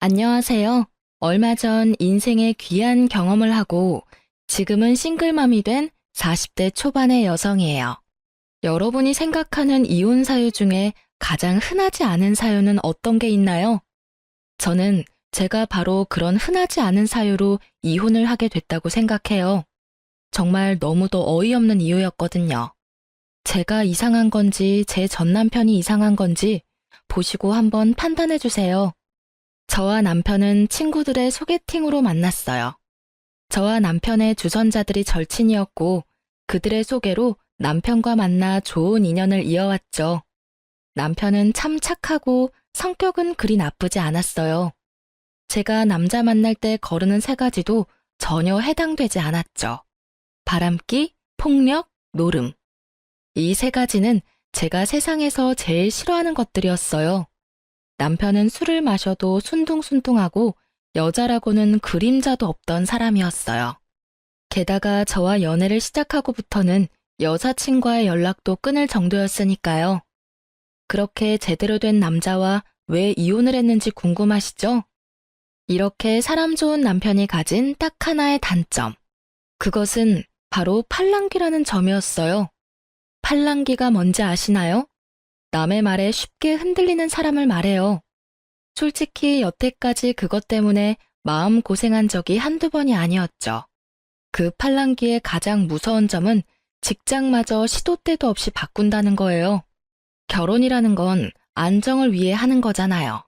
안녕하세요. 얼마 전 인생의 귀한 경험을 하고 지금은 싱글맘이 된 40대 초반의 여성이에요. 여러분이 생각하는 이혼 사유 중에 가장 흔하지 않은 사유는 어떤 게 있나요? 저는 제가 바로 그런 흔하지 않은 사유로 이혼을 하게 됐다고 생각해요. 정말 너무도 어이없는 이유였거든요. 제가 이상한 건지 제 전 남편이 이상한 건지 보시고 한번 판단해 주세요. 저와 남편은 친구들의 소개팅으로 만났어요. 저와 남편의 주선자들이 절친이었고 그들의 소개로 남편과 만나 좋은 인연을 이어왔죠. 남편은 참 착하고 성격은 그리 나쁘지 않았어요. 제가 남자 만날 때 거르는 세 가지도 전혀 해당되지 않았죠. 바람기, 폭력, 노름. 이 세 가지는 제가 세상에서 제일 싫어하는 것들이었어요. 남편은 술을 마셔도 순둥순둥하고 여자라고는 그림자도 없던 사람이었어요. 게다가 저와 연애를 시작하고부터는 여사친과의 연락도 끊을 정도였으니까요. 그렇게 제대로 된 남자와 왜 이혼을 했는지 궁금하시죠? 이렇게 사람 좋은 남편이 가진 딱 하나의 단점. 그것은 바로 팔랑귀라는 점이었어요. 팔랑귀가 뭔지 아시나요? 남의 말에 쉽게 흔들리는 사람을 말해요. 솔직히 여태까지 그것 때문에 마음 고생한 적이 한두 번이 아니었죠. 그 팔랑귀의 가장 무서운 점은 직장마저 시도 때도 없이 바꾼다는 거예요. 결혼이라는 건 안정을 위해 하는 거잖아요.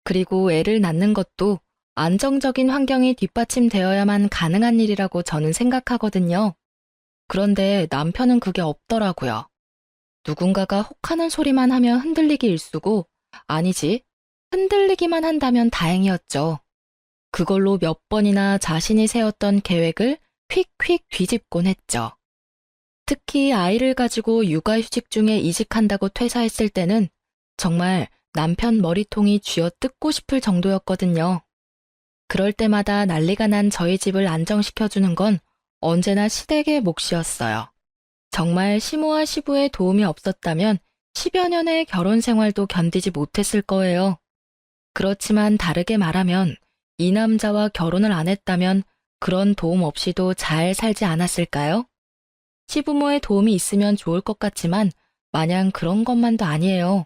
그리고 애를 낳는 것도 안정적인 환경이 뒷받침되어야만 가능한 일이라고 저는 생각하거든요. 그런데 남편은 그게 없더라고요. 누군가가 혹하는 소리만 하면 흔들리기 일쑤고, 아니지, 흔들리기만 한다면 다행이었죠. 그걸로 몇 번이나 자신이 세웠던 계획을 휙휙 뒤집곤 했죠. 특히 아이를 가지고 육아휴직 중에 이직한다고 퇴사했을 때는 정말 남편 머리통이 쥐어뜯고 싶을 정도였거든요. 그럴 때마다 난리가 난 저희 집을 안정시켜주는 건 언제나 시댁의 몫이었어요. 정말 시모와 시부의 도움이 없었다면 10여 년의 결혼 생활도 견디지 못했을 거예요. 그렇지만 다르게 말하면 이 남자와 결혼을 안 했다면 그런 도움 없이도 잘 살지 않았을까요? 시부모의 도움이 있으면 좋을 것 같지만 마냥 그런 것만도 아니에요.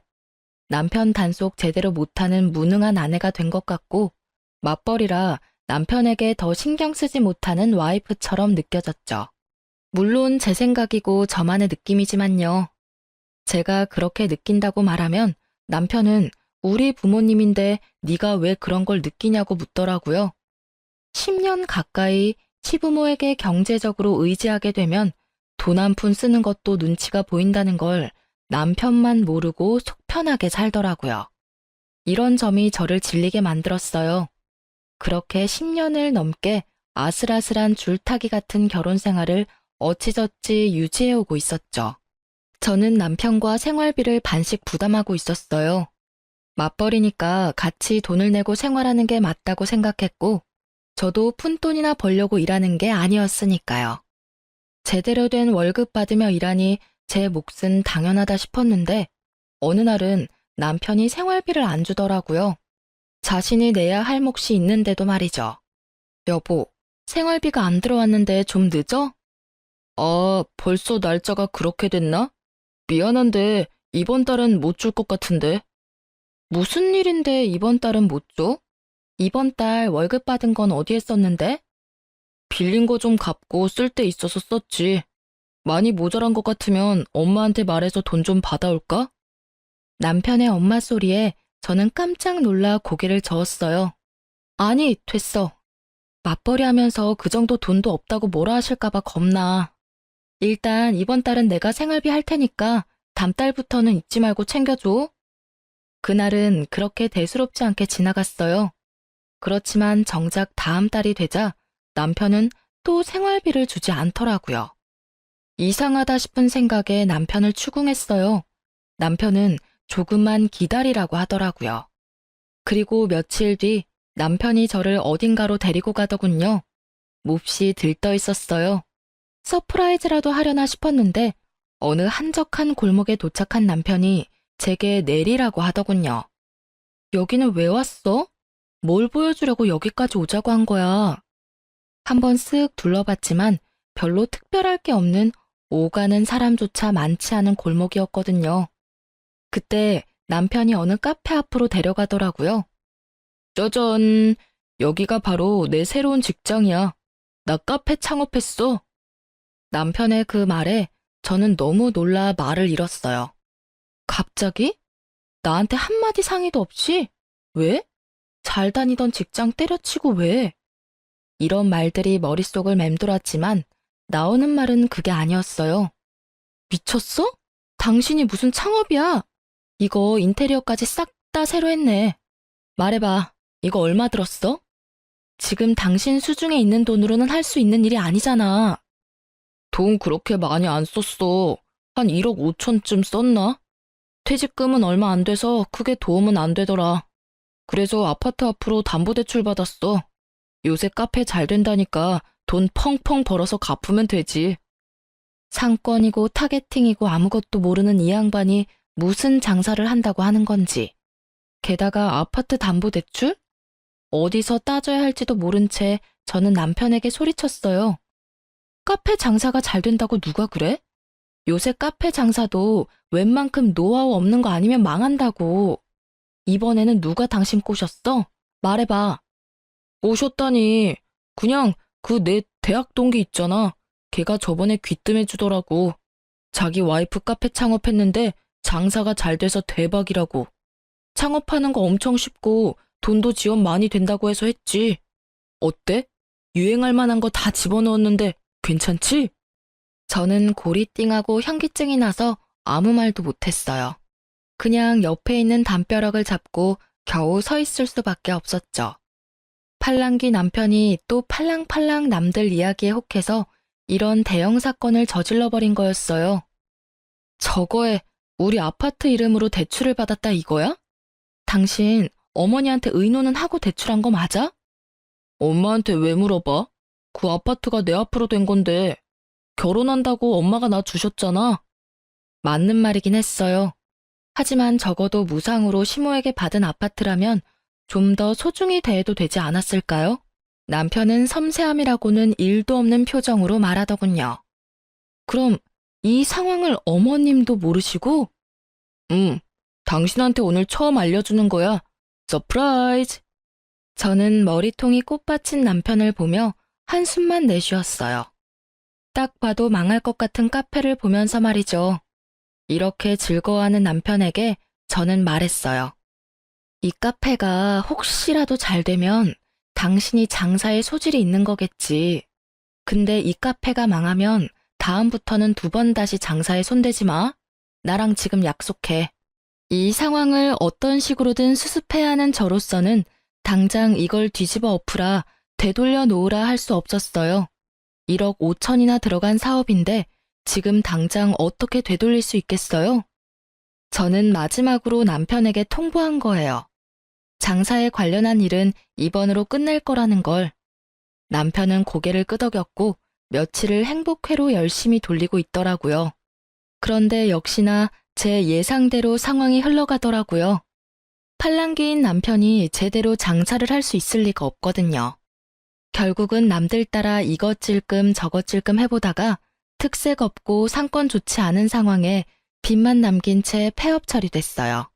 남편 단속 제대로 못하는 무능한 아내가 된 것 같고 맞벌이라 남편에게 더 신경 쓰지 못하는 와이프처럼 느껴졌죠. 물론 제 생각이고 저만의 느낌이지만요. 제가 그렇게 느낀다고 말하면 남편은 우리 부모님인데 네가 왜 그런 걸 느끼냐고 묻더라고요. 10년 가까이 시부모에게 경제적으로 의지하게 되면 돈 한 푼 쓰는 것도 눈치가 보인다는 걸 남편만 모르고 속 편하게 살더라고요. 이런 점이 저를 질리게 만들었어요. 그렇게 10년을 넘게 아슬아슬한 줄타기 같은 결혼 생활을 어찌저찌 유지해오고 있었죠. 저는 남편과 생활비를 반씩 부담하고 있었어요. 맞벌이니까 같이 돈을 내고 생활하는 게 맞다고 생각했고, 저도 푼돈이나 벌려고 일하는 게 아니었으니까요. 제대로 된 월급 받으며 일하니 제 몫은 당연하다 싶었는데, 어느 날은 남편이 생활비를 안 주더라고요. 자신이 내야 할 몫이 있는데도 말이죠. 여보, 생활비가 안 들어왔는데 좀 늦어? 아, 벌써 날짜가 그렇게 됐나? 미안한데 이번 달은 못 줄 것 같은데. 무슨 일인데 이번 달은 못 줘? 이번 달 월급 받은 건 어디에 썼는데? 빌린 거 좀 갚고 쓸 데 있어서 썼지. 많이 모자란 것 같으면 엄마한테 말해서 돈 좀 받아올까? 남편의 엄마 소리에 저는 깜짝 놀라 고개를 저었어요. 아니, 됐어. 맞벌이 하면서 그 정도 돈도 없다고 뭐라 하실까 봐 겁나. 일단 이번 달은 내가 생활비 할 테니까 다음 달부터는 잊지 말고 챙겨줘. 그날은 그렇게 대수롭지 않게 지나갔어요. 그렇지만 정작 다음 달이 되자 남편은 또 생활비를 주지 않더라고요. 이상하다 싶은 생각에 남편을 추궁했어요. 남편은 조금만 기다리라고 하더라고요. 그리고 며칠 뒤 남편이 저를 어딘가로 데리고 가더군요. 몹시 들떠 있었어요. 서프라이즈라도 하려나 싶었는데 어느 한적한 골목에 도착한 남편이 제게 내리라고 하더군요. 여기는 왜 왔어? 뭘 보여주려고 여기까지 오자고 한 거야? 한번 쓱 둘러봤지만 별로 특별할 게 없는 오가는 사람조차 많지 않은 골목이었거든요. 그때 남편이 어느 카페 앞으로 데려가더라고요. 짜잔, 여기가 바로 내 새로운 직장이야. 나 카페 창업했어. 남편의 그 말에 저는 너무 놀라 말을 잃었어요. 갑자기? 나한테 한마디 상의도 없이? 왜? 잘 다니던 직장 때려치고 왜? 이런 말들이 머릿속을 맴돌았지만 나오는 말은 그게 아니었어요. 미쳤어? 당신이 무슨 창업이야? 이거 인테리어까지 싹 다 새로 했네. 말해봐. 이거 얼마 들었어? 지금 당신 수중에 있는 돈으로는 할 수 있는 일이 아니잖아. 돈 그렇게 많이 안 썼어. 한 1억 5천쯤 썼나? 퇴직금은 얼마 안 돼서 크게 도움은 안 되더라. 그래서 아파트 앞으로 담보대출 받았어. 요새 카페 잘 된다니까 돈 펑펑 벌어서 갚으면 되지. 상권이고 타겟팅이고 아무것도 모르는 이 양반이 무슨 장사를 한다고 하는 건지. 게다가 아파트 담보대출? 어디서 따져야 할지도 모른 채 저는 남편에게 소리쳤어요. 카페 장사가 잘 된다고 누가 그래? 요새 카페 장사도 웬만큼 노하우 없는 거 아니면 망한다고. 이번에는 누가 당신 꼬셨어? 말해봐. 꼬셨다니. 그냥 그 내 대학 동기 있잖아. 걔가 저번에 귀뜸해주더라고. 자기 와이프 카페 창업했는데 장사가 잘 돼서 대박이라고. 창업하는 거 엄청 쉽고 돈도 지원 많이 된다고 해서 했지. 어때? 유행할 만한 거 다 집어넣었는데 괜찮지? 저는 고리띵하고 현기증이 나서 아무 말도 못했어요. 그냥 옆에 있는 담벼락을 잡고 겨우 서 있을 수밖에 없었죠. 팔랑귀 남편이 또 팔랑팔랑 남들 이야기에 혹해서 이런 대형 사건을 저질러버린 거였어요. 저거에 우리 아파트 이름으로 대출을 받았다 이거야? 당신 어머니한테 의논은 하고 대출한 거 맞아? 엄마한테 왜 물어봐? 그 아파트가 내 앞으로 된 건데 결혼한다고 엄마가 나 주셨잖아. 맞는 말이긴 했어요. 하지만 적어도 무상으로 시모에게 받은 아파트라면 좀 더 소중히 대해도 되지 않았을까요? 남편은 섬세함이라고는 일도 없는 표정으로 말하더군요. 그럼 이 상황을 어머님도 모르시고? 당신한테 오늘 처음 알려주는 거야. 서프라이즈! 저는 머리통이 꽃받친 남편을 보며 한숨만 내쉬었어요. 딱 봐도 망할 것 같은 카페를 보면서 말이죠. 이렇게 즐거워하는 남편에게 저는 말했어요. 이 카페가 혹시라도 잘 되면 당신이 장사에 소질이 있는 거겠지. 근데 이 카페가 망하면 다음부터는 2번 다시 장사에 손대지 마. 나랑 지금 약속해. 이 상황을 어떤 식으로든 수습해야 하는 저로서는 당장 이걸 뒤집어 엎으라, 되돌려 놓으라 할 수 없었어요. 1억 5천이나 들어간 사업인데 지금 당장 어떻게 되돌릴 수 있겠어요? 저는 마지막으로 남편에게 통보한 거예요. 장사에 관련한 일은 이번으로 끝낼 거라는 걸. 남편은 고개를 끄덕였고 며칠을 행복회로 열심히 돌리고 있더라고요. 그런데 역시나 제 예상대로 상황이 흘러가더라고요. 팔랑귀인 남편이 제대로 장사를 할 수 있을 리가 없거든요. 결국은 남들 따라 이것 찔끔 저것 찔끔 해보다가 특색 없고 상권 좋지 않은 상황에 빚만 남긴 채 폐업 처리됐어요.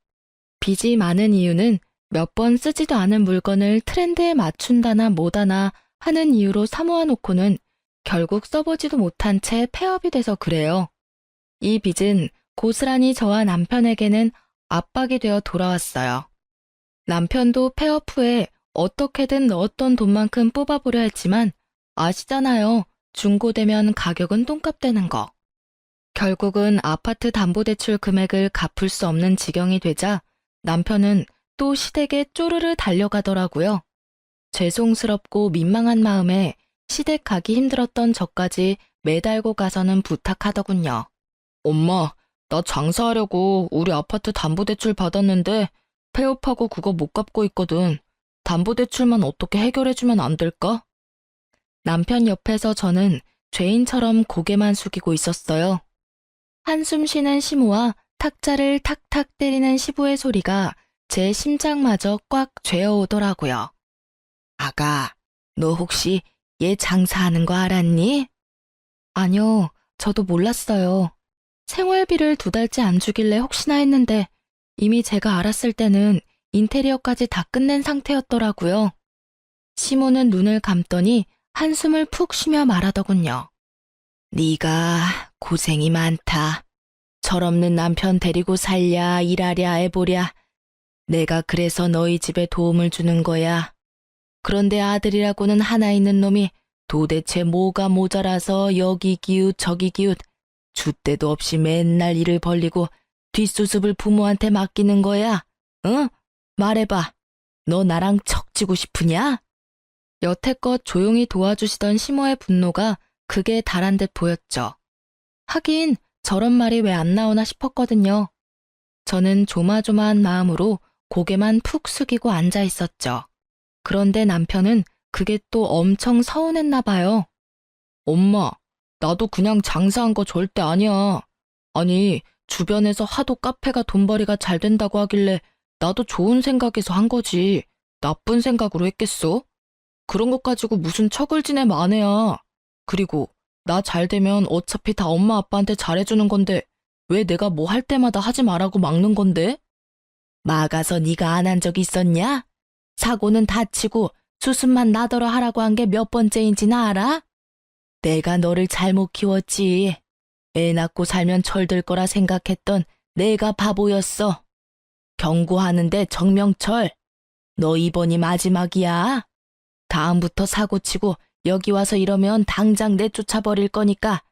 빚이 많은 이유는 몇 번 쓰지도 않은 물건을 트렌드에 맞춘다나 뭐다나 하는 이유로 사모아놓고는 결국 써보지도 못한 채 폐업이 돼서 그래요. 이 빚은 고스란히 저와 남편에게는 압박이 되어 돌아왔어요. 남편도 폐업 후에 어떻게든 넣었던 돈만큼 뽑아보려 했지만 아시잖아요. 중고되면 가격은 똥값 되는 거. 결국은 아파트 담보대출 금액을 갚을 수 없는 지경이 되자 남편은 또 시댁에 쪼르르 달려가더라고요. 죄송스럽고 민망한 마음에 시댁 가기 힘들었던 저까지 매달고 가서는 부탁하더군요. 엄마, 나 장사하려고 우리 아파트 담보대출 받았는데 폐업하고 그거 못 갚고 있거든. 담보대출만 어떻게 해결해주면 안 될까? 남편 옆에서 저는 죄인처럼 고개만 숙이고 있었어요. 한숨 쉬는 시모와 탁자를 탁탁 때리는 시부의 소리가 제 심장마저 꽉 죄어오더라고요. 아가, 너 혹시 얘 장사하는 거 알았니? 아니요, 저도 몰랐어요. 생활비를 2달째 안 주길래 혹시나 했는데 이미 제가 알았을 때는 인테리어까지 다 끝낸 상태였더라고요. 시모는 눈을 감더니 한숨을 푹 쉬며 말하더군요. 네가 고생이 많다. 철없는 남편 데리고 살랴, 일하랴, 애보랴. 내가 그래서 너희 집에 도움을 주는 거야. 그런데 아들이라고는 하나 있는 놈이 도대체 뭐가 모자라서 여기 기웃 저기 기웃 줏대도 없이 맨날 일을 벌리고 뒷수습을 부모한테 맡기는 거야. 응? 말해봐. 너 나랑 척지고 싶으냐? 여태껏 조용히 도와주시던 시모의 분노가 극에 달한 듯 보였죠. 하긴 저런 말이 왜 안 나오나 싶었거든요. 저는 조마조마한 마음으로 고개만 푹 숙이고 앉아 있었죠. 그런데 남편은 그게 또 엄청 서운했나 봐요. 엄마, 나도 그냥 장사한 거 절대 아니야. 아니, 주변에서 하도 카페가 돈벌이가 잘 된다고 하길래 나도 좋은 생각에서 한 거지. 나쁜 생각으로 했겠어? 그런 것 가지고 무슨 척을 지내 마네야. 그리고 나 잘 되면 어차피 다 엄마 아빠한테 잘해주는 건데 왜 내가 뭐 할 때마다 하지 말라고 막는 건데? 막아서 네가 안 한 적 있었냐? 사고는 다치고 수습만 나더러 하라고 한 게 몇 번째인지는 알아? 내가 너를 잘못 키웠지. 애 낳고 살면 철들 거라 생각했던 내가 바보였어. 경고하는데 정명철, 너 이번이 마지막이야. 다음부터 사고치고 여기 와서 이러면 당장 내쫓아버릴 거니까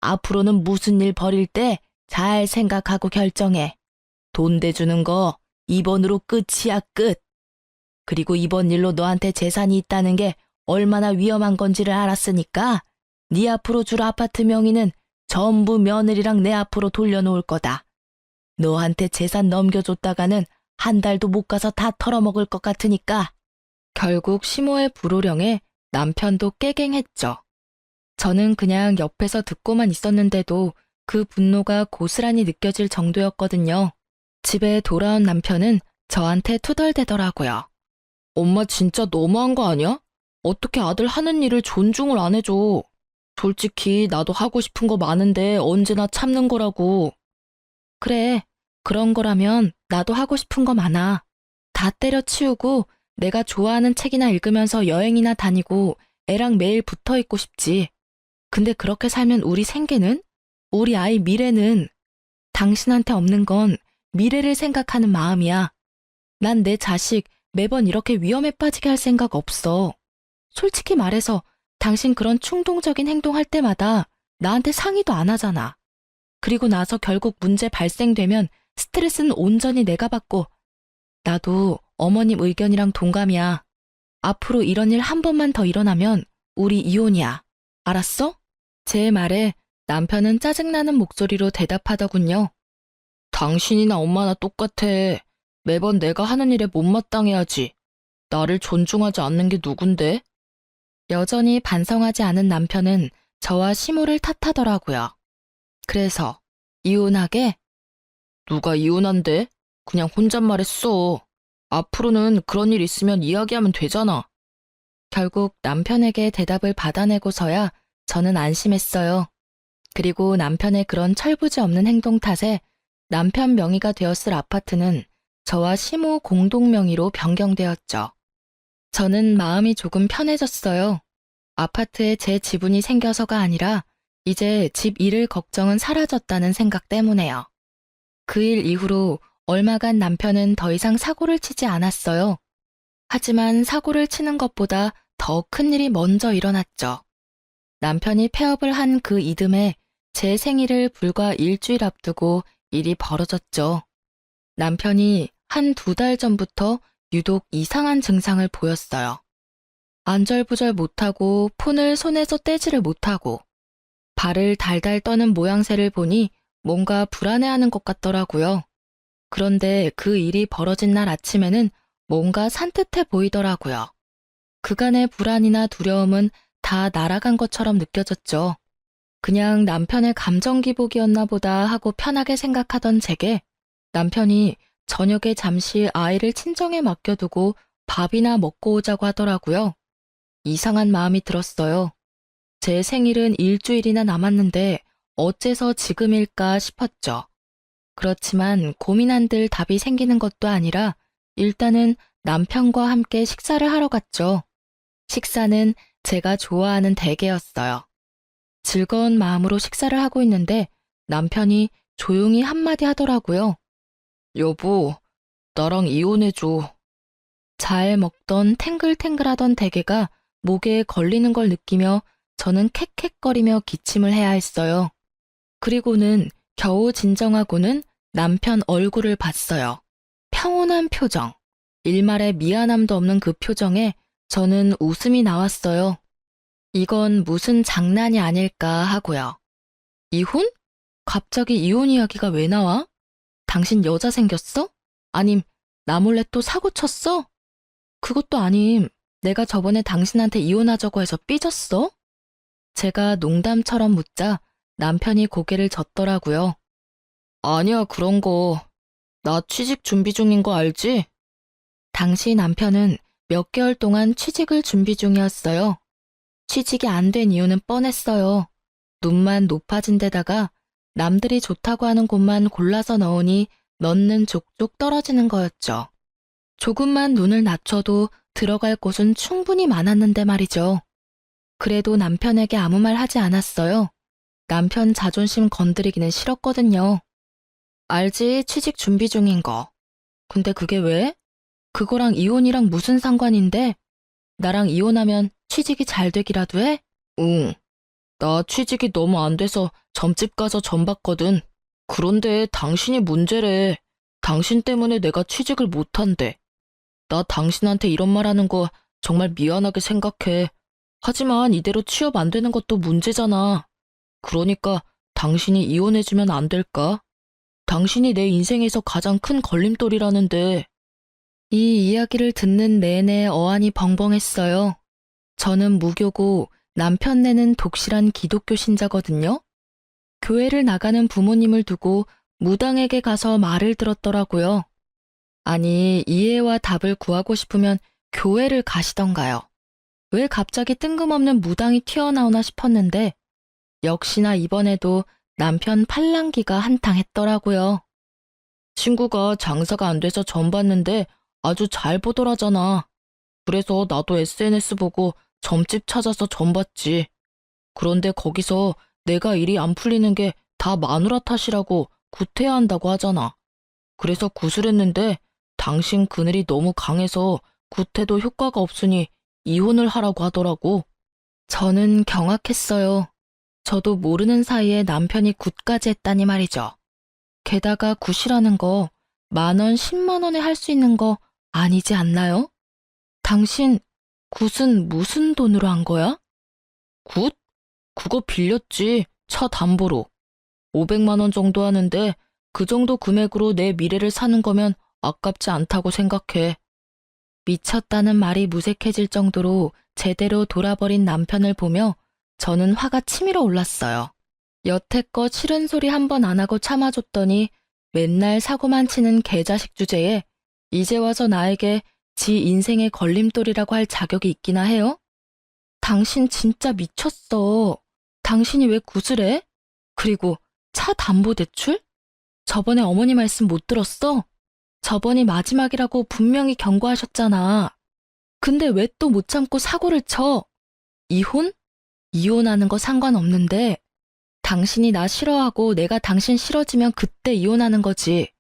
앞으로는 무슨 일 벌일 때 잘 생각하고 결정해. 돈 대주는 거 이번으로 끝이야, 끝. 그리고 이번 일로 너한테 재산이 있다는 게 얼마나 위험한 건지를 알았으니까 네 앞으로 줄 아파트 명의는 전부 며느리랑 내 앞으로 돌려놓을 거다. 너한테 재산 넘겨줬다가는 한 달도 못 가서 다 털어먹을 것 같으니까. 결국 시모의 불호령에 남편도 깨갱했죠. 저는 그냥 옆에서 듣고만 있었는데도 그 분노가 고스란히 느껴질 정도였거든요. 집에 돌아온 남편은 저한테 투덜대더라고요. 엄마 진짜 너무한 거 아니야? 어떻게 아들 하는 일을 존중을 안 해줘. 솔직히 나도 하고 싶은 거 많은데 언제나 참는 거라고. 그래, 그런 거라면 나도 하고 싶은 거 많아. 다 때려치우고 내가 좋아하는 책이나 읽으면서 여행이나 다니고 애랑 매일 붙어 있고 싶지. 근데 그렇게 살면 우리 생계는? 우리 아이 미래는? 당신한테 없는 건 미래를 생각하는 마음이야. 난 내 자식 매번 이렇게 위험에 빠지게 할 생각 없어. 솔직히 말해서 당신 그런 충동적인 행동할 때마다 나한테 상의도 안 하잖아. 그리고 나서 결국 문제 발생되면 스트레스는 온전히 내가 받고. 나도 어머님 의견이랑 동감이야. 앞으로 이런 일 한 번만 더 일어나면 우리 이혼이야. 알았어? 제 말에 남편은 짜증나는 목소리로 대답하더군요. 당신이나 엄마나 똑같아. 매번 내가 하는 일에 못마땅해야지. 나를 존중하지 않는 게 누군데? 여전히 반성하지 않은 남편은 저와 시모를 탓하더라고요. 그래서 이혼하게? 누가 이혼한대? 그냥 혼잣말했어. 앞으로는 그런 일 있으면 이야기하면 되잖아. 결국 남편에게 대답을 받아내고서야 저는 안심했어요. 그리고 남편의 그런 철부지 없는 행동 탓에 남편 명의가 되었을 아파트는 저와 시모 공동 명의로 변경되었죠. 저는 마음이 조금 편해졌어요. 아파트에 제 지분이 생겨서가 아니라 이제 집 잃을 걱정은 사라졌다는 생각 때문에요. 그 일 이후로 얼마간 남편은 더 이상 사고를 치지 않았어요. 하지만 사고를 치는 것보다 더 큰 일이 먼저 일어났죠. 남편이 폐업을 한 그 이듬해 제 생일을 불과 일주일 앞두고 일이 벌어졌죠. 남편이 한 2달 전부터 유독 이상한 증상을 보였어요. 안절부절 못하고 폰을 손에서 떼지를 못하고 발을 달달 떠는 모양새를 보니 뭔가 불안해하는 것 같더라고요. 그런데 그 일이 벌어진 날 아침에는 뭔가 산뜻해 보이더라고요. 그간의 불안이나 두려움은 다 날아간 것처럼 느껴졌죠. 그냥 남편의 감정 기복이었나 보다 하고 편하게 생각하던 제게 남편이 저녁에 잠시 아이를 친정에 맡겨두고 밥이나 먹고 오자고 하더라고요. 이상한 마음이 들었어요. 제 생일은 일주일이나 남았는데 어째서 지금일까 싶었죠. 그렇지만 고민한들 답이 생기는 것도 아니라 일단은 남편과 함께 식사를 하러 갔죠. 식사는 제가 좋아하는 대게였어요. 즐거운 마음으로 식사를 하고 있는데 남편이 조용히 한마디 하더라고요. 여보, 나랑 이혼해줘. 잘 먹던 탱글탱글하던 대게가 목에 걸리는 걸 느끼며 저는 캑캑거리며 기침을 해야 했어요. 그리고는 겨우 진정하고는 남편 얼굴을 봤어요. 평온한 표정, 일말의 미안함도 없는 그 표정에 저는 웃음이 나왔어요. 이건 무슨 장난이 아닐까 하고요. 이혼? 갑자기 이혼 이야기가 왜 나와? 당신 여자 생겼어? 아님 나 몰래 또 사고 쳤어? 그것도 아님 내가 저번에 당신한테 이혼하자고 해서 삐졌어? 제가 농담처럼 묻자 남편이 고개를 젓더라고요. 아니야, 그런 거. 나 취직 준비 중인 거 알지? 당시 남편은 몇 개월 동안 취직을 준비 중이었어요. 취직이 안 된 이유는 뻔했어요. 눈만 높아진 데다가 남들이 좋다고 하는 곳만 골라서 넣으니 넣는 족족 떨어지는 거였죠. 조금만 눈을 낮춰도 들어갈 곳은 충분히 많았는데 말이죠. 그래도 남편에게 아무 말 하지 않았어요. 남편 자존심 건드리기는 싫었거든요. 알지, 취직 준비 중인 거. 근데 그게 왜? 그거랑 이혼이랑 무슨 상관인데? 나랑 이혼하면 취직이 잘 되기라도 해? 응. 나 취직이 너무 안 돼서 점집 가서 점 봤거든. 그런데 당신이 문제래. 당신 때문에 내가 취직을 못 한대. 나 당신한테 이런 말 하는 거 정말 미안하게 생각해. 하지만 이대로 취업 안 되는 것도 문제잖아. 그러니까 당신이 이혼해주면 안 될까? 당신이 내 인생에서 가장 큰 걸림돌이라는데. 이 이야기를 듣는 내내 어안이 벙벙했어요. 저는 무교고 남편네는 독실한 기독교 신자거든요. 교회를 나가는 부모님을 두고 무당에게 가서 말을 들었더라고요. 아니, 이해와 답을 구하고 싶으면 교회를 가시던가요. 왜 갑자기 뜬금없는 무당이 튀어나오나 싶었는데 역시나 이번에도 남편 팔랑귀가 한탕했더라고요. 친구가 장사가 안 돼서 점 봤는데 아주 잘 보더라잖아. 그래서 나도 SNS 보고 점집 찾아서 점 봤지. 그런데 거기서 내가 일이 안 풀리는 게 다 마누라 탓이라고 구태야 한다고 하잖아. 그래서 구슬했는데 당신 그늘이 너무 강해서 구태도 효과가 없으니 이혼을 하라고 하더라고. 저는 경악했어요. 저도 모르는 사이에 남편이 굿까지 했다니 말이죠. 게다가 굿이라는 거 10,000원, 100,000원에 할 수 있는 거 아니지 않나요? 당신 굿은 무슨 돈으로 한 거야? 굿? 그거 빌렸지. 차 담보로. 500만 원 정도 하는데 그 정도 금액으로 내 미래를 사는 거면 아깝지 않다고 생각해. 미쳤다는 말이 무색해질 정도로 제대로 돌아버린 남편을 보며 저는 화가 치밀어 올랐어요. 여태껏 싫은 소리 한 번 안 하고 참아줬더니 맨날 사고만 치는 개자식 주제에 이제 와서 나에게 지 인생의 걸림돌이라고 할 자격이 있기나 해요? 당신 진짜 미쳤어. 당신이 왜 구슬해? 그리고 차 담보대출? 저번에 어머니 말씀 못 들었어? 저번이 마지막이라고 분명히 경고하셨잖아. 근데 왜 또 못 참고 사고를 쳐? 이혼? 이혼하는 거 상관없는데 당신이 나 싫어하고 내가 당신 싫어지면 그때 이혼하는 거지.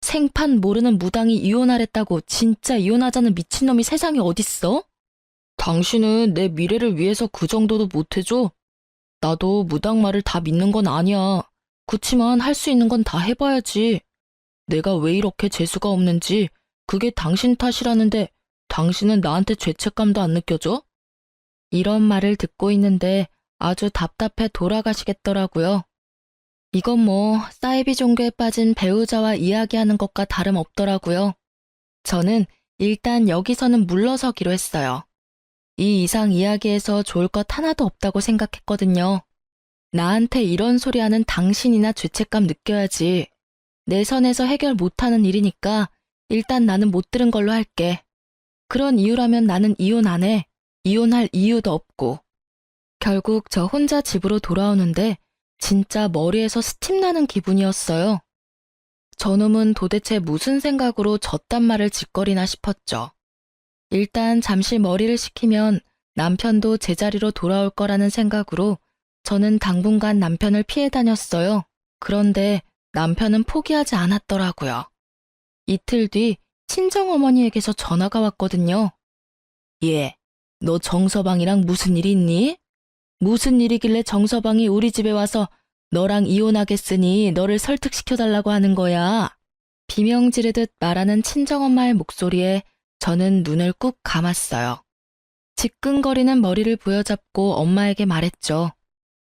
생판 모르는 무당이 이혼하랬다고 진짜 이혼하자는 미친놈이 세상에 어딨어? 당신은 내 미래를 위해서 그 정도도 못해줘? 나도 무당 말을 다 믿는 건 아니야. 그치만 할 수 있는 건 다 해봐야지. 내가 왜 이렇게 재수가 없는지 그게 당신 탓이라는데 당신은 나한테 죄책감도 안 느껴져? 이런 말을 듣고 있는데 아주 답답해 돌아가시겠더라고요. 이건 뭐 사이비 종교에 빠진 배우자와 이야기하는 것과 다름없더라고요. 저는 일단 여기서는 물러서기로 했어요. 이 이상 이야기해서 좋을 것 하나도 없다고 생각했거든요. 나한테 이런 소리 하는 당신이나 죄책감 느껴야지. 내 선에서 해결 못하는 일이니까 일단 나는 못 들은 걸로 할게. 그런 이유라면 나는 이혼 안 해. 이혼할 이유도 없고. 결국 저 혼자 집으로 돌아오는데 진짜 머리에서 스팀 나는 기분이었어요. 저놈은 도대체 무슨 생각으로 저딴 말을 짓거리나 싶었죠. 일단 잠시 머리를 식히면 남편도 제자리로 돌아올 거라는 생각으로 저는 당분간 남편을 피해 다녔어요. 그런데 남편은 포기하지 않았더라고요. 이틀 뒤 친정어머니에게서 전화가 왔거든요. 얘, 너 정서방이랑 무슨 일 있니? 무슨 일이길래 정서방이 우리 집에 와서 너랑 이혼하겠으니 너를 설득시켜달라고 하는 거야. 비명 지르듯 말하는 친정엄마의 목소리에 저는 눈을 꾹 감았어요. 지끈거리는 머리를 부여잡고 엄마에게 말했죠.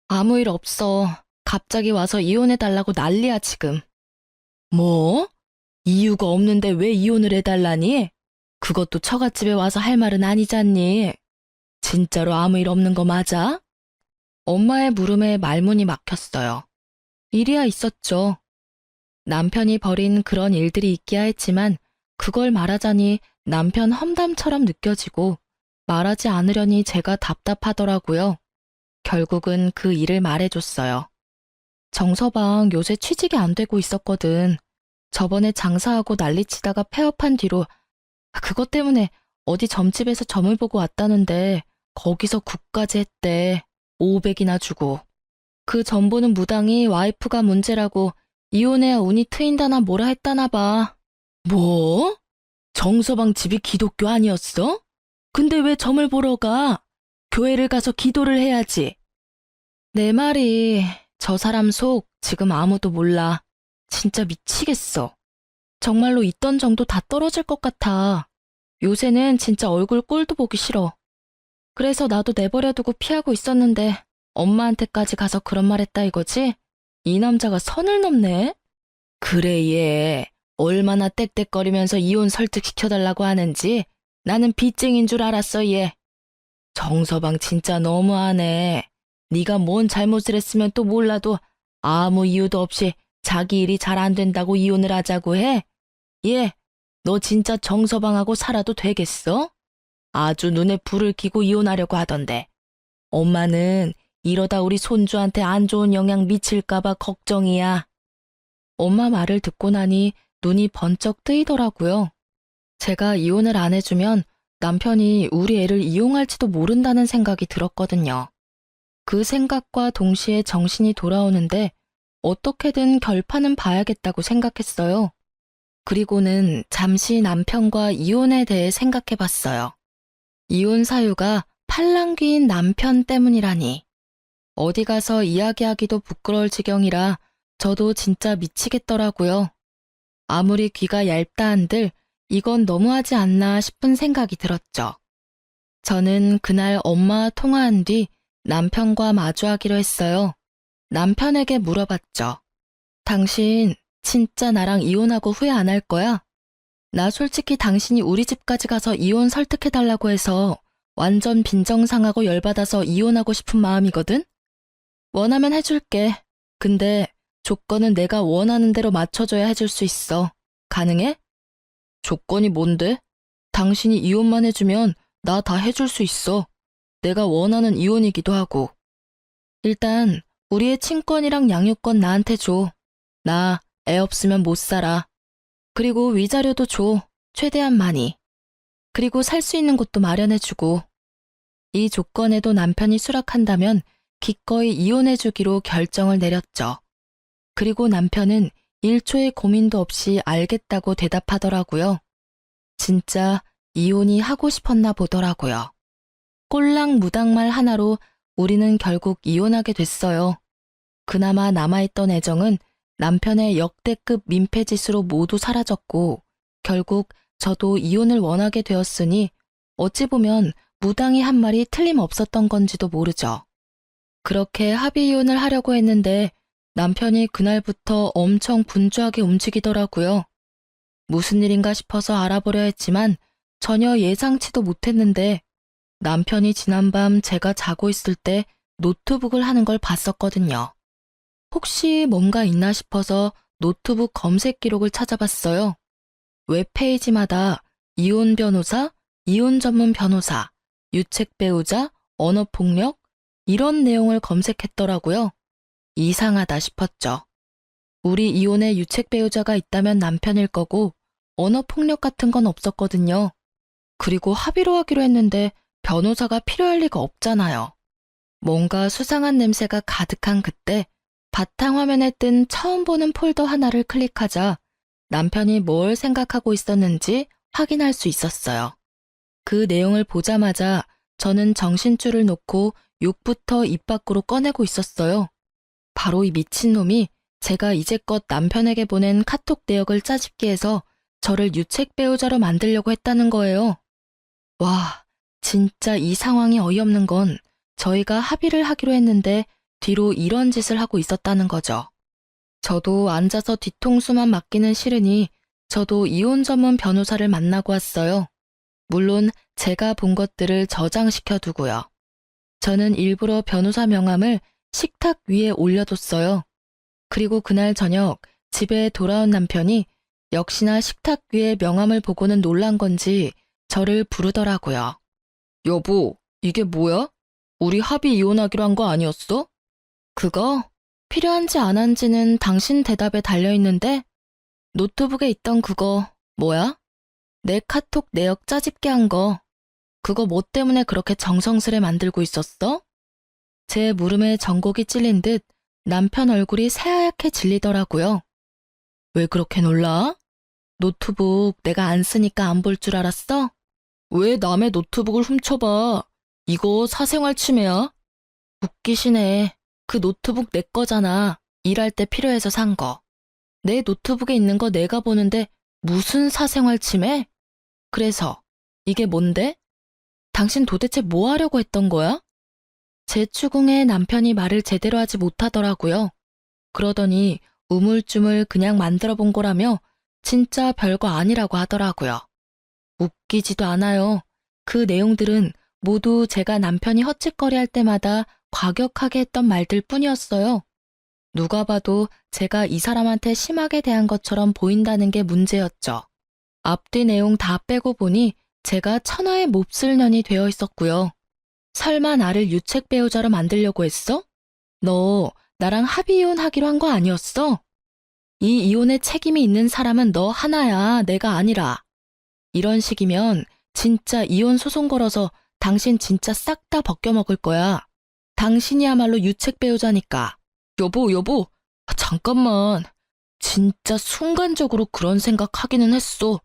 아무 일 없어. 갑자기 와서 이혼해달라고 난리야 지금. 뭐? 이유가 없는데 왜 이혼을 해달라니? 그것도 처갓집에 와서 할 말은 아니잖니. 진짜로 아무 일 없는 거 맞아? 엄마의 물음에 말문이 막혔어요. 일이야 있었죠. 남편이 벌인 그런 일들이 있기야 했지만 그걸 말하자니 남편 험담처럼 느껴지고 말하지 않으려니 제가 답답하더라고요. 결국은 그 일을 말해줬어요. 정서방 요새 취직이 안 되고 있었거든. 저번에 장사하고 난리치다가 폐업한 뒤로 그것 때문에 어디 점집에서 점을 보고 왔다는데 거기서 국까지 했대. 500이나 주고. 그 점 보는 무당이 와이프가 문제라고 이혼해야 운이 트인다나 뭐라 했다나 봐. 뭐? 정서방 집이 기독교 아니었어? 근데 왜 점을 보러 가? 교회를 가서 기도를 해야지. 내 말이 저 사람 속 지금 아무도 몰라. 진짜 미치겠어. 정말로 있던 정도 다 떨어질 것 같아. 요새는 진짜 얼굴 꼴도 보기 싫어. 그래서 나도 내버려두고 피하고 있었는데 엄마한테까지 가서 그런 말 했다 이거지? 이 남자가 선을 넘네? 그래 얘 얼마나 떽떽거리면서 이혼 설득시켜달라고 하는지 나는 빚쟁인 줄 알았어 얘. 정서방 진짜 너무하네. 네가 뭔 잘못을 했으면 또 몰라도 아무 이유도 없이 자기 일이 잘 안 된다고 이혼을 하자고 해? 얘, 너 진짜 정서방하고 살아도 되겠어? 아주 눈에 불을 켜고 이혼하려고 하던데. 엄마는 이러다 우리 손주한테 안 좋은 영향 미칠까봐 걱정이야. 엄마 말을 듣고 나니 눈이 번쩍 뜨이더라고요. 제가 이혼을 안 해주면 남편이 우리 애를 이용할지도 모른다는 생각이 들었거든요. 그 생각과 동시에 정신이 돌아오는데 어떻게든 결판은 봐야겠다고 생각했어요. 그리고는 잠시 남편과 이혼에 대해 생각해봤어요. 이혼 사유가 팔랑귀인 남편 때문이라니. 어디 가서 이야기하기도 부끄러울 지경이라 저도 진짜 미치겠더라고요. 아무리 귀가 얇다 한들 이건 너무하지 않나 싶은 생각이 들었죠. 저는 그날 엄마와 통화한 뒤 남편과 마주하기로 했어요. 남편에게 물어봤죠. 당신 진짜 나랑 이혼하고 후회 안 할 거야? 나 솔직히 당신이 우리 집까지 가서 이혼 설득해달라고 해서 완전 빈정상하고 열받아서 이혼하고 싶은 마음이거든? 원하면 해줄게. 근데 조건은 내가 원하는 대로 맞춰줘야 해줄 수 있어. 가능해? 조건이 뭔데? 당신이 이혼만 해주면 나 다 해줄 수 있어. 내가 원하는 이혼이기도 하고. 일단 우리의 친권이랑 양육권 나한테 줘. 나 애 없으면 못 살아. 그리고 위자료도 줘. 최대한 많이. 그리고 살 수 있는 곳도 마련해주고. 이 조건에도 남편이 수락한다면 기꺼이 이혼해주기로 결정을 내렸죠. 그리고 남편은 1초의 고민도 없이 알겠다고 대답하더라고요. 진짜 이혼이 하고 싶었나 보더라고요. 꼴랑무당말 하나로 우리는 결국 이혼하게 됐어요. 그나마 남아있던 애정은 남편의 역대급 민폐짓으로 모두 사라졌고 결국 저도 이혼을 원하게 되었으니 어찌 보면 무당이 한 말이 틀림없었던 건지도 모르죠. 그렇게 합의 이혼을 하려고 했는데 남편이 그날부터 엄청 분주하게 움직이더라고요. 무슨 일인가 싶어서 알아보려 했지만 전혀 예상치도 못했는데 남편이 지난밤 제가 자고 있을 때 노트북을 하는 걸 봤었거든요. 혹시 뭔가 있나 싶어서 노트북 검색 기록을 찾아봤어요. 웹페이지마다 이혼 변호사, 이혼 전문 변호사, 유책 배우자, 언어폭력 이런 내용을 검색했더라고요. 이상하다 싶었죠. 우리 이혼에 유책 배우자가 있다면 남편일 거고 언어폭력 같은 건 없었거든요. 그리고 합의로 하기로 했는데 변호사가 필요할 리가 없잖아요. 뭔가 수상한 냄새가 가득한 그때 바탕화면에 뜬 처음 보는 폴더 하나를 클릭하자 남편이 뭘 생각하고 있었는지 확인할 수 있었어요. 그 내용을 보자마자 저는 정신줄을 놓고 욕부터 입 밖으로 꺼내고 있었어요. 바로 이 미친놈이 제가 이제껏 남편에게 보낸 카톡 내역을 짜집기 해서 저를 유책 배우자로 만들려고 했다는 거예요. 와, 진짜 이 상황이 어이없는 건 저희가 합의를 하기로 했는데 뒤로 이런 짓을 하고 있었다는 거죠. 저도 앉아서 뒤통수만 맞기는 싫으니 저도 이혼 전문 변호사를 만나고 왔어요. 물론 제가 본 것들을 저장시켜 두고요. 저는 일부러 변호사 명함을 식탁 위에 올려뒀어요. 그리고 그날 저녁 집에 돌아온 남편이 역시나 식탁 위에 명함을 보고는 놀란 건지 저를 부르더라고요. 여보, 이게 뭐야? 우리 합의 이혼하기로 한 거 아니었어? 그거 필요한지 안 한지는 당신 대답에 달려있는데 노트북에 있던 그거 뭐야? 내 카톡 내역 짜집게 한 거. 그거 뭐 때문에 그렇게 정성스레 만들고 있었어? 제 물음에 전곡이 찔린 듯 남편 얼굴이 새하얗게 질리더라고요. 왜 그렇게 놀라? 노트북 내가 안 쓰니까 안 볼 줄 알았어? 왜 남의 노트북을 훔쳐봐? 이거 사생활 침해야? 웃기시네. 그 노트북 내 거잖아. 일할 때 필요해서 산 거. 내 노트북에 있는 거 내가 보는데 무슨 사생활 침해? 그래서 이게 뭔데? 당신 도대체 뭐 하려고 했던 거야? 제 추궁에 남편이 말을 제대로 하지 못하더라고요. 그러더니 우물쭈물 그냥 만들어 본 거라며 진짜 별거 아니라고 하더라고요. 웃기지도 않아요. 그 내용들은 모두 제가 남편이 헛짓거리 할 때마다 과격하게 했던 말들 뿐이었어요. 누가 봐도 제가 이 사람한테 심하게 대한 것처럼 보인다는 게 문제였죠. 앞뒤 내용 다 빼고 보니 제가 천하의 몹쓸 년이 되어 있었고요. 설마 나를 유책 배우자로 만들려고 했어? 너 나랑 합의 이혼하기로 한 거 아니었어? 이 이혼에 책임이 있는 사람은 너 하나야, 내가 아니라. 이런 식이면 진짜 이혼 소송 걸어서 당신 진짜 싹 다 벗겨먹을 거야. 당신이야말로 유책 배우자니까. 여보, 잠깐만. 진짜 순간적으로 그런 생각하기는 했어.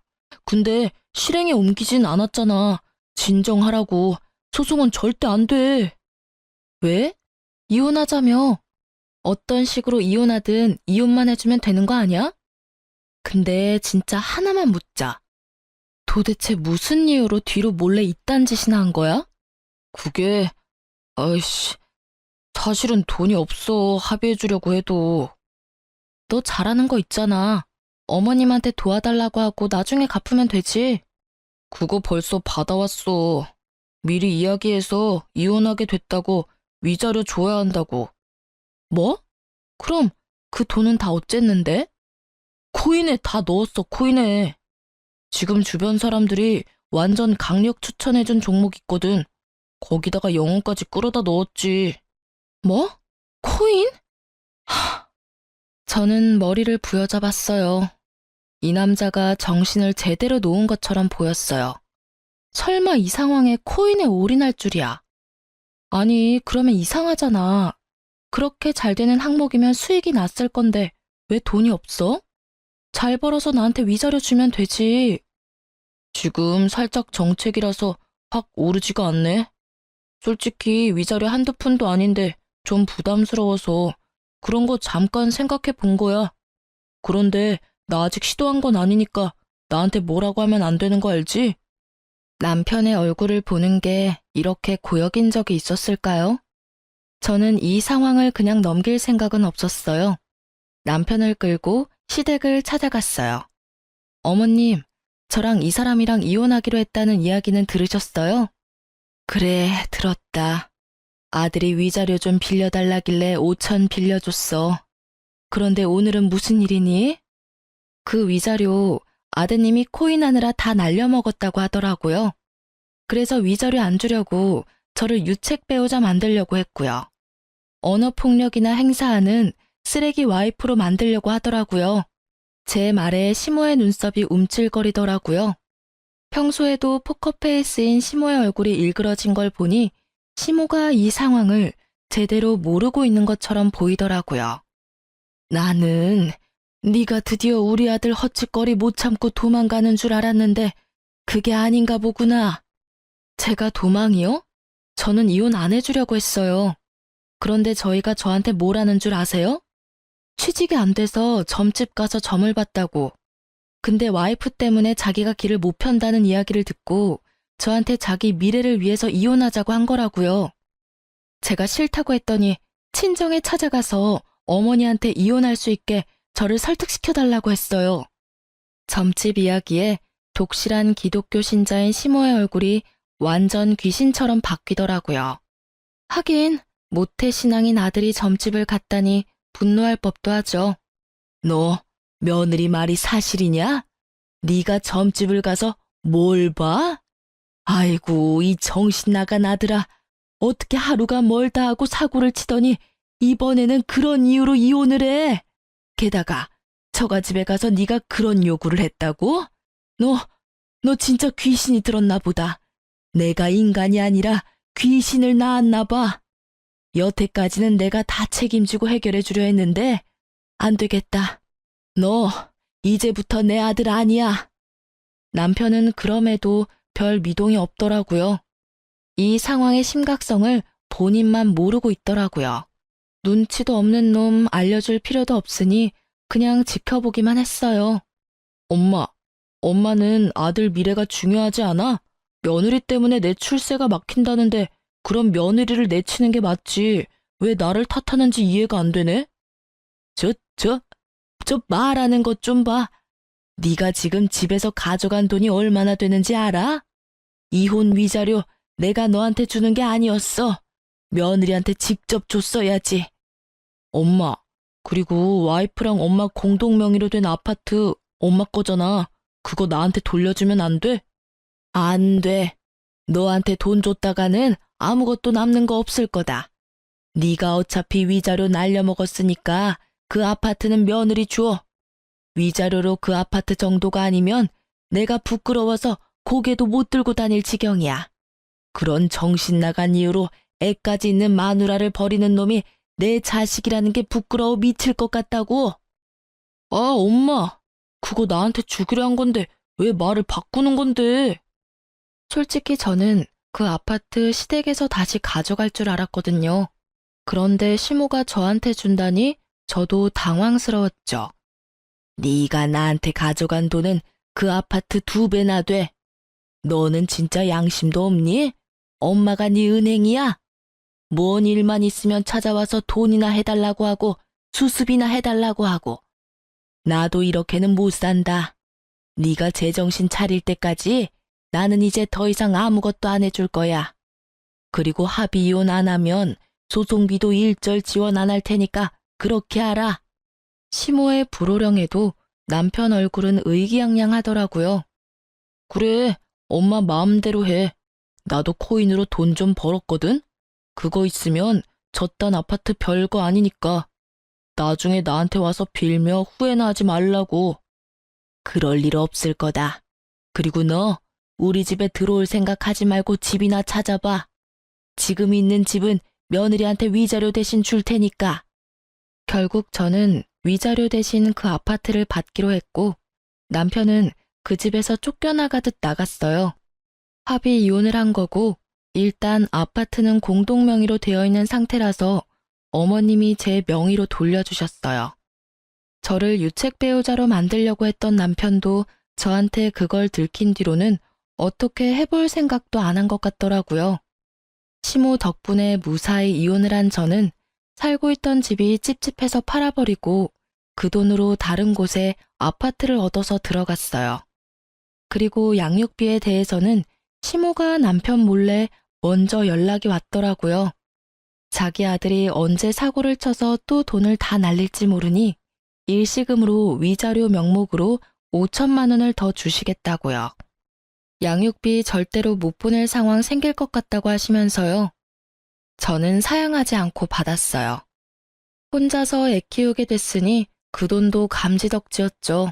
근데 실행에 옮기진 않았잖아. 진정하라고. 소송은 절대 안 돼. 왜? 이혼하자며. 어떤 식으로 이혼하든 이혼만 해주면 되는 거 아니야? 근데 진짜 하나만 묻자. 도대체 무슨 이유로 뒤로 몰래 이딴 짓이나 한 거야? 그게, 아이씨, 사실은 돈이 없어, 합의해주려고 해도. 너 잘하는 거 있잖아. 어머님한테 도와달라고 하고 나중에 갚으면 되지. 그거 벌써 받아왔어. 미리 이야기해서 이혼하게 됐다고 위자료 줘야 한다고. 뭐? 그럼 그 돈은 다 어쨌는데? 코인에 다 넣었어, 코인에. 지금 주변 사람들이 완전 강력 추천해준 종목 있거든. 거기다가 영혼까지 끌어다 넣었지. 뭐? 코인? 저는 머리를 부여잡았어요. 이 남자가 정신을 제대로 놓은 것처럼 보였어요. 설마 이 상황에 코인에 올인할 줄이야. 아니, 그러면 이상하잖아. 그렇게 잘 되는 항목이면 수익이 났을 건데 왜 돈이 없어? 잘 벌어서 나한테 위자료 주면 되지. 지금 살짝 정책이라서 확 오르지가 않네. 솔직히 위자료 한두 푼도 아닌데 좀 부담스러워서 그런 거 잠깐 생각해 본 거야. 그런데 나 아직 시도한 건 아니니까 나한테 뭐라고 하면 안 되는 거 알지? 남편의 얼굴을 보는 게 이렇게 고역인 적이 있었을까요? 저는 이 상황을 그냥 넘길 생각은 없었어요. 남편을 끌고 시댁을 찾아갔어요. 어머님, 저랑 이 사람이랑 이혼하기로 했다는 이야기는 들으셨어요? 그래, 들었다. 아들이 위자료 좀 빌려달라길래 5천 빌려줬어. 그런데 오늘은 무슨 일이니? 그 위자료 아드님이 코인 하느라 다 날려먹었다고 하더라고요. 그래서 위자료 안 주려고 저를 유책 배우자 만들려고 했고요. 언어폭력이나 행사하는 쓰레기 와이프로 만들려고 하더라고요. 제 말에 시모의 눈썹이 움찔거리더라고요. 평소에도 포커페이스인 시모의 얼굴이 일그러진 걸 보니 시모가 이 상황을 제대로 모르고 있는 것처럼 보이더라고요. 나는 네가 드디어 우리 아들 헛짓거리 못 참고 도망가는 줄 알았는데 그게 아닌가 보구나. 제가 도망이요? 저는 이혼 안 해주려고 했어요. 그런데 저희가 저한테 뭘 하는 줄 아세요? 취직이 안 돼서 점집 가서 점을 봤다고. 근데 와이프 때문에 자기가 길을 못 편다는 이야기를 듣고 저한테 자기 미래를 위해서 이혼하자고 한 거라고요. 제가 싫다고 했더니 친정에 찾아가서 어머니한테 이혼할 수 있게 저를 설득시켜달라고 했어요. 점집 이야기에 독실한 기독교 신자인 시모의 얼굴이 완전 귀신처럼 바뀌더라고요. 하긴 모태신앙인 아들이 점집을 갔다니 분노할 법도 하죠. 너 며느리 말이 사실이냐? 네가 점집을 가서 뭘 봐? 아이고 이 정신 나간 아들아. 어떻게 하루가 멀다 하고 사고를 치더니 이번에는 그런 이유로 이혼을 해. 게다가 처가집에 가서 네가 그런 요구를 했다고? 너 진짜 귀신이 들었나 보다. 내가 인간이 아니라 귀신을 낳았나 봐. 여태까지는 내가 다 책임지고 해결해 주려 했는데 안 되겠다. 너 이제부터 내 아들 아니야. 남편은 그럼에도 별 미동이 없더라고요. 이 상황의 심각성을 본인만 모르고 있더라고요. 눈치도 없는 놈 알려줄 필요도 없으니 그냥 지켜보기만 했어요. 엄마는 아들 미래가 중요하지 않아? 며느리 때문에 내 출세가 막힌다는데 그럼 며느리를 내치는 게 맞지. 왜 나를 탓하는지 이해가 안 되네? 저 말하는 것 좀 봐. 네가 지금 집에서 가져간 돈이 얼마나 되는지 알아? 이혼 위자료 내가 너한테 주는 게 아니었어. 며느리한테 직접 줬어야지. 엄마, 그리고 와이프랑 엄마 공동 명의로 된 아파트 엄마 거잖아. 그거 나한테 돌려주면 안 돼? 안 돼. 너한테 돈 줬다가는 아무것도 남는 거 없을 거다. 네가 어차피 위자료 날려먹었으니까 그 아파트는 며느리 줘. 위자료로 그 아파트 정도가 아니면 내가 부끄러워서 고개도 못 들고 다닐 지경이야. 그런 정신 나간 이유로 애까지 있는 마누라를 버리는 놈이 내 자식이라는 게 부끄러워 미칠 것 같다고. 아, 엄마. 그거 나한테 주기로 한 건데 왜 말을 바꾸는 건데? 솔직히 저는 그 아파트 시댁에서 다시 가져갈 줄 알았거든요. 그런데 시모가 저한테 준다니 저도 당황스러웠죠. 네가 나한테 가져간 돈은 그 아파트 2배나 돼. 너는 진짜 양심도 없니? 엄마가 네 은행이야? 뭔 일만 있으면 찾아와서 돈이나 해달라고 하고 수습이나 해달라고 하고. 나도 이렇게는 못 산다. 네가 제정신 차릴 때까지 나는 이제 더 이상 아무것도 안 해줄 거야. 그리고 합의 이혼 안 하면 소송비도 일절 지원 안 할 테니까 그렇게 하라. 시모의 불호령에도 남편 얼굴은 의기양양하더라고요. 그래, 엄마 마음대로 해. 나도 코인으로 돈 좀 벌었거든? 그거 있으면 저딴 아파트 별거 아니니까. 나중에 나한테 와서 빌며 후회나 하지 말라고. 그럴 일 없을 거다. 그리고 너 우리 집에 들어올 생각하지 말고 집이나 찾아봐. 지금 있는 집은 며느리한테 위자료 대신 줄 테니까. 결국 저는 위자료 대신 그 아파트를 받기로 했고 남편은 그 집에서 쫓겨나가듯 나갔어요. 합의 이혼을 한 거고 일단 아파트는 공동 명의로 되어 있는 상태라서 어머님이 제 명의로 돌려주셨어요. 저를 유책 배우자로 만들려고 했던 남편도 저한테 그걸 들킨 뒤로는 어떻게 해볼 생각도 안 한 것 같더라고요. 시모 덕분에 무사히 이혼을 한 저는 살고 있던 집이 찝찝해서 팔아버리고 그 돈으로 다른 곳에 아파트를 얻어서 들어갔어요. 그리고 양육비에 대해서는 시모가 남편 몰래 먼저 연락이 왔더라고요. 자기 아들이 언제 사고를 쳐서 또 돈을 다 날릴지 모르니 일시금으로 위자료 명목으로 5천만 원을 더 주시겠다고요. 양육비 절대로 못 보낼 상황 생길 것 같다고 하시면서요. 저는 사양하지 않고 받았어요. 혼자서 애 키우게 됐으니 그 돈도 감지덕지였죠.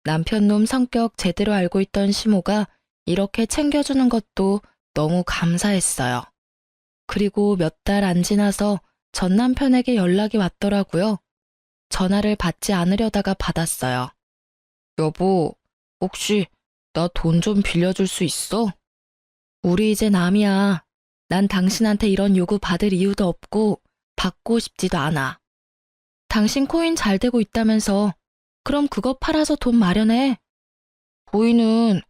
남편놈 성격 제대로 알고 있던 시모가 이렇게 챙겨주는 것도 너무 감사했어요. 그리고 몇 달 안 지나서 전 남편에게 연락이 왔더라고요. 전화를 받지 않으려다가 받았어요. 여보, 혹시 나 돈 좀 빌려줄 수 있어? 우리 이제 남이야. 난 당신한테 이런 요구 받을 이유도 없고 받고 싶지도 않아. 당신 코인 잘 되고 있다면서 그럼 그거 팔아서 돈 마련해. 코인은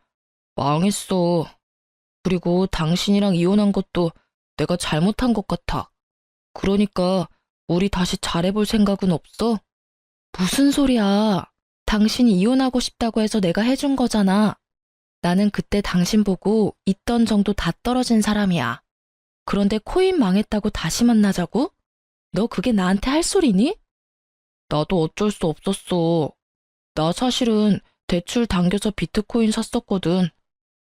망했어. 그리고 당신이랑 이혼한 것도 내가 잘못한 것 같아. 그러니까 우리 다시 잘해볼 생각은 없어? 무슨 소리야. 당신이 이혼하고 싶다고 해서 내가 해준 거잖아. 나는 그때 당신 보고 있던 정도 다 떨어진 사람이야. 그런데 코인 망했다고 다시 만나자고? 너 그게 나한테 할 소리니? 나도 어쩔 수 없었어. 나 사실은 대출 당겨서 비트코인 샀었거든.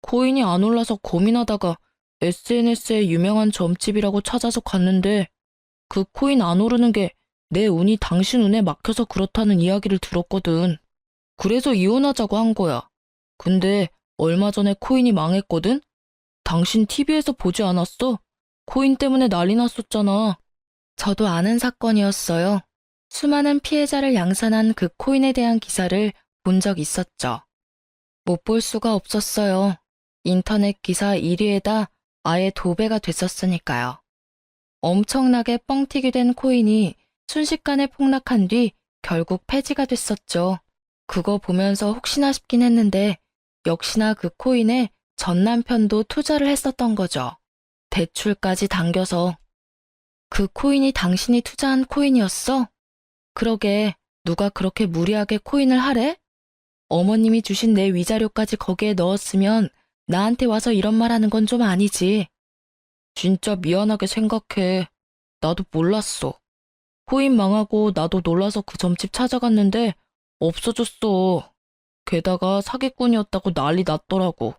코인이 안 올라서 고민하다가 SNS에 유명한 점집이라고 찾아서 갔는데 그 코인 안 오르는 게 내 운이 당신 운에 막혀서 그렇다는 이야기를 들었거든. 그래서 이혼하자고 한 거야. 근데 얼마 전에 코인이 망했거든? 당신 TV에서 보지 않았어? 코인 때문에 난리 났었잖아. 저도 아는 사건이었어요. 수많은 피해자를 양산한 그 코인에 대한 기사를 본 적 있었죠. 못 볼 수가 없었어요. 인터넷 기사 1위에다 아예 도배가 됐었으니까요. 엄청나게 뻥튀기 된 코인이 순식간에 폭락한 뒤 결국 폐지가 됐었죠. 그거 보면서 혹시나 싶긴 했는데 역시나 그 코인에 전 남편도 투자를 했었던 거죠. 대출까지 당겨서. 그 코인이 당신이 투자한 코인이었어? 그러게 누가 그렇게 무리하게 코인을 하래? 어머님이 주신 내 위자료까지 거기에 넣었으면 나한테 와서 이런 말 하는 건 좀 아니지. 진짜 미안하게 생각해. 나도 몰랐어. 코인 망하고 나도 놀라서 그 점집 찾아갔는데 없어졌어. 게다가 사기꾼이었다고 난리 났더라고.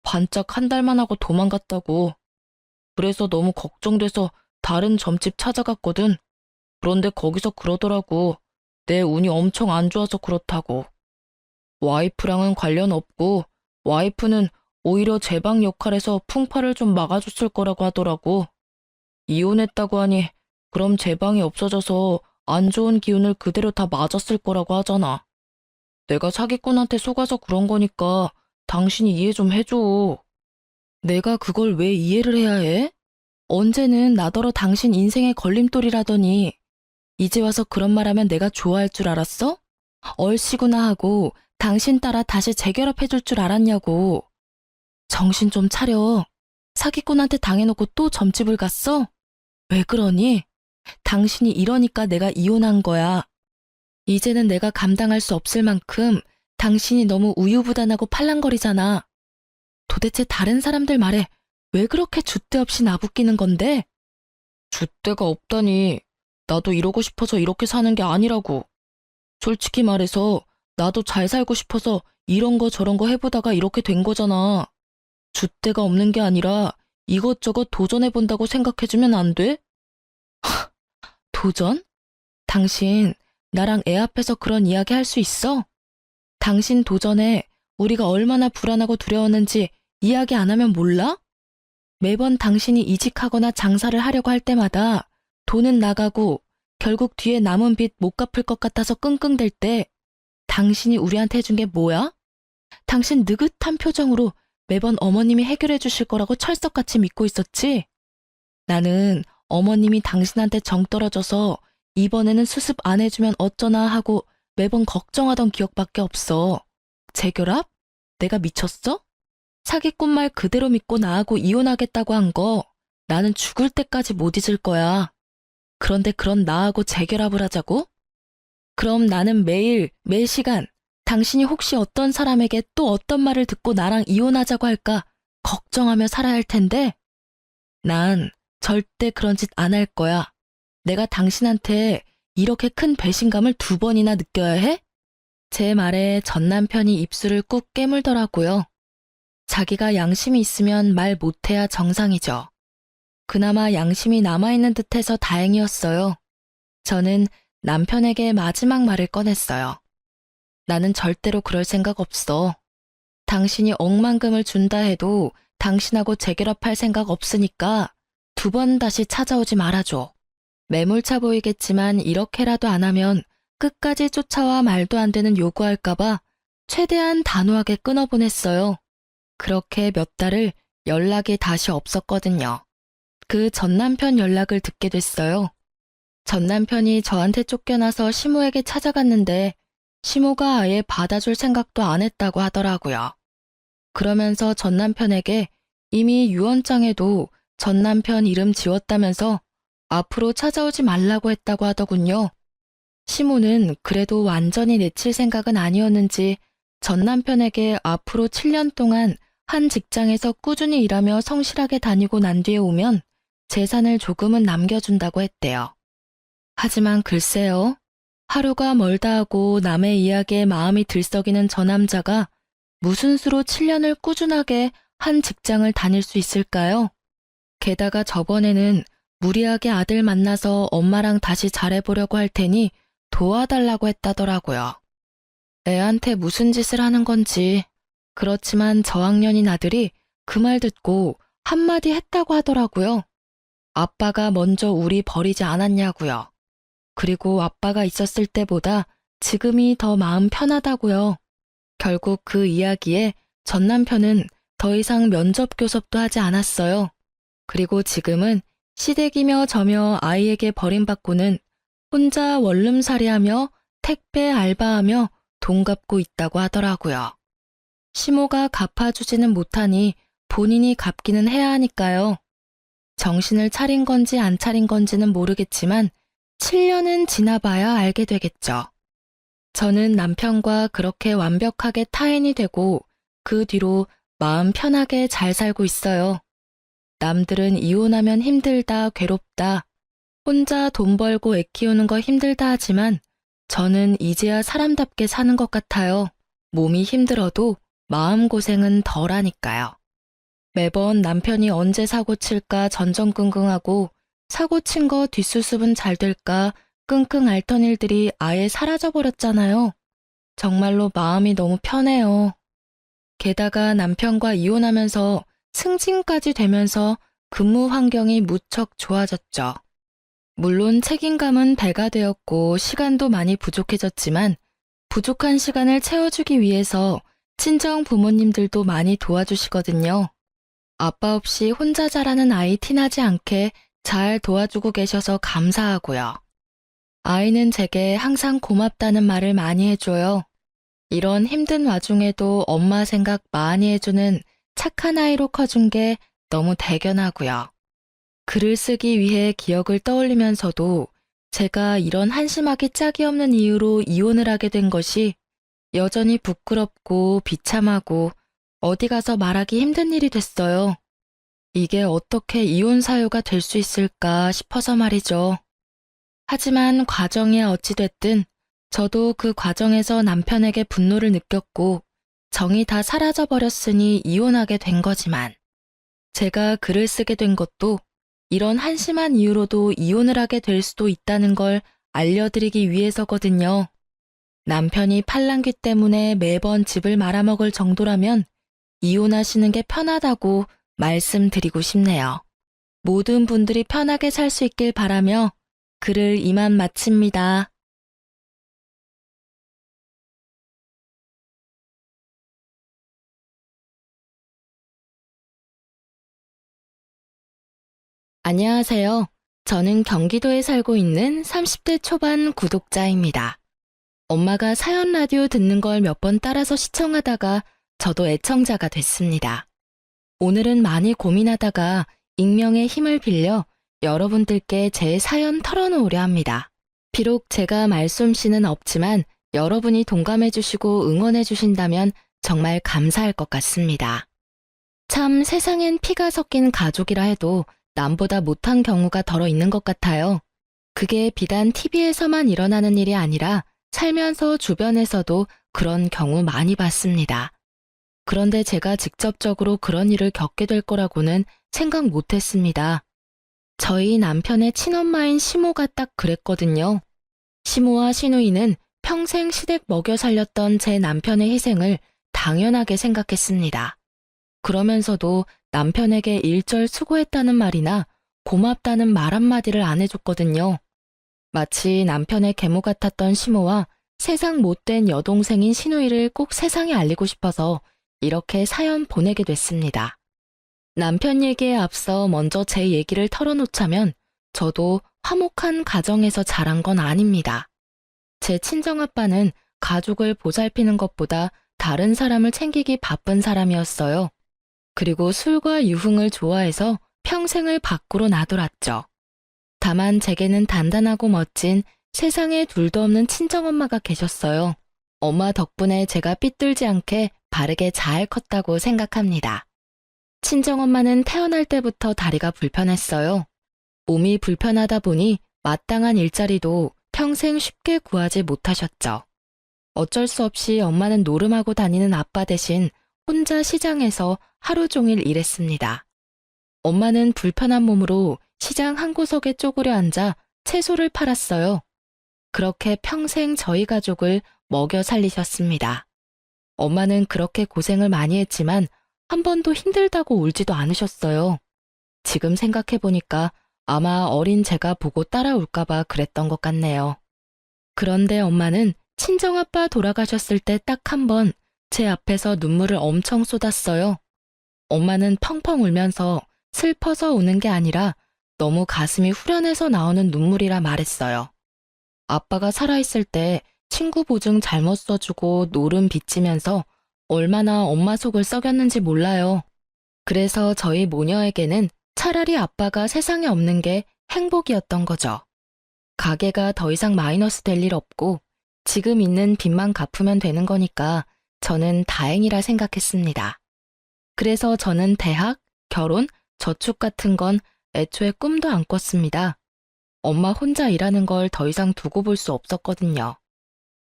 반짝 한 달만 하고 도망갔다고. 그래서 너무 걱정돼서 다른 점집 찾아갔거든. 그런데 거기서 그러더라고. 내 운이 엄청 안 좋아서 그렇다고. 와이프랑은 관련 없고 와이프는 오히려 제 방 역할에서 풍파를 좀 막아줬을 거라고 하더라고. 이혼했다고 하니 그럼 제 방이 없어져서 안 좋은 기운을 그대로 다 맞았을 거라고 하잖아. 내가 사기꾼한테 속아서 그런 거니까 당신이 이해 좀 해줘. 내가 그걸 왜 이해를 해야 해? 언제는 나더러 당신 인생의 걸림돌이라더니 이제 와서 그런 말하면 내가 좋아할 줄 알았어? 얼씨구나 하고 당신 따라 다시 재결합해줄 줄 알았냐고. 정신 좀 차려. 사기꾼한테 당해놓고 또 점집을 갔어? 왜 그러니? 당신이 이러니까 내가 이혼한 거야. 이제는 내가 감당할 수 없을 만큼 당신이 너무 우유부단하고 팔랑거리잖아. 도대체 다른 사람들 말에 왜 그렇게 줏대 없이 나부끼는 건데? 줏대가 없다니. 나도 이러고 싶어서 이렇게 사는 게 아니라고. 솔직히 말해서 나도 잘 살고 싶어서 이런 거 저런 거 해보다가 이렇게 된 거잖아. 줏대가 없는 게 아니라 이것저것 도전해본다고 생각해주면 안 돼? 도전? 당신 나랑 애 앞에서 그런 이야기 할 수 있어? 당신 도전에 우리가 얼마나 불안하고 두려웠는지 이야기 안 하면 몰라? 매번 당신이 이직하거나 장사를 하려고 할 때마다 돈은 나가고 결국 뒤에 남은 빚 못 갚을 것 같아서 끙끙댈 때 당신이 우리한테 해준 게 뭐야? 당신 느긋한 표정으로 매번 어머님이 해결해 주실 거라고 철석같이 믿고 있었지? 나는 어머님이 당신한테 정 떨어져서 이번에는 수습 안 해주면 어쩌나 하고 매번 걱정하던 기억밖에 없어. 재결합? 내가 미쳤어? 사기꾼 말 그대로 믿고 나하고 이혼하겠다고 한 거 나는 죽을 때까지 못 잊을 거야. 그런데 그런 나하고 재결합을 하자고? 그럼 나는 매일, 매시간 당신이 혹시 어떤 사람에게 또 어떤 말을 듣고 나랑 이혼하자고 할까 걱정하며 살아야 할 텐데 난 절대 그런 짓 안 할 거야. 내가 당신한테 이렇게 큰 배신감을 2번이나 느껴야 해? 제 말에 전 남편이 입술을 꾹 깨물더라고요. 자기가 양심이 있으면 말 못해야 정상이죠. 그나마 양심이 남아있는 듯해서 다행이었어요. 저는 남편에게 마지막 말을 꺼냈어요. 나는 절대로 그럴 생각 없어. 당신이 억만금을 준다 해도 당신하고 재결합할 생각 없으니까 2번 다시 찾아오지 말아줘. 매몰차 보이겠지만 이렇게라도 안 하면 끝까지 쫓아와 말도 안 되는 요구할까봐 최대한 단호하게 끊어보냈어요. 그렇게 몇 달을 연락이 다시 없었거든요. 그 전 남편 연락을 듣게 됐어요. 전 남편이 저한테 쫓겨나서 시모에게 찾아갔는데 시모가 아예 받아줄 생각도 안 했다고 하더라고요. 그러면서 전 남편에게 이미 유언장에도 전 남편 이름 지웠다면서 앞으로 찾아오지 말라고 했다고 하더군요. 시모는 그래도 완전히 내칠 생각은 아니었는지 전 남편에게 앞으로 7년 동안 한 직장에서 꾸준히 일하며 성실하게 다니고 난 뒤에 오면 재산을 조금은 남겨준다고 했대요. 하지만 글쎄요. 하루가 멀다 하고 남의 이야기에 마음이 들썩이는 저 남자가 무슨 수로 7년을 꾸준하게 한 직장을 다닐 수 있을까요? 게다가 저번에는 무리하게 아들 만나서 엄마랑 다시 잘해보려고 할 테니 도와달라고 했다더라고요. 애한테 무슨 짓을 하는 건지. 그렇지만 저학년인 아들이 그 말 듣고 한마디 했다고 하더라고요. 아빠가 먼저 우리 버리지 않았냐고요. 그리고 아빠가 있었을 때보다 지금이 더 마음 편하다고요. 결국 그 이야기에 전 남편은 더 이상 면접 교섭도 하지 않았어요. 그리고 지금은 시댁이며 저며 아이에게 버림받고는 혼자 원룸살이하며 택배 알바하며 돈 갚고 있다고 하더라고요. 시모가 갚아주지는 못하니 본인이 갚기는 해야 하니까요. 정신을 차린 건지 안 차린 건지는 모르겠지만 7년은 지나봐야 알게 되겠죠. 저는 남편과 그렇게 완벽하게 타인이 되고 그 뒤로 마음 편하게 잘 살고 있어요. 남들은 이혼하면 힘들다, 괴롭다, 혼자 돈 벌고 애 키우는 거 힘들다 하지만 저는 이제야 사람답게 사는 것 같아요. 몸이 힘들어도 마음고생은 덜하니까요. 매번 남편이 언제 사고 칠까 전전긍긍하고 사고 친 거 뒷수습은 잘 될까 끙끙 앓던 일들이 아예 사라져버렸잖아요. 정말로 마음이 너무 편해요. 게다가 남편과 이혼하면서 승진까지 되면서 근무 환경이 무척 좋아졌죠. 물론 책임감은 배가 되었고 시간도 많이 부족해졌지만 부족한 시간을 채워주기 위해서 친정 부모님들도 많이 도와주시거든요. 아빠 없이 혼자 자라는 아이 티나지 않게 잘 도와주고 계셔서 감사하고요. 아이는 제게 항상 고맙다는 말을 많이 해줘요. 이런 힘든 와중에도 엄마 생각 많이 해주는 착한 아이로 커준 게 너무 대견하고요. 글을 쓰기 위해 기억을 떠올리면서도 제가 이런 한심하기 짝이 없는 이유로 이혼을 하게 된 것이 여전히 부끄럽고 비참하고 어디 가서 말하기 힘든 일이 됐어요. 이게 어떻게 이혼 사유가 될 수 있을까 싶어서 말이죠. 하지만 과정이 어찌됐든 저도 그 과정에서 남편에게 분노를 느꼈고 정이 다 사라져버렸으니 이혼하게 된 거지만 제가 글을 쓰게 된 것도 이런 한심한 이유로도 이혼을 하게 될 수도 있다는 걸 알려드리기 위해서거든요. 남편이 팔랑귀 때문에 매번 집을 말아먹을 정도라면 이혼하시는 게 편하다고 말씀드리고 싶네요. 모든 분들이 편하게 살 수 있길 바라며 글을 이만 마칩니다. 안녕하세요. 저는 경기도에 살고 있는 30대 초반 구독자입니다. 엄마가 사연 라디오 듣는 걸 몇 번 따라서 시청하다가 저도 애청자가 됐습니다. 오늘은 많이 고민하다가 익명의 힘을 빌려 여러분들께 제 사연 털어놓으려 합니다. 비록 제가 말솜씨는 없지만 여러분이 동감해 주시고 응원해 주신다면 정말 감사할 것 같습니다. 참 세상엔 피가 섞인 가족이라 해도 남보다 못한 경우가 덜어 있는 것 같아요. 그게 비단 TV에서만 일어나는 일이 아니라 살면서 주변에서도 그런 경우 많이 봤습니다. 그런데 제가 직접적으로 그런 일을 겪게 될 거라고는 생각 못 했습니다. 저희 남편의 친엄마인 시모가 딱 그랬거든요. 시모와 시누이는 평생 시댁 먹여 살렸던 제 남편의 희생을 당연하게 생각했습니다. 그러면서도 남편에게 일절 수고했다는 말이나 고맙다는 말 한마디를 안 해줬거든요. 마치 남편의 계모 같았던 시모와 세상 못된 여동생인 시누이를 꼭 세상에 알리고 싶어서 이렇게 사연 보내게 됐습니다. 남편 얘기에 앞서 먼저 제 얘기를 털어놓자면 저도 화목한 가정에서 자란 건 아닙니다. 제 친정아빠는 가족을 보살피는 것보다 다른 사람을 챙기기 바쁜 사람이었어요. 그리고 술과 유흥을 좋아해서 평생을 밖으로 나돌았죠. 다만 제게는 단단하고 멋진 세상에 둘도 없는 친정엄마가 계셨어요. 엄마 덕분에 제가 삐뚤지 않게 바르게 잘 컸다고 생각합니다. 친정엄마는 태어날 때부터 다리가 불편했어요. 몸이 불편하다 보니 마땅한 일자리도 평생 쉽게 구하지 못하셨죠. 어쩔 수 없이 엄마는 노름하고 다니는 아빠 대신 혼자 시장에서 하루 종일 일했습니다. 엄마는 불편한 몸으로 시장 한 구석에 쪼그려 앉아 채소를 팔았어요. 그렇게 평생 저희 가족을 먹여 살리셨습니다. 엄마는 그렇게 고생을 많이 했지만 한 번도 힘들다고 울지도 않으셨어요. 지금 생각해보니까 아마 어린 제가 보고 따라올까봐 그랬던 것 같네요. 그런데 엄마는 친정아빠 돌아가셨을 때 딱 한 번 제 앞에서 눈물을 엄청 쏟았어요. 엄마는 펑펑 울면서 슬퍼서 우는 게 아니라 너무 가슴이 후련해서 나오는 눈물이라 말했어요. 아빠가 살아있을 때 친구 보증 잘못 써주고 노름 빚지면서 얼마나 엄마 속을 썩였는지 몰라요. 그래서 저희 모녀에게는 차라리 아빠가 세상에 없는 게 행복이었던 거죠. 가게가 더 이상 마이너스 될 일 없고 지금 있는 빚만 갚으면 되는 거니까 저는 다행이라 생각했습니다. 그래서 저는 대학, 결혼, 저축 같은 건 애초에 꿈도 안 꿨습니다. 엄마 혼자 일하는 걸 더 이상 두고 볼 수 없었거든요.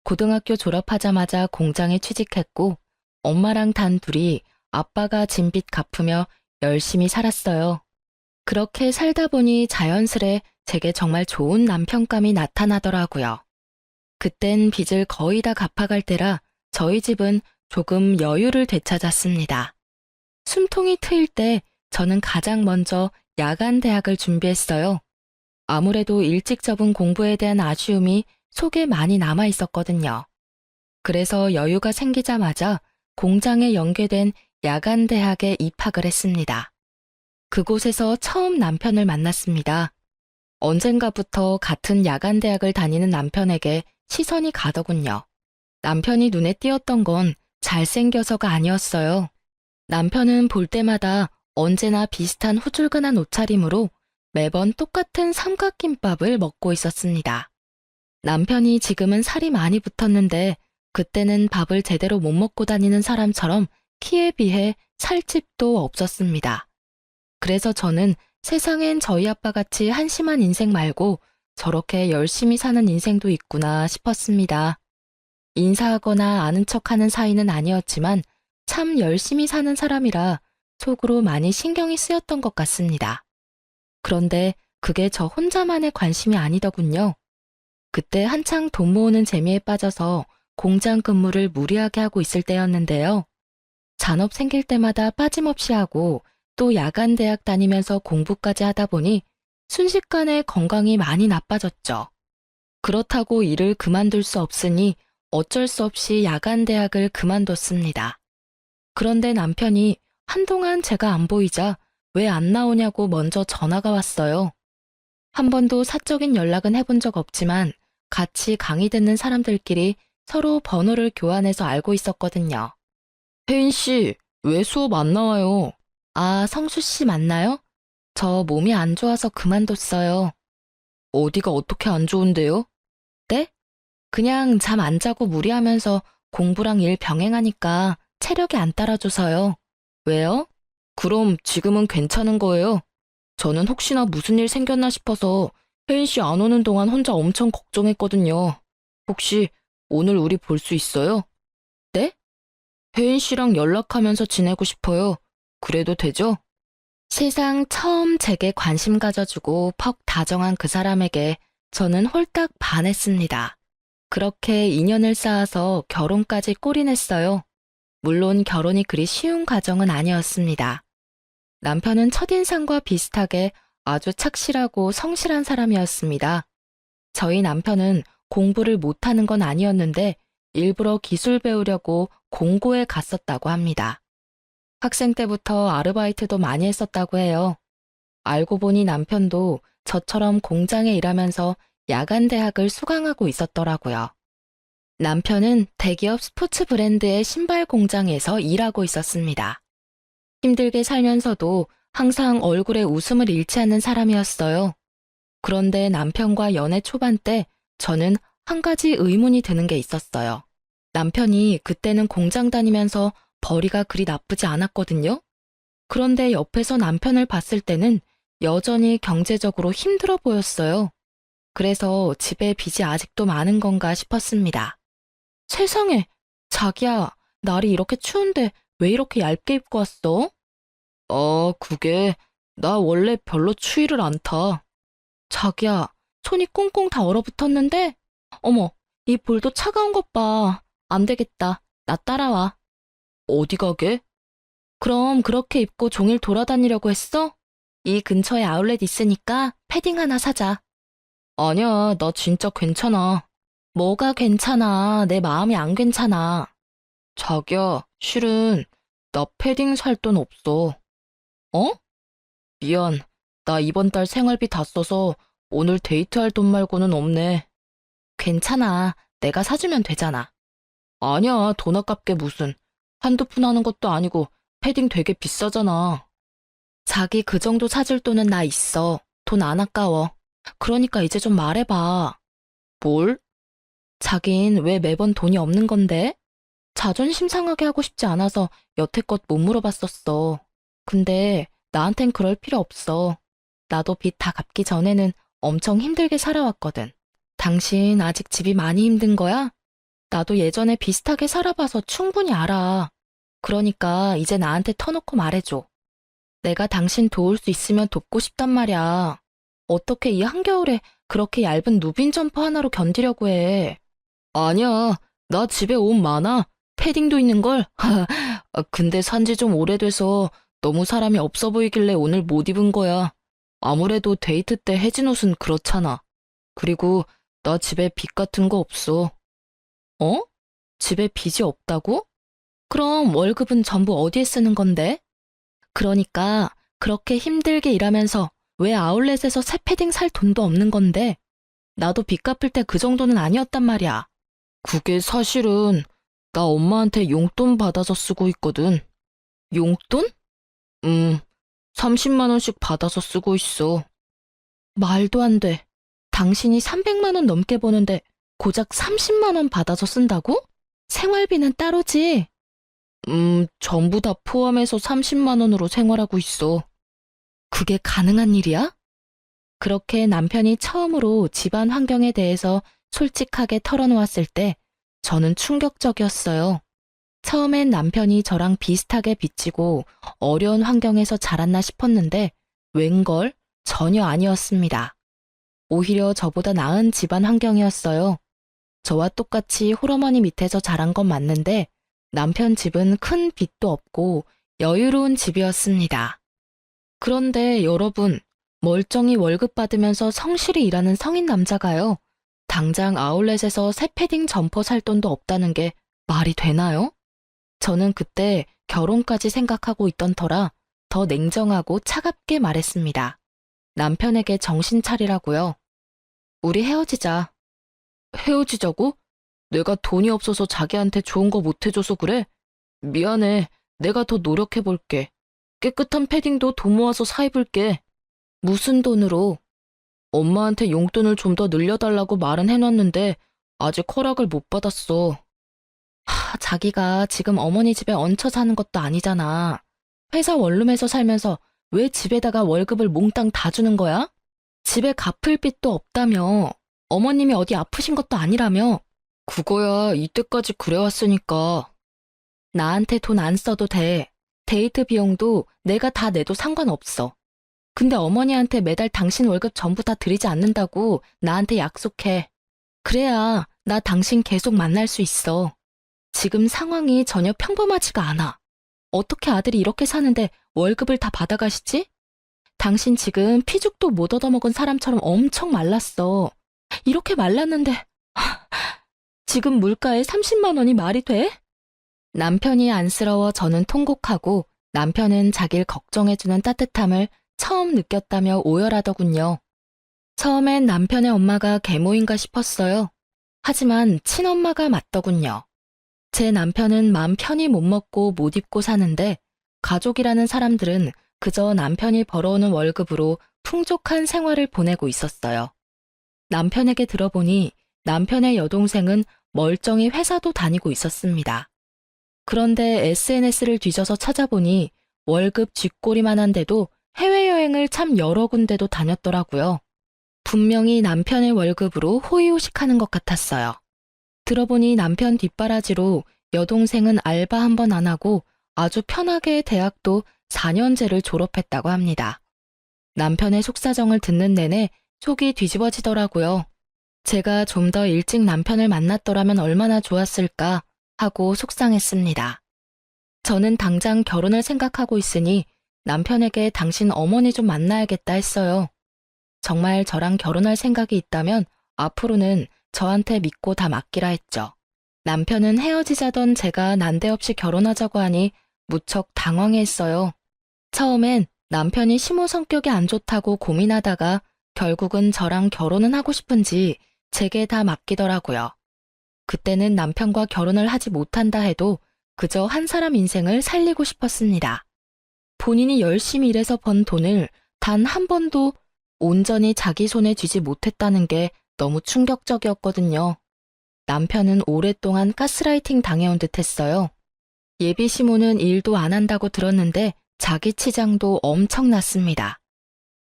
고등학교 졸업하자마자 공장에 취직했고 엄마랑 단 둘이 아빠가 진 빚 갚으며 열심히 살았어요. 그렇게 살다 보니 자연스레 제게 정말 좋은 남편감이 나타나더라고요. 그땐 빚을 거의 다 갚아갈 때라 저희 집은 조금 여유를 되찾았습니다. 숨통이 트일 때 저는 가장 먼저 야간 대학을 준비했어요. 아무래도 일찍 접은 공부에 대한 아쉬움이 속에 많이 남아 있었거든요. 그래서 여유가 생기자마자 공장에 연계된 야간 대학에 입학을 했습니다. 그곳에서 처음 남편을 만났습니다. 언젠가부터 같은 야간 대학을 다니는 남편에게 시선이 가더군요. 남편이 눈에 띄었던 건 잘생겨서가 아니었어요. 남편은 볼 때마다 언제나 비슷한 후줄근한 옷차림으로 매번 똑같은 삼각김밥을 먹고 있었습니다. 남편이 지금은 살이 많이 붙었는데 그때는 밥을 제대로 못 먹고 다니는 사람처럼 키에 비해 살집도 없었습니다. 그래서 저는 세상엔 저희 아빠같이 한심한 인생 말고 저렇게 열심히 사는 인생도 있구나 싶었습니다. 인사하거나 아는 척하는 사이는 아니었지만 참 열심히 사는 사람이라 속으로 많이 신경이 쓰였던 것 같습니다. 그런데 그게 저 혼자만의 관심이 아니더군요. 그때 한창 돈 모으는 재미에 빠져서 공장 근무를 무리하게 하고 있을 때였는데요. 잔업 생길 때마다 빠짐없이 하고 또 야간 대학 다니면서 공부까지 하다 보니 순식간에 건강이 많이 나빠졌죠. 그렇다고 일을 그만둘 수 없으니 어쩔 수 없이 야간 대학을 그만뒀습니다. 그런데 남편이 한동안 제가 안 보이자 왜 안 나오냐고 먼저 전화가 왔어요. 한 번도 사적인 연락은 해본 적 없지만 같이 강의 듣는 사람들끼리 서로 번호를 교환해서 알고 있었거든요. 혜인 씨, 왜 수업 안 나와요? 아, 성수 씨 맞나요? 저 몸이 안 좋아서 그만뒀어요. 어디가 어떻게 안 좋은데요? 네? 그냥 잠 안 자고 무리하면서 공부랑 일 병행하니까 체력이 안 따라줘서요. 왜요? 그럼 지금은 괜찮은 거예요? 저는 혹시나 무슨 일 생겼나 싶어서 혜인 씨 안 오는 동안 혼자 엄청 걱정했거든요. 혹시 오늘 우리 볼 수 있어요? 혜인 씨랑 연락하면서 지내고 싶어요. 그래도 되죠? 세상 처음 제게 관심 가져주고 퍽 다정한 그 사람에게 저는 홀딱 반했습니다. 그렇게 인연을 쌓아서 결혼까지 꼬리냈어요. 물론 결혼이 그리 쉬운 과정은 아니었습니다. 남편은 첫인상과 비슷하게 아주 착실하고 성실한 사람이었습니다. 저희 남편은 공부를 못하는 건 아니었는데 일부러 기술 배우려고 공고에 갔었다고 합니다. 학생 때부터 아르바이트도 많이 했었다고 해요. 알고 보니 남편도 저처럼 공장에 일하면서 야간 대학을 수강하고 있었더라고요. 남편은 대기업 스포츠 브랜드의 신발 공장에서 일하고 있었습니다. 힘들게 살면서도 항상 얼굴에 웃음을 잃지 않는 사람이었어요. 그런데 남편과 연애 초반 때 저는 한 가지 의문이 드는 게 있었어요. 남편이 그때는 공장 다니면서 벌이가 그리 나쁘지 않았거든요. 그런데 옆에서 남편을 봤을 때는 여전히 경제적으로 힘들어 보였어요. 그래서 집에 빚이 아직도 많은 건가 싶었습니다. 세상에, 자기야, 날이 이렇게 추운데 왜 이렇게 얇게 입고 왔어? 그게 나 원래 별로 추위를 안 타. 자기야, 손이 꽁꽁 다 얼어붙었는데? 어머, 이 볼도 차가운 것 봐. 안 되겠다. 나 따라와. 어디 가게? 그럼 그렇게 입고 종일 돌아다니려고 했어? 이 근처에 아울렛 있으니까 패딩 하나 사자. 아니야, 나 진짜 괜찮아. 뭐가 괜찮아? 내 마음이 안 괜찮아. 자기야, 실은 나 패딩 살 돈 없어. 어? 미안. 나 이번 달 생활비 다 써서 오늘 데이트할 돈 말고는 없네. 괜찮아. 내가 사주면 되잖아. 아니야, 돈 아깝게 무슨. 한두 푼 하는 것도 아니고 패딩 되게 비싸잖아. 자기 그 정도 사줄 돈은 나 있어. 돈 안 아까워. 그러니까 이제 좀 말해봐. 뭘? 자긴 왜 매번 돈이 없는 건데? 자존심 상하게 하고 싶지 않아서 여태껏 못 물어봤었어. 근데 나한텐 그럴 필요 없어. 나도 빚 다 갚기 전에는 엄청 힘들게 살아왔거든. 당신 아직 집이 많이 힘든 거야? 나도 예전에 비슷하게 살아봐서 충분히 알아. 그러니까 이제 나한테 터놓고 말해줘. 내가 당신 도울 수 있으면 돕고 싶단 말이야. 어떻게 이 한겨울에 그렇게 얇은 누빈 점퍼 하나로 견디려고 해. 아니야, 나 집에 옷 많아. 패딩도 있는걸? 근데 산지 좀 오래돼서 너무 사람이 없어 보이길래 오늘 못 입은 거야. 아무래도 데이트 때 해진 옷은 그렇잖아. 그리고 나 집에 빚 같은 거 없어. 어? 집에 빚이 없다고? 그럼 월급은 전부 어디에 쓰는 건데? 그러니까 그렇게 힘들게 일하면서 왜 아울렛에서 새 패딩 살 돈도 없는 건데? 나도 빚 갚을 때 그 정도는 아니었단 말이야. 그게 사실은 나 엄마한테 용돈 받아서 쓰고 있거든. 용돈? 30만 원씩 받아서 쓰고 있어. 말도 안 돼. 당신이 300만 원 넘게 버는데 고작 30만 원 받아서 쓴다고? 생활비는 따로지? 전부 다 포함해서 30만 원으로 생활하고 있어. 그게 가능한 일이야? 그렇게 남편이 처음으로 집안 환경에 대해서 솔직하게 털어놓았을 때 저는 충격적이었어요. 처음엔 남편이 저랑 비슷하게 빚지고 어려운 환경에서 자랐나 싶었는데 웬걸 전혀 아니었습니다. 오히려 저보다 나은 집안 환경이었어요. 저와 똑같이 홀어머니 밑에서 자란 건 맞는데 남편 집은 큰 빚도 없고 여유로운 집이었습니다. 그런데 여러분, 멀쩡히 월급 받으면서 성실히 일하는 성인 남자가요. 당장 아울렛에서 새 패딩 점퍼 살 돈도 없다는 게 말이 되나요? 저는 그때 결혼까지 생각하고 있던 터라 더 냉정하고 차갑게 말했습니다. 남편에게 정신 차리라고요. 우리 헤어지자. 헤어지자고? 내가 돈이 없어서 자기한테 좋은 거 못 해줘서 그래? 미안해. 내가 더 노력해볼게. 깨끗한 패딩도 돈 모아서 사 입을게. 무슨 돈으로? 엄마한테 용돈을 좀 더 늘려달라고 말은 해놨는데 아직 허락을 못 받았어. 자기가 지금 어머니 집에 얹혀 사는 것도 아니잖아. 회사 원룸에서 살면서 왜 집에다가 월급을 몽땅 다 주는 거야? 집에 갚을 빚도 없다며. 어머님이 어디 아프신 것도 아니라며. 그거야 이때까지 그래왔으니까. 나한테 돈 안 써도 돼. 데이트 비용도 내가 다 내도 상관없어. 근데 어머니한테 매달 당신 월급 전부 다 드리지 않는다고 나한테 약속해. 그래야 나 당신 계속 만날 수 있어. 지금 상황이 전혀 평범하지가 않아. 어떻게 아들이 이렇게 사는데 월급을 다 받아가시지? 당신 지금 피죽도 못 얻어먹은 사람처럼 엄청 말랐어. 이렇게 말랐는데 지금 물가에 30만 원이 말이 돼? 남편이 안쓰러워 저는 통곡하고 남편은 자기를 걱정해주는 따뜻함을 처음 느꼈다며 오열하더군요. 처음엔 남편의 엄마가 계모인가 싶었어요. 하지만 친엄마가 맞더군요. 제 남편은 마음 편히 못 먹고 못 입고 사는데 가족이라는 사람들은 그저 남편이 벌어오는 월급으로 풍족한 생활을 보내고 있었어요. 남편에게 들어보니 남편의 여동생은 멀쩡히 회사도 다니고 있었습니다. 그런데 SNS를 뒤져서 찾아보니 월급 쥐꼬리만한데도 해외여행을 참 여러 군데도 다녔더라고요. 분명히 남편의 월급으로 호의호식하는 것 같았어요. 들어보니 남편 뒷바라지로 여동생은 알바 한 번 안 하고 아주 편하게 대학도 4년제를 졸업했다고 합니다. 남편의 속사정을 듣는 내내 속이 뒤집어지더라고요. 제가 좀 더 일찍 남편을 만났더라면 얼마나 좋았을까 하고 속상했습니다. 저는 당장 결혼을 생각하고 있으니 남편에게 당신 어머니 좀 만나야겠다 했어요. 정말 저랑 결혼할 생각이 있다면 앞으로는 저한테 믿고 다 맡기라 했죠. 남편은 헤어지자던 제가 난데없이 결혼하자고 하니 무척 당황했어요. 처음엔 남편이 시모 성격이 안 좋다고 고민하다가 결국은 저랑 결혼은 하고 싶은지 제게 다 맡기더라고요. 그때는 남편과 결혼을 하지 못한다 해도 그저 한 사람 인생을 살리고 싶었습니다. 본인이 열심히 일해서 번 돈을 단 한 번도 온전히 자기 손에 쥐지 못했다는 게 너무 충격적이었거든요. 남편은 오랫동안 가스라이팅 당해온 듯 했어요. 예비 시모는 일도 안 한다고 들었는데 자기 치장도 엄청났습니다.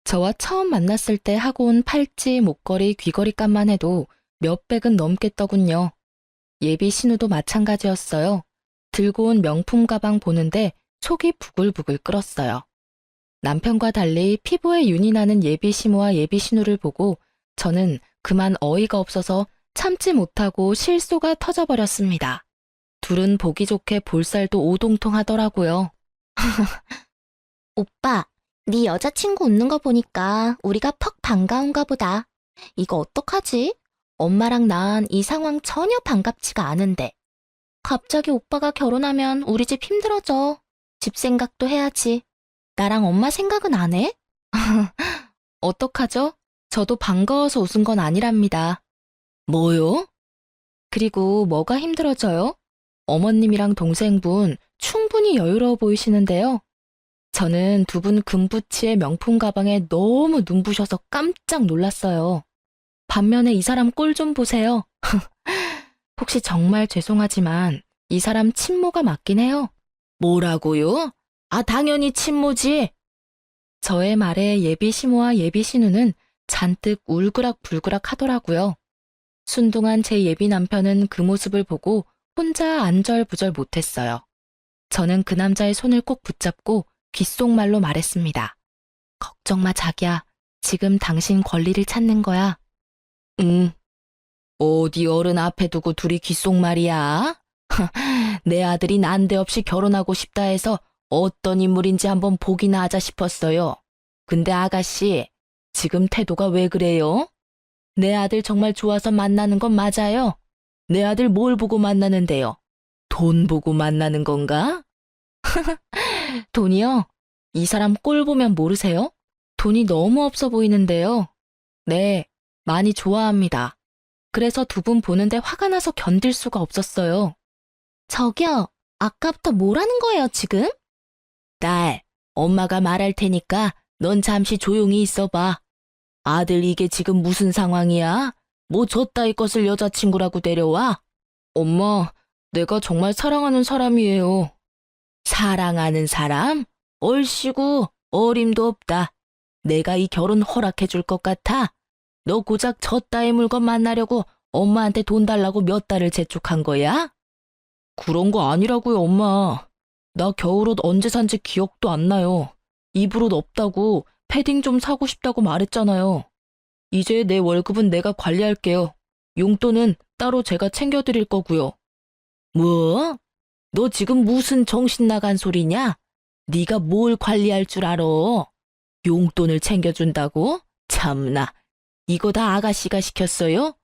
저와 처음 만났을 때 하고 온 팔찌, 목걸이, 귀걸이 값만 해도 몇백은 넘겠더군요. 예비 신우도 마찬가지였어요. 들고 온 명품 가방 보는데 속이 부글부글 끓었어요. 남편과 달리 피부에 윤이 나는 예비 시모와 예비 신우를 보고 저는 그만 어이가 없어서 참지 못하고 실소가 터져버렸습니다. 둘은 보기 좋게 볼살도 오동통하더라고요. 오빠, 네 여자친구 웃는 거 보니까 우리가 퍽 반가운가 보다. 이거 어떡하지? 엄마랑 난 이 상황 전혀 반갑지가 않은데. 갑자기 오빠가 결혼하면 우리 집 힘들어져. 집 생각도 해야지. 나랑 엄마 생각은 안 해? 어떡하죠? 저도 반가워서 웃은 건 아니랍니다. 뭐요? 그리고 뭐가 힘들어져요? 어머님이랑 동생분 충분히 여유로워 보이시는데요. 저는 두 분 금부치의 명품 가방에 너무 눈부셔서 깜짝 놀랐어요. 반면에 이 사람 꼴 좀 보세요. 혹시 정말 죄송하지만 이 사람 친모가 맞긴 해요. 뭐라고요? 아, 당연히 친모지. 저의 말에 예비 시모와 예비 신우는 잔뜩 울그락불그락 하더라고요. 순둥한 제 예비 남편은 그 모습을 보고 혼자 안절부절 못했어요. 저는 그 남자의 손을 꼭 붙잡고 귓속말로 말했습니다. 걱정 마, 자기야. 지금 당신 권리를 찾는 거야. 응. 어디 어른 앞에 두고 둘이 귓속말이야? 내 아들이 난데없이 결혼하고 싶다 해서 어떤 인물인지 한번 보기나 하자 싶었어요. 근데 아가씨, 지금 태도가 왜 그래요? 내 아들 정말 좋아서 만나는 건 맞아요? 내 아들 뭘 보고 만나는데요? 돈 보고 만나는 건가? 돈이요? 이 사람 꼴 보면 모르세요? 돈이 너무 없어 보이는데요. 네, 많이 좋아합니다. 그래서 두 분 보는데 화가 나서 견딜 수가 없었어요. 저기요, 아까부터 뭐라는 거예요, 지금? 딸, 엄마가 말할 테니까 넌 잠시 조용히 있어봐. 아들 이게 지금 무슨 상황이야? 뭐 저따위 것을 여자친구라고 데려와? 엄마, 내가 정말 사랑하는 사람이에요. 사랑하는 사람? 얼씨구, 어림도 없다. 내가 이 결혼 허락해 줄 것 같아? 너 고작 저따위 물건 만나려고 엄마한테 돈 달라고 몇 달을 재촉한 거야? 그런 거 아니라고요, 엄마. 나 겨울옷 언제 산지 기억도 안 나요. 입을 옷 없다고 패딩 좀 사고 싶다고 말했잖아요. 이제 내 월급은 내가 관리할게요. 용돈은 따로 제가 챙겨드릴 거고요. 뭐? 너 지금 무슨 정신 나간 소리냐? 네가 뭘 관리할 줄 알아? 용돈을 챙겨준다고? 참나. 이거 다 아가씨가 시켰어요?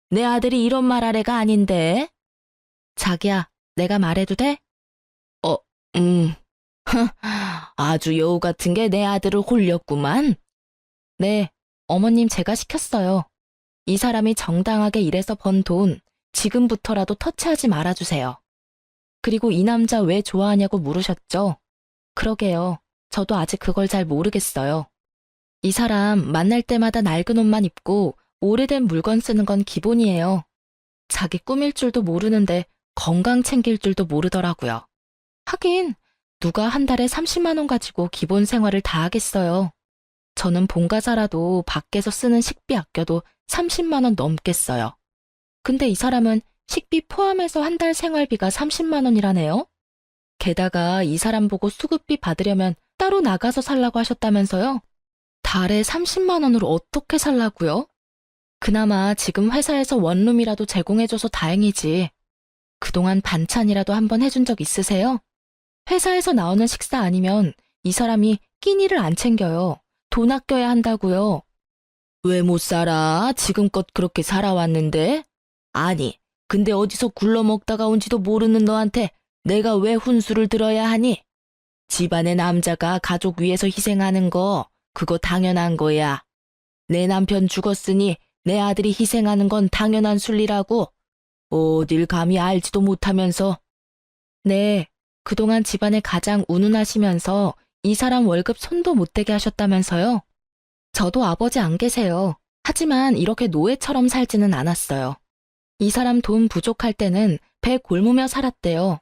내 아들이 이런 말 할 애가 아닌데. 자기야, 내가 말해도 돼? 어, 음. 아주 여우 같은 게 내 아들을 홀렸구만. 네, 어머님 제가 시켰어요. 이 사람이 정당하게 일해서 번 돈, 지금부터라도 터치하지 말아주세요. 그리고 이 남자 왜 좋아하냐고 물으셨죠? 그러게요. 저도 아직 그걸 잘 모르겠어요. 이 사람 만날 때마다 낡은 옷만 입고 오래된 물건 쓰는 건 기본이에요. 자기 꾸밀 줄도 모르는데 건강 챙길 줄도 모르더라고요. 하긴 누가 한 달에 30만 원 가지고 기본 생활을 다 하겠어요. 저는 본가 살아도 밖에서 쓰는 식비 아껴도 30만 원 넘겠어요. 근데 이 사람은 식비 포함해서 한 달 생활비가 30만 원이라네요. 게다가 이 사람 보고 수급비 받으려면 따로 나가서 살라고 하셨다면서요? 달에 30만 원으로 어떻게 살라고요? 그나마 지금 회사에서 원룸이라도 제공해줘서 다행이지. 그동안 반찬이라도 한번 해준 적 있으세요? 회사에서 나오는 식사 아니면 이 사람이 끼니를 안 챙겨요. 돈 아껴야 한다고요. 왜 못 살아? 지금껏 그렇게 살아왔는데? 아니, 근데 어디서 굴러먹다가 온지도 모르는 너한테 내가 왜 훈수를 들어야 하니? 집안의 남자가 가족 위해서 희생하는 거, 그거 당연한 거야. 내 남편 죽었으니 내 아들이 희생하는 건 당연한 순리라고. 어딜 감히 알지도 못하면서. 네, 그동안 집안에 가장 운운하시면서 이 사람 월급 손도 못 대게 하셨다면서요? 저도 아버지 안 계세요. 하지만 이렇게 노예처럼 살지는 않았어요. 이 사람 돈 부족할 때는 배 골무며 살았대요.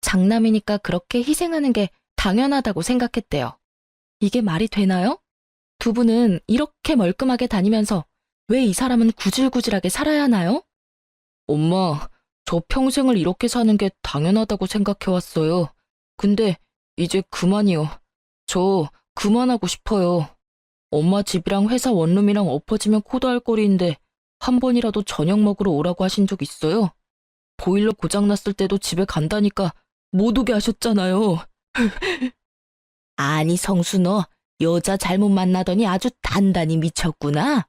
장남이니까 그렇게 희생하는 게 당연하다고 생각했대요. 이게 말이 되나요? 두 분은 이렇게 멀끔하게 다니면서 왜 이 사람은 구질구질하게 살아야 하나요? 엄마, 저 평생을 이렇게 사는 게 당연하다고 생각해왔어요. 근데 이제 그만이요. 저 그만하고 싶어요. 엄마 집이랑 회사 원룸이랑 엎어지면 코다할 거리인데 한 번이라도 저녁 먹으러 오라고 하신 적 있어요? 보일러 고장났을 때도 집에 간다니까 못 오게 하셨잖아요. 아니 성수 너 여자 잘못 만나더니 아주 단단히 미쳤구나.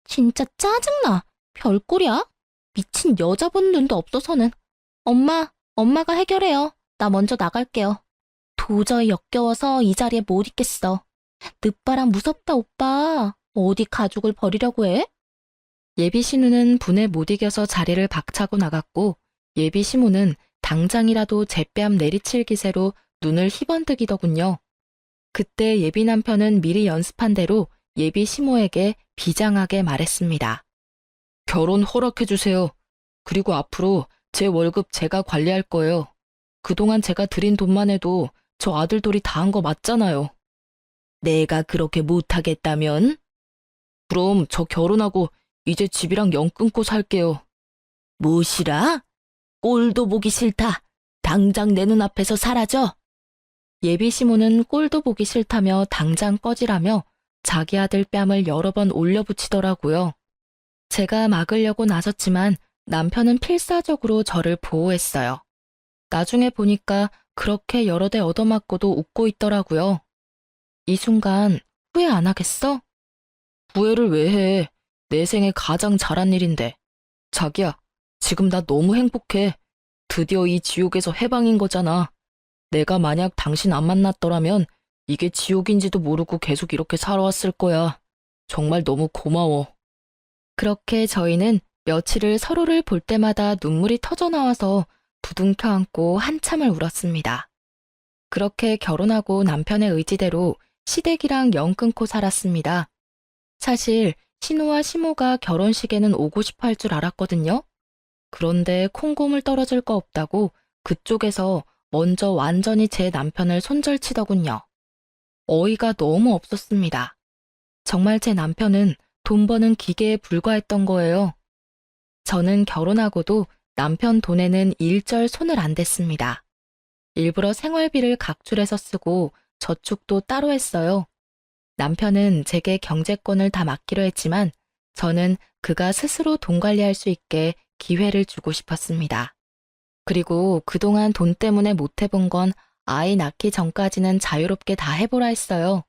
진짜 짜증나. 별꼴이야. 미친 여자 본 눈도 없어서는. 엄마가 해결해요. 나 먼저 나갈게요. 도저히 역겨워서 이 자리에 못 있겠어. 늦바람 무섭다, 오빠. 어디 가족을 버리려고 해? 예비 신우는 분에 못 이겨서 자리를 박차고 나갔고 예비 시모는 당장이라도 제 뺨 내리칠 기세로 눈을 희번뜩이더군요. 그때 예비 남편은 미리 연습한 대로 예비 시모에게 비장하게 말했습니다. 결혼 허락해주세요. 그리고 앞으로 제 월급 제가 관리할 거예요. 그동안 제가 드린 돈만 해도 저 아들돌이 다 한 거 맞잖아요. 내가 그렇게 못하겠다면? 그럼 저 결혼하고 이제 집이랑 연 끊고 살게요. 무엇이라? 꼴도 보기 싫다. 당장 내 눈앞에서 사라져. 예비 시모는 꼴도 보기 싫다며 당장 꺼지라며 자기 아들 뺨을 여러 번 올려붙이더라고요. 제가 막으려고 나섰지만 남편은 필사적으로 저를 보호했어요. 나중에 보니까 그렇게 여러 대 얻어맞고도 웃고 있더라고요. 이 순간 후회 안 하겠어? 후회를 왜 해? 내 생에 가장 잘한 일인데. 자기야, 지금 나 너무 행복해. 드디어 이 지옥에서 해방인 거잖아. 내가 만약 당신 안 만났더라면 이게 지옥인지도 모르고 계속 이렇게 살아왔을 거야. 정말 너무 고마워. 그렇게 저희는 며칠을 서로를 볼 때마다 눈물이 터져나와서 부둥켜 안고 한참을 울었습니다. 그렇게 결혼하고 남편의 의지대로 시댁이랑 연 끊고 살았습니다. 사실 신우와 시모가 결혼식에는 오고 싶어 할 줄 알았거든요. 그런데 콩고물 떨어질 거 없다고 그쪽에서 먼저 완전히 제 남편을 손절치더군요. 어이가 너무 없었습니다. 정말 제 남편은 돈 버는 기계에 불과했던 거예요. 저는 결혼하고도 남편 돈에는 일절 손을 안 댔습니다. 일부러 생활비를 각출해서 쓰고 저축도 따로 했어요. 남편은 제게 경제권을 다 맡기로 했지만 저는 그가 스스로 돈 관리할 수 있게 기회를 주고 싶었습니다. 그리고 그동안 돈 때문에 못 해본 건 아이 낳기 전까지는 자유롭게 다 해보라 했어요.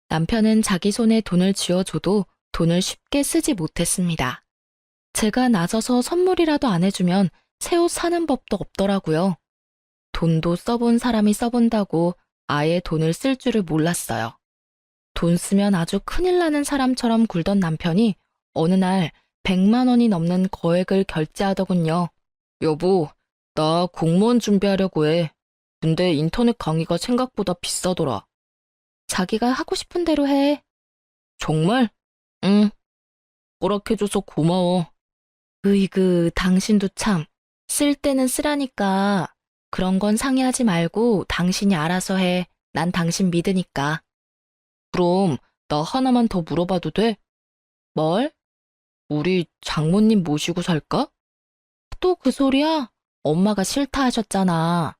남편은 자기 손에 돈을 쥐어줘도 돈을 쉽게 쓰지 못했습니다. 제가 나서서 선물이라도 안 해주면 새 옷 사는 법도 없더라고요. 돈도 써본 사람이 써본다고 아예 돈을 쓸 줄을 몰랐어요. 돈 쓰면 아주 큰일 나는 사람처럼 굴던 남편이 어느 날 100만 원이 넘는 거액을 결제하더군요. 여보, 나 공무원 준비하려고 해. 근데 인터넷 강의가 생각보다 비싸더라. 자기가 하고 싶은 대로 해. 정말? 응. 허락해줘서 고마워. 으이그, 당신도 참. 쓸 때는 쓰라니까. 그런 건 상의하지 말고 당신이 알아서 해. 난 당신 믿으니까. 그럼 나 하나만 더 물어봐도 돼? 뭘? 우리 장모님 모시고 살까? 또 그 소리야? 엄마가 싫다 하셨잖아.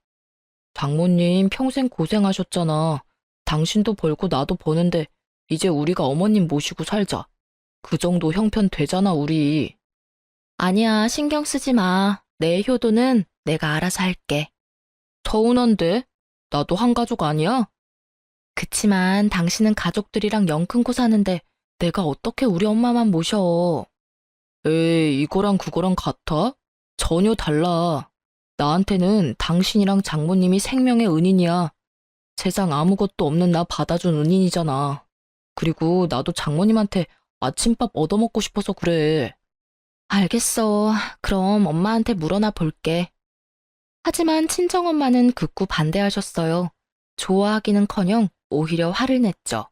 장모님 평생 고생하셨잖아. 당신도 벌고 나도 버는데 이제 우리가 어머님 모시고 살자. 그 정도 형편 되잖아, 우리. 아니야, 신경 쓰지 마. 내 효도는 내가 알아서 할게. 서운한데? 나도 한 가족 아니야? 그치만 당신은 가족들이랑 영 끊고 사는데 내가 어떻게 우리 엄마만 모셔. 에이, 이거랑 그거랑 같아? 전혀 달라. 나한테는 당신이랑 장모님이 생명의 은인이야. 세상 아무것도 없는 나 받아준 은인이잖아. 그리고 나도 장모님한테 아침밥 얻어먹고 싶어서 그래. 알겠어. 그럼 엄마한테 물어나 볼게. 하지만 친정엄마는 극구 반대하셨어요. 좋아하기는커녕 오히려 화를 냈죠.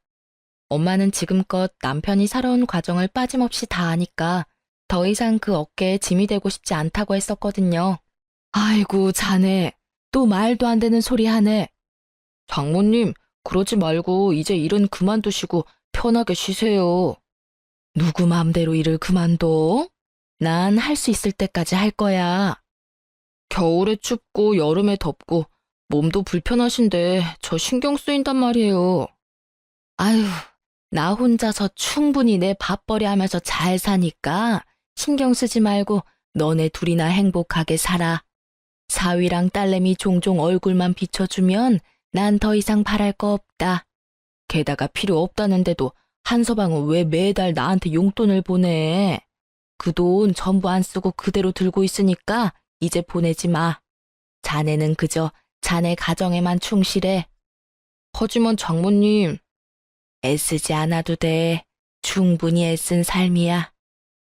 엄마는 지금껏 남편이 살아온 과정을 빠짐없이 다 아니까 더 이상 그 어깨에 짐이 되고 싶지 않다고 했었거든요. 아이고, 자네. 또 말도 안 되는 소리 하네. 장모님, 그러지 말고 이제 일은 그만두시고 편하게 쉬세요. 누구 맘대로 일을 그만둬? 난 할 수 있을 때까지 할 거야. 겨울에 춥고 여름에 덥고 몸도 불편하신데 저 신경 쓰인단 말이에요. 아유, 나 혼자서 충분히 내 밥벌이 하면서 잘 사니까 신경 쓰지 말고 너네 둘이나 행복하게 살아. 사위랑 딸내미 종종 얼굴만 비춰주면 난 더 이상 바랄 거 없다. 게다가 필요 없다는데도 한서방은 왜 매달 나한테 용돈을 보내? 그 돈 전부 안 쓰고 그대로 들고 있으니까 이제 보내지 마. 자네는 그저 자네 가정에만 충실해. 하지만 장모님, 애쓰지 않아도 돼. 충분히 애쓴 삶이야.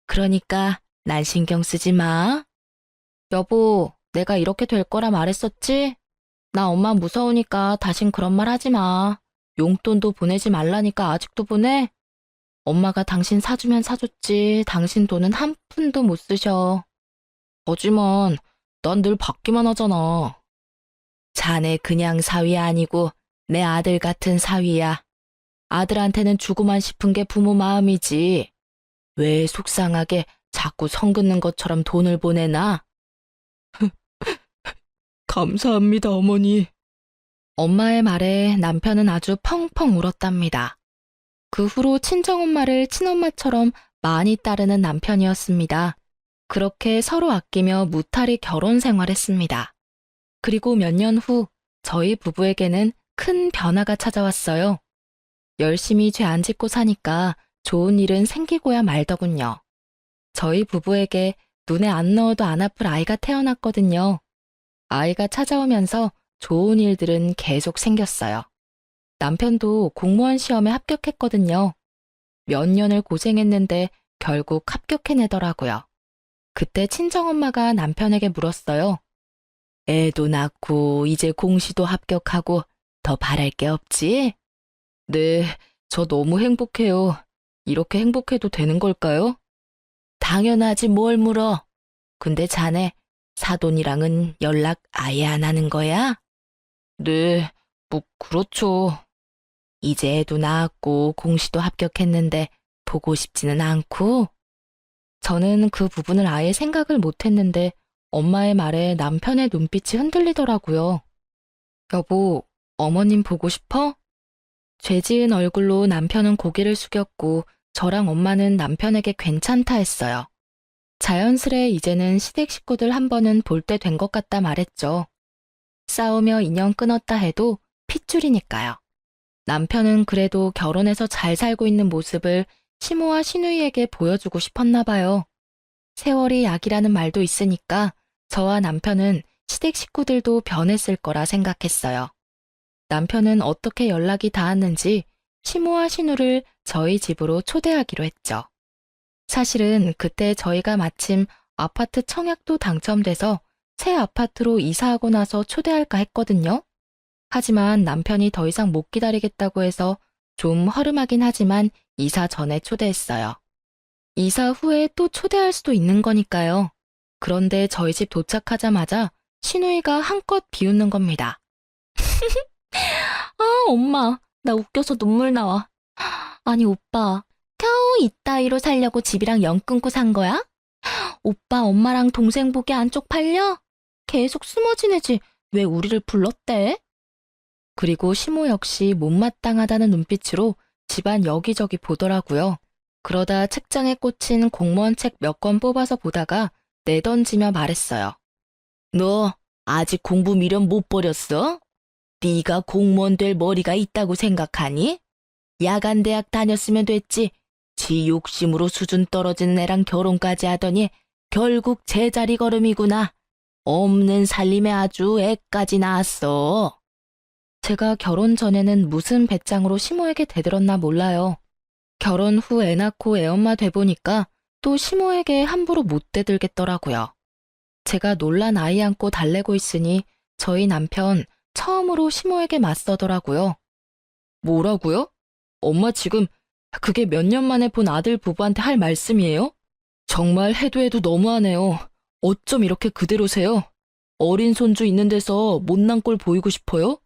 그러니까 난 신경 쓰지 마. 여보, 내가 이렇게 될 거라 말했었지? 나 엄마 무서우니까 다신 그런 말 하지 마. 용돈도 보내지 말라니까 아직도 보내? 엄마가 당신 사주면 사줬지. 당신 돈은 한 푼도 못 쓰셔. 하지만 난 늘 받기만 하잖아. 자네 그냥 사위 아니고 내 아들 같은 사위야. 아들한테는 주고만 싶은 게 부모 마음이지. 왜 속상하게 자꾸 성 긋는 것처럼 돈을 보내나? 감사합니다, 어머니. 엄마의 말에 남편은 아주 펑펑 울었답니다. 그 후로 친정엄마를 친엄마처럼 많이 따르는 남편이었습니다. 그렇게 서로 아끼며 무탈히 결혼 생활했습니다. 그리고 몇 년 후 저희 부부에게는 큰 변화가 찾아왔어요. 열심히 죄 안 짓고 사니까 좋은 일은 생기고야 말더군요. 저희 부부에게 눈에 안 넣어도 안 아플 아이가 태어났거든요. 아이가 찾아오면서 좋은 일들은 계속 생겼어요. 남편도 공무원 시험에 합격했거든요. 몇 년을 고생했는데 결국 합격해내더라고요. 그때 친정엄마가 남편에게 물었어요. 애도 낳고 이제 공시도 합격하고 더 바랄 게 없지? 네, 저 너무 행복해요. 이렇게 행복해도 되는 걸까요? 당연하지 뭘 물어. 근데 자네 사돈이랑은 연락 아예 안 하는 거야? 네, 뭐 그렇죠. 이제 애도 낳았고 공시도 합격했는데 보고 싶지는 않고? 저는 그 부분을 아예 생각을 못 했는데 엄마의 말에 남편의 눈빛이 흔들리더라고요. 여보, 어머님 보고 싶어? 죄 지은 얼굴로 남편은 고개를 숙였고 저랑 엄마는 남편에게 괜찮다 했어요. 자연스레 이제는 시댁 식구들 한 번은 볼 때 된 것 같다 말했죠. 싸우며 인연 끊었다 해도 핏줄이니까요. 남편은 그래도 결혼해서 잘 살고 있는 모습을 시모와 시누이에게 보여주고 싶었나 봐요. 세월이 약이라는 말도 있으니까 저와 남편은 시댁 식구들도 변했을 거라 생각했어요. 남편은 어떻게 연락이 닿았는지 시모와 시누를 저희 집으로 초대하기로 했죠. 사실은 그때 저희가 마침 아파트 청약도 당첨돼서 새 아파트로 이사하고 나서 초대할까 했거든요. 하지만 남편이 더 이상 못 기다리겠다고 해서 좀 허름하긴 하지만 이사 전에 초대했어요. 이사 후에 또 초대할 수도 있는 거니까요. 그런데 저희 집 도착하자마자 시누이가 한껏 비웃는 겁니다. 아, 엄마, 나 웃겨서 눈물 나와. 아니, 오빠, 겨우 이따위로 살려고 집이랑 연 끊고 산 거야? 오빠, 엄마랑 동생 보기 안 쪽팔려? 계속 숨어 지내지 왜 우리를 불렀대? 그리고 시모 역시 못마땅하다는 눈빛으로 집안 여기저기 보더라고요. 그러다 책장에 꽂힌 공무원 책 몇 권 뽑아서 보다가 내던지며 말했어요. 너 아직 공부 미련 못 버렸어? 네가 공무원 될 머리가 있다고 생각하니? 야간 대학 다녔으면 됐지. 지 욕심으로 수준 떨어지는 애랑 결혼까지 하더니 결국 제자리 걸음이구나. 없는 살림에 아주 애까지 낳았어. 제가 결혼 전에는 무슨 배짱으로 시모에게 대들었나 몰라요. 결혼 후 애 낳고 애엄마 돼보니까 또 시모에게 함부로 못 대들겠더라고요. 제가 놀란 아이 안고 달래고 있으니 저희 남편 처음으로 시모에게 맞서더라고요. 뭐라고요? 엄마 지금 그게 몇 년 만에 본 아들 부부한테 할 말씀이에요? 정말 해도 해도 너무하네요. 어쩜 이렇게 그대로세요? 어린 손주 있는 데서 못난 꼴 보이고 싶어요?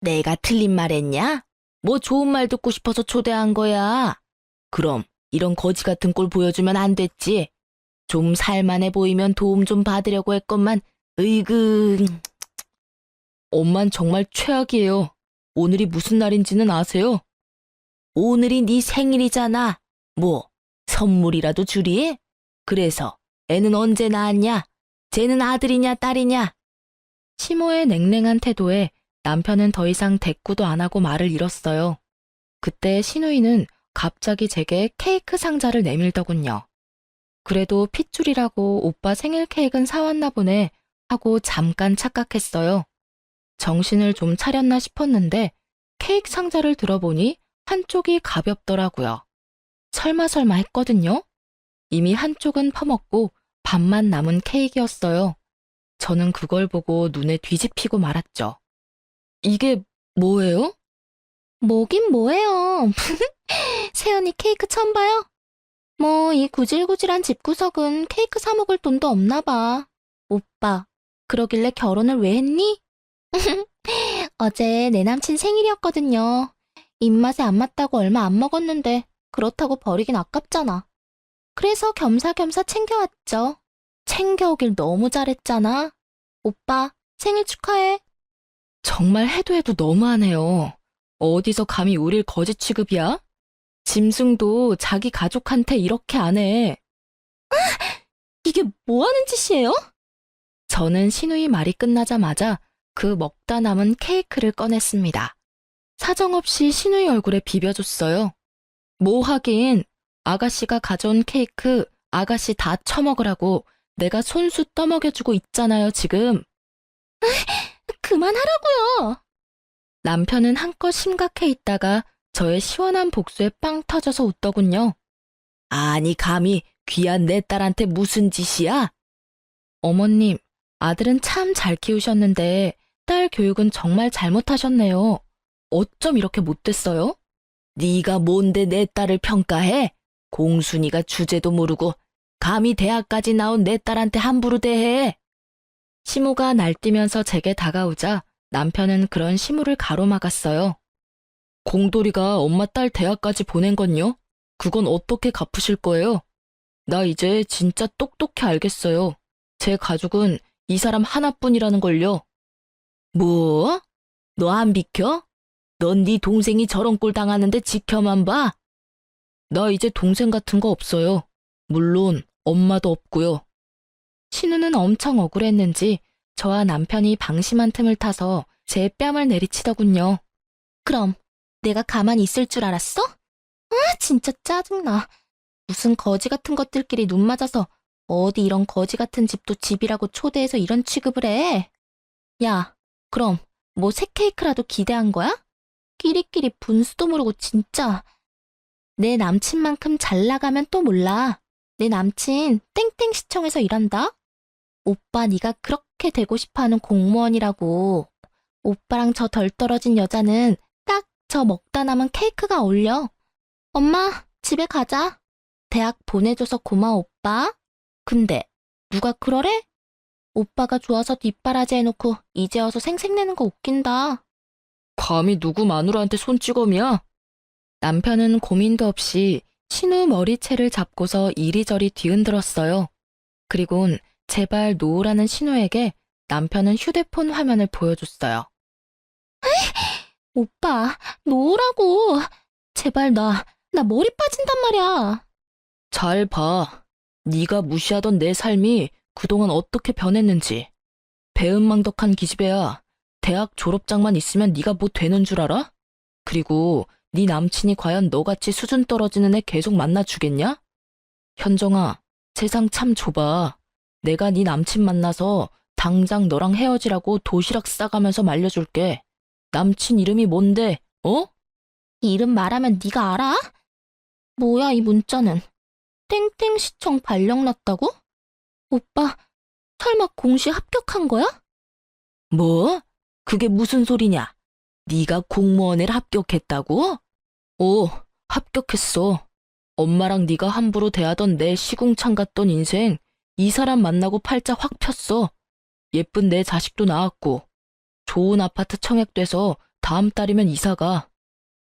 내가 틀린 말 했냐? 뭐 좋은 말 듣고 싶어서 초대한 거야. 그럼 이런 거지 같은 꼴 보여주면 안 됐지. 좀 살만해 보이면 도움 좀 받으려고 했건만 으이그. 엄만 정말 최악이에요. 오늘이 무슨 날인지는 아세요? 오늘이 네 생일이잖아. 뭐 선물이라도 주리? 그래서 애는 언제 낳았냐? 쟤는 아들이냐 딸이냐? 시모의 냉랭한 태도에 남편은 더 이상 대꾸도 안 하고 말을 잃었어요. 그때 시누이는 갑자기 제게 케이크 상자를 내밀더군요. 그래도 핏줄이라고 오빠 생일 케이크는 사왔나 보네 하고 잠깐 착각했어요. 정신을 좀 차렸나 싶었는데 케이크 상자를 들어보니 한쪽이 가볍더라고요. 설마 했거든요. 이미 한쪽은 퍼먹고 반만 남은 케이크였어요. 저는 그걸 보고 눈에 뒤집히고 말았죠. 이게 뭐예요? 뭐긴 뭐예요. 세연이 케이크 처음 봐요? 뭐, 이 구질구질한 집구석은 케이크 사 먹을 돈도 없나 봐. 오빠, 그러길래 결혼을 왜 했니? 어제 내 남친 생일이었거든요. 입맛에 안 맞다고 얼마 안 먹었는데 그렇다고 버리긴 아깝잖아. 그래서 겸사겸사 챙겨왔죠. 챙겨오길 너무 잘했잖아. 오빠, 생일 축하해. 정말 해도 해도 너무하네요. 어디서 감히 우릴 거지 취급이야? 짐승도 자기 가족한테 이렇게 안 해. 이게 뭐 하는 짓이에요? 저는 시누이 말이 끝나자마자 그 먹다 남은 케이크를 꺼냈습니다. 사정없이 시누이 얼굴에 비벼줬어요. 뭐 하긴 아가씨가 가져온 케이크 아가씨 다 처먹으라고 내가 손수 떠먹여주고 있잖아요 지금. 그만하라고요. 남편은 한껏 심각해 있다가 저의 시원한 복수에 빵 터져서 웃더군요. 아니 감히 귀한 내 딸한테 무슨 짓이야? 어머님, 아들은 참 잘 키우셨는데 딸 교육은 정말 잘못하셨네요. 어쩜 이렇게 못됐어요? 네가 뭔데 내 딸을 평가해? 공순이가 주제도 모르고 감히 대학까지 나온 내 딸한테 함부로 대해. 시모가 날뛰면서 제게 다가오자 남편은 그런 시모를 가로막았어요. 공돌이가 엄마 딸 대학까지 보낸 건요? 그건 어떻게 갚으실 거예요? 나 이제 진짜 똑똑히 알겠어요. 제 가족은 이 사람 하나뿐이라는 걸요. 뭐? 너 안 비켜? 넌 네 동생이 저런 꼴 당하는데 지켜만 봐? 나 이제 동생 같은 거 없어요. 물론 엄마도 없고요. 신우는 엄청 억울했는지 저와 남편이 방심한 틈을 타서 제 뺨을 내리치더군요. 그럼 내가 가만히 있을 줄 알았어? 아, 진짜 짜증나. 무슨 거지 같은 것들끼리 눈 맞아서 어디 이런 거지 같은 집도 집이라고 초대해서 이런 취급을 해. 야, 그럼 뭐 새 케이크라도 기대한 거야? 끼리끼리 분수도 모르고 진짜. 내 남친만큼 잘 나가면 또 몰라. 내 남친 땡땡시청에서 일한다? 오빠 네가 그렇게 되고 싶어하는 공무원이라고. 오빠랑 저 덜 떨어진 여자는 딱 저 먹다 남은 케이크가 어울려. 엄마, 집에 가자. 대학 보내줘서 고마워, 오빠. 근데 누가 그러래? 오빠가 좋아서 뒷바라지 해놓고 이제 와서 생색내는 거 웃긴다. 감히 누구 마누라한테 손찌검이야? 남편은 고민도 없이 신우 머리채를 잡고서 이리저리 뒤흔들었어요. 그리곤 제발 놓으라는 신우에게 남편은 휴대폰 화면을 보여줬어요. 오빠, 놓으라고. 제발 나 머리 빠진단 말이야. 잘 봐. 네가 무시하던 내 삶이 그동안 어떻게 변했는지. 배은망덕한 기집애야. 대학 졸업장만 있으면 네가 뭐 되는 줄 알아? 그리고 네 남친이 과연 너같이 수준 떨어지는 애 계속 만나주겠냐? 현정아, 세상 참 좁아. 내가 네 남친 만나서 당장 너랑 헤어지라고 도시락 싸가면서 말려줄게. 남친 이름이 뭔데, 어? 이름 말하면 네가 알아? 뭐야 이 문자는. 땡땡시청 발령 났다고? 오빠, 설마 공시 합격한 거야? 뭐? 그게 무슨 소리냐? 네가 공무원을 합격했다고? 오, 합격했어. 엄마랑 네가 함부로 대하던 내 시궁창 같던 인생 이 사람 만나고 팔자 확 폈어. 예쁜 내 자식도 낳았고 좋은 아파트 청약돼서 다음 달이면 이사가.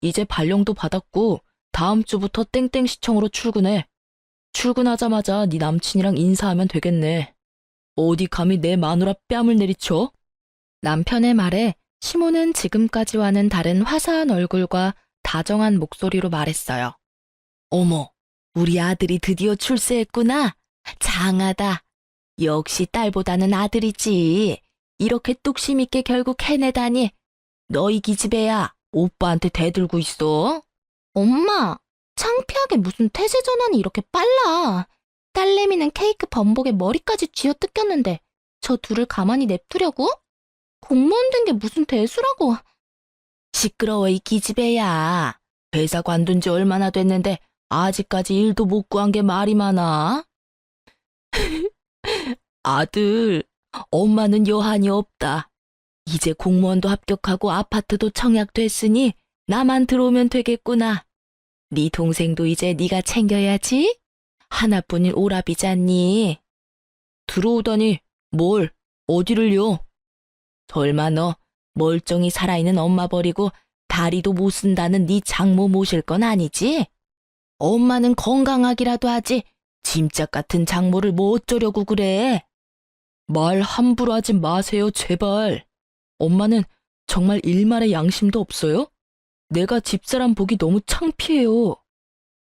이제 발령도 받았고 다음 주부터 땡땡시청으로 출근해. 출근하자마자 네 남친이랑 인사하면 되겠네. 어디 감히 내 마누라 뺨을 내리쳐? 남편의 말에 시모는 지금까지와는 다른 화사한 얼굴과 다정한 목소리로 말했어요. 어머, 우리 아들이 드디어 출세했구나. 장하다. 역시 딸보다는 아들이지. 이렇게 뚝심 있게 결국 해내다니. 너 이 기집애야, 오빠한테 대들고 있어. 엄마, 창피하게 무슨 태세 전환이 이렇게 빨라. 딸내미는 케이크 범벅에 머리까지 쥐어뜯겼는데 저 둘을 가만히 냅두려고? 공무원 된 게 무슨 대수라고. 시끄러워 이 기집애야. 회사 관둔 지 얼마나 됐는데 아직까지 일도 못 구한 게 말이 많아? 아들, 엄마는 여한이 없다. 이제 공무원도 합격하고 아파트도 청약됐으니 나만 들어오면 되겠구나. 네 동생도 이제 네가 챙겨야지. 하나뿐인 오라비잖니. 들어오다니 뭘, 어디를요? 설마 너 멀쩡히 살아있는 엄마 버리고 다리도 못 쓴다는 네 장모 모실 건 아니지? 엄마는 건강하기라도 하지. 짐짝 같은 장모를 뭐 어쩌려고 그래? 말 함부로 하지 마세요, 제발. 엄마는 정말 일말의 양심도 없어요? 내가 집사람 보기 너무 창피해요.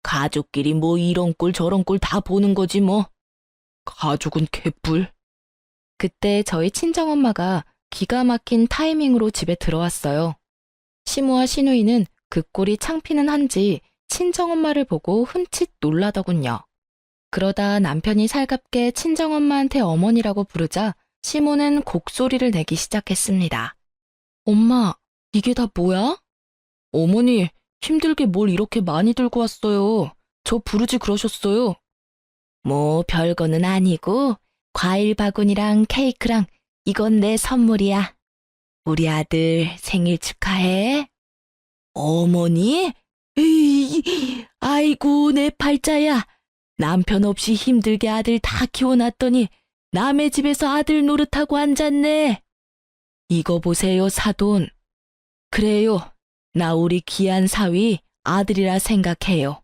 가족끼리 뭐 이런 꼴 저런 꼴 다 보는 거지 뭐. 가족은 개뿔. 그때 저희 친정엄마가 기가 막힌 타이밍으로 집에 들어왔어요. 시모와 시누이는 그 꼴이 창피는 한지 친정엄마를 보고 흠칫 놀라더군요. 그러다 남편이 살갑게 친정엄마한테 어머니라고 부르자 시모는 곡소리를 내기 시작했습니다. 엄마, 이게 다 뭐야? 어머니, 힘들게 뭘 이렇게 많이 들고 왔어요. 저 부르지 그러셨어요. 뭐 별거는 아니고 과일 바구니랑 케이크랑 이건 내 선물이야. 우리 아들 생일 축하해. 어머니? 에이, 아이고 내 팔자야. 남편 없이 힘들게 아들 다 키워놨더니 남의 집에서 아들 노릇하고 앉았네. 이거 보세요, 사돈. 그래요. 나 우리 귀한 사위 아들이라 생각해요.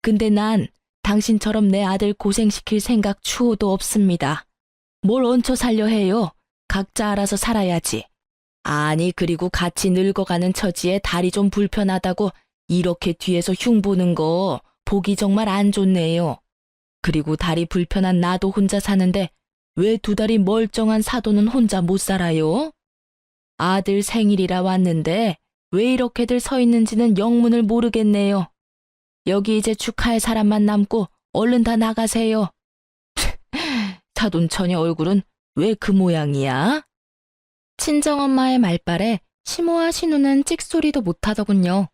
근데 난 당신처럼 내 아들 고생시킬 생각 추호도 없습니다. 뭘 얹혀 살려 해요? 각자 알아서 살아야지. 아니, 그리고 같이 늙어가는 처지에 다리 좀 불편하다고 이렇게 뒤에서 흉보는 거 보기 정말 안 좋네요. 그리고 다리 불편한 나도 혼자 사는데 왜 두 다리 멀쩡한 사돈은 혼자 못 살아요? 아들 생일이라 왔는데 왜 이렇게들 서 있는지는 영문을 모르겠네요. 여기 이제 축하할 사람만 남고 얼른 다 나가세요. 사돈 처녀 얼굴은 왜 그 모양이야? 친정엄마의 말발에 시모와 신우는 찍소리도 못하더군요.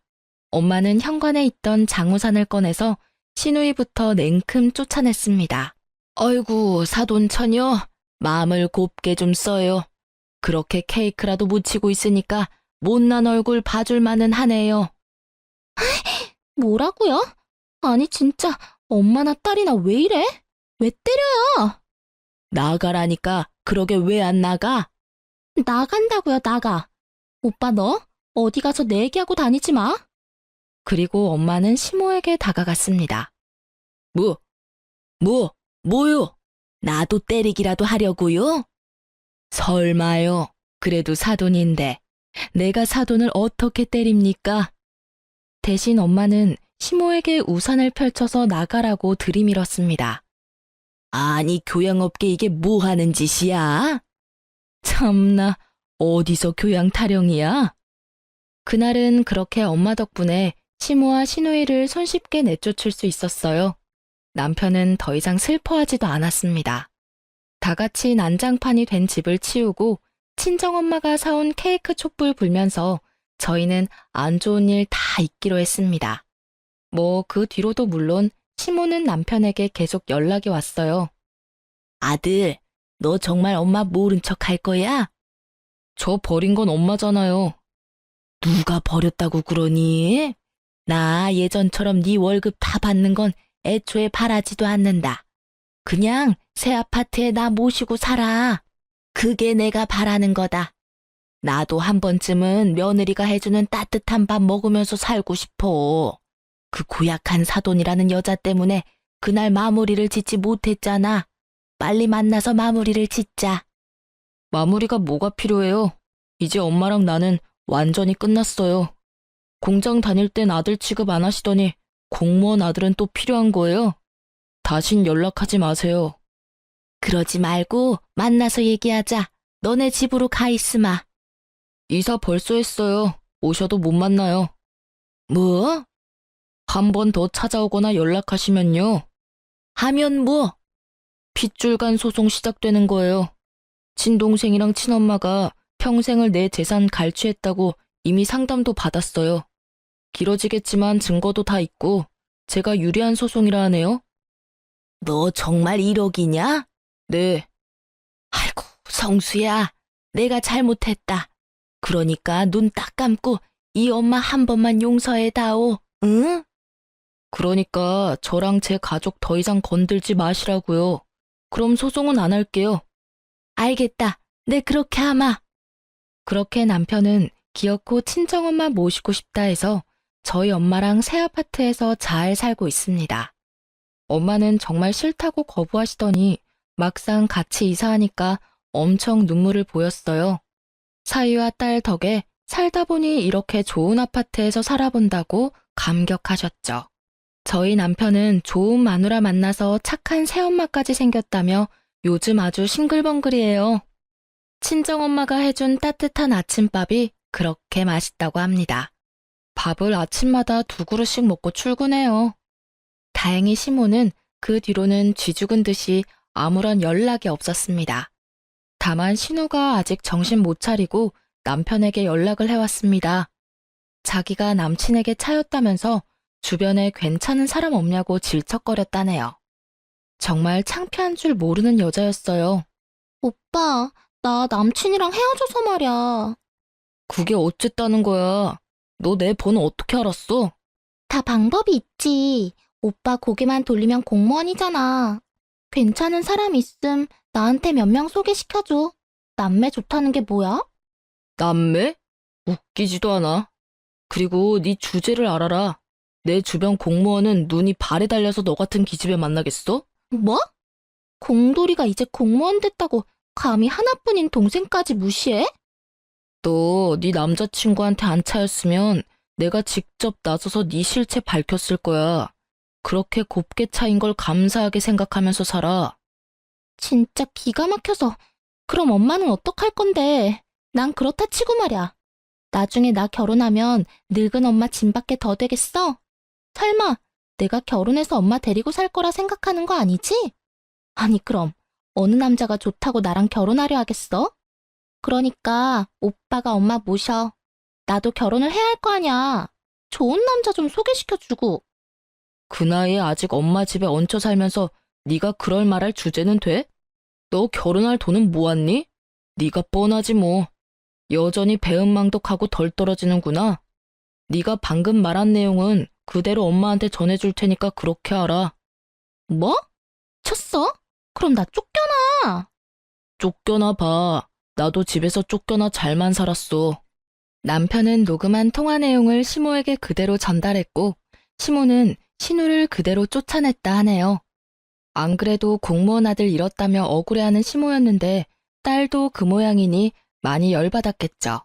엄마는 현관에 있던 장우산을 꺼내서 시누이부터 냉큼 쫓아냈습니다. 어이구, 사돈 처녀, 마음을 곱게 좀 써요. 그렇게 케이크라도 묻히고 있으니까 못난 얼굴 봐줄만은 하네요. 뭐라고요? 아니 진짜 엄마나 딸이나 왜 이래? 왜 때려요? 나가라니까 그러게 왜 안 나가? 나간다고요, 나가. 오빠 너 어디 가서 내 얘기하고 다니지 마. 그리고 엄마는 시모에게 다가갔습니다. 뭐요? 나도 때리기라도 하려고요? 설마요. 그래도 사돈인데 내가 사돈을 어떻게 때립니까? 대신 엄마는 시모에게 우산을 펼쳐서 나가라고 들이밀었습니다. 아니, 교양 없게 이게 뭐 하는 짓이야? 참나, 어디서 교양 타령이야? 그날은 그렇게 엄마 덕분에 시모와 시누이를 손쉽게 내쫓을 수 있었어요. 남편은 더 이상 슬퍼하지도 않았습니다. 다 같이 난장판이 된 집을 치우고 친정엄마가 사온 케이크 촛불 불면서 저희는 안 좋은 일 다 잊기로 했습니다. 뭐 그 뒤로도 물론 시모는 남편에게 계속 연락이 왔어요. 아들, 너 정말 엄마 모른 척 할 거야? 저 버린 건 엄마잖아요. 누가 버렸다고 그러니? 나 예전처럼 네 월급 다 받는 건 애초에 바라지도 않는다. 그냥 새 아파트에 나 모시고 살아. 그게 내가 바라는 거다. 나도 한 번쯤은 며느리가 해주는 따뜻한 밥 먹으면서 살고 싶어. 그 고약한 사돈이라는 여자 때문에 그날 마무리를 짓지 못했잖아. 빨리 만나서 마무리를 짓자. 마무리가 뭐가 필요해요? 이제 엄마랑 나는 완전히 끝났어요. 공장 다닐 땐 아들 취급 안 하시더니 공무원 아들은 또 필요한 거예요? 다신 연락하지 마세요. 그러지 말고 만나서 얘기하자. 너네 집으로 가 있으마. 이사 벌써 했어요. 오셔도 못 만나요. 뭐? 한 번 더 찾아오거나 연락하시면요. 하면 뭐? 핏줄간 소송 시작되는 거예요. 친동생이랑 친엄마가 평생을 내 재산 갈취했다고 이미 상담도 받았어요. 길어지겠지만 증거도 다 있고 제가 유리한 소송이라 하네요. 너 정말 1억이냐? 네. 아이고, 성수야. 내가 잘못했다. 그러니까 눈 딱 감고 이 엄마 한 번만 용서해다오. 응? 그러니까 저랑 제 가족 더 이상 건들지 마시라고요. 그럼 소송은 안 할게요. 알겠다. 네, 그렇게 하마. 그렇게 남편은 기어코 친정엄마 모시고 싶다 해서 저희 엄마랑 새 아파트에서 잘 살고 있습니다. 엄마는 정말 싫다고 거부하시더니 막상 같이 이사하니까 엄청 눈물을 보였어요. 사위와 딸 덕에 살다 보니 이렇게 좋은 아파트에서 살아본다고 감격하셨죠. 저희 남편은 좋은 마누라 만나서 착한 새엄마까지 생겼다며 요즘 아주 싱글벙글이에요. 친정엄마가 해준 따뜻한 아침밥이 그렇게 맛있다고 합니다. 밥을 아침마다 2그릇씩 먹고 출근해요. 다행히 시모는 그 뒤로는 쥐죽은 듯이 아무런 연락이 없었습니다. 다만 신우가 아직 정신 못 차리고 남편에게 연락을 해왔습니다. 자기가 남친에게 차였다면서 주변에 괜찮은 사람 없냐고 질척거렸다네요. 정말 창피한 줄 모르는 여자였어요. 오빠, 나 남친이랑 헤어져서 말이야. 그게 어쨌다는 거야. 너 내 번호 어떻게 알았어? 다 방법이 있지. 오빠 고개만 돌리면 공무원이잖아. 괜찮은 사람 있음 나한테 몇 명 소개시켜줘. 남매 좋다는 게 뭐야? 남매? 웃기지도 않아. 그리고 네 주제를 알아라. 내 주변 공무원은 눈이 발에 달려서 너 같은 기집애 만나겠어? 뭐? 공돌이가 이제 공무원 됐다고 감히 하나뿐인 동생까지 무시해? 너 네 남자친구한테 안 차였으면 내가 직접 나서서 네 실체 밝혔을 거야. 그렇게 곱게 차인 걸 감사하게 생각하면서 살아. 진짜 기가 막혀서. 그럼 엄마는 어떡할 건데? 난 그렇다 치고 말이야. 나중에 나 결혼하면 늙은 엄마 짐밖에 더 되겠어? 설마 내가 결혼해서 엄마 데리고 살 거라 생각하는 거 아니지? 아니 그럼 어느 남자가 좋다고 나랑 결혼하려 하겠어? 그러니까 오빠가 엄마 모셔. 나도 결혼을 해야 할 거 아니야. 좋은 남자 좀 소개시켜주고. 그 나이에 아직 엄마 집에 얹혀 살면서 네가 그럴 말할 주제는 돼? 너 결혼할 돈은 모았니? 네가 뻔하지 뭐. 여전히 배은망덕하고 덜 떨어지는구나. 네가 방금 말한 내용은 그대로 엄마한테 전해줄 테니까 그렇게 알아. 뭐? 쳤어? 그럼 나 쫓겨나. 쫓겨나 봐. 나도 집에서 쫓겨나 잘만 살았어. 남편은 녹음한 통화 내용을 시모에게 그대로 전달했고 시모는 신우를 그대로 쫓아냈다 하네요. 안 그래도 공무원 아들 잃었다며 억울해하는 시모였는데 딸도 그 모양이니 많이 열받았겠죠.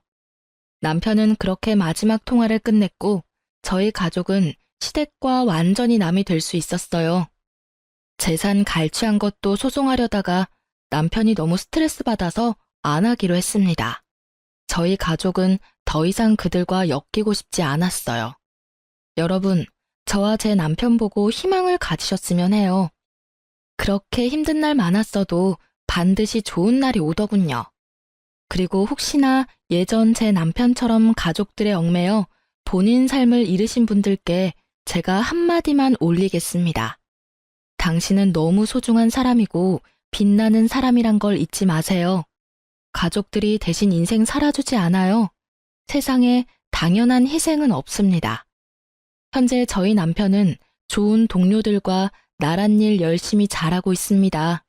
남편은 그렇게 마지막 통화를 끝냈고 저희 가족은 시댁과 완전히 남이 될 수 있었어요. 재산 갈취한 것도 소송하려다가 남편이 너무 스트레스 받아서 안 하기로 했습니다. 저희 가족은 더 이상 그들과 엮이고 싶지 않았어요. 여러분, 저와 제 남편 보고 희망을 가지셨으면 해요. 그렇게 힘든 날 많았어도 반드시 좋은 날이 오더군요. 그리고 혹시나 예전 제 남편처럼 가족들의 얽매여 본인 삶을 잃으신 분들께 제가 한마디만 올리겠습니다. 당신은 너무 소중한 사람이고 빛나는 사람이란 걸 잊지 마세요. 가족들이 대신 인생 살아주지 않아요. 세상에 당연한 희생은 없습니다. 현재 저희 남편은 좋은 동료들과 나란 일 열심히 잘하고 있습니다.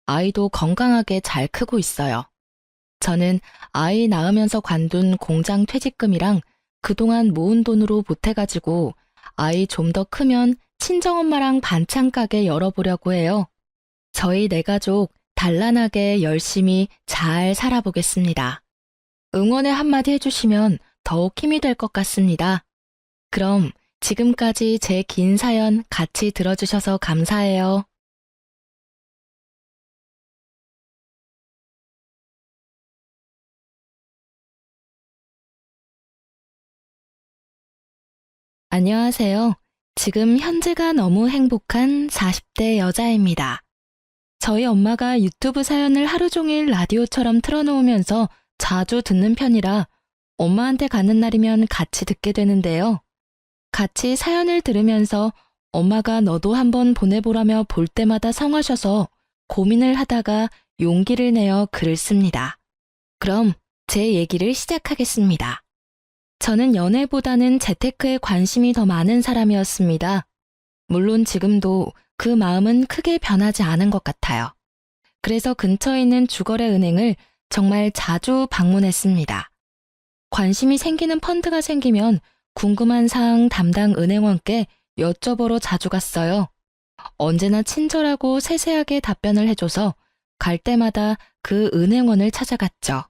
아이도 건강하게 잘 크고 있어요. 저는 아이 낳으면서 관둔 공장 퇴직금이랑 그동안 모은 돈으로 보태가지고 아이 좀 더 크면 친정엄마랑 반찬 가게 열어보려고 해요. 저희 네 가족 단란하게 열심히 잘 살아보겠습니다. 응원의 한마디 해주시면 더욱 힘이 될 것 같습니다. 그럼 지금까지 제 긴 사연 같이 들어주셔서 감사해요. 안녕하세요. 지금 현재가 너무 행복한 40대 여자입니다. 저희 엄마가 유튜브 사연을 하루 종일 라디오처럼 틀어놓으면서 자주 듣는 편이라 엄마한테 가는 날이면 같이 듣게 되는데요. 같이 사연을 들으면서 엄마가 너도 한번 보내보라며 볼 때마다 성하셔서 고민을 하다가 용기를 내어 글을 씁니다. 그럼 제 얘기를 시작하겠습니다. 저는 연애보다는 재테크에 관심이 더 많은 사람이었습니다. 물론 지금도 그 마음은 크게 변하지 않은 것 같아요. 그래서 근처에 있는 주거래 은행을 정말 자주 방문했습니다. 관심이 생기는 펀드가 생기면 궁금한 사항 담당 은행원께 여쭤보러 자주 갔어요. 언제나 친절하고 세세하게 답변을 해줘서 갈 때마다 그 은행원을 찾아갔죠.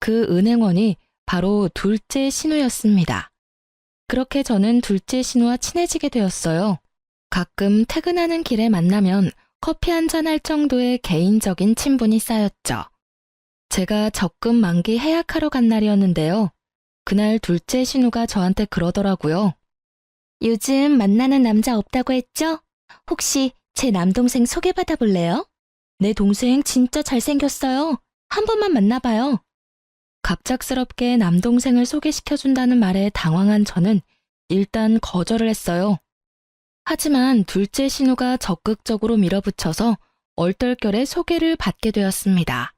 그 은행원이 바로 둘째 신우였습니다. 그렇게 저는 둘째 신우와 친해지게 되었어요. 가끔 퇴근하는 길에 만나면 커피 한잔 할 정도의 개인적인 친분이 쌓였죠. 제가 적금 만기 해약하러 간 날이었는데요. 그날 둘째 신우가 저한테 그러더라고요. 요즘 만나는 남자 없다고 했죠? 혹시 제 남동생 소개받아 볼래요? 내 동생 진짜 잘생겼어요. 한 번만 만나봐요. 갑작스럽게 남동생을 소개시켜준다는 말에 당황한 저는 일단 거절을 했어요. 하지만 둘째 신우가 적극적으로 밀어붙여서 얼떨결에 소개를 받게 되었습니다.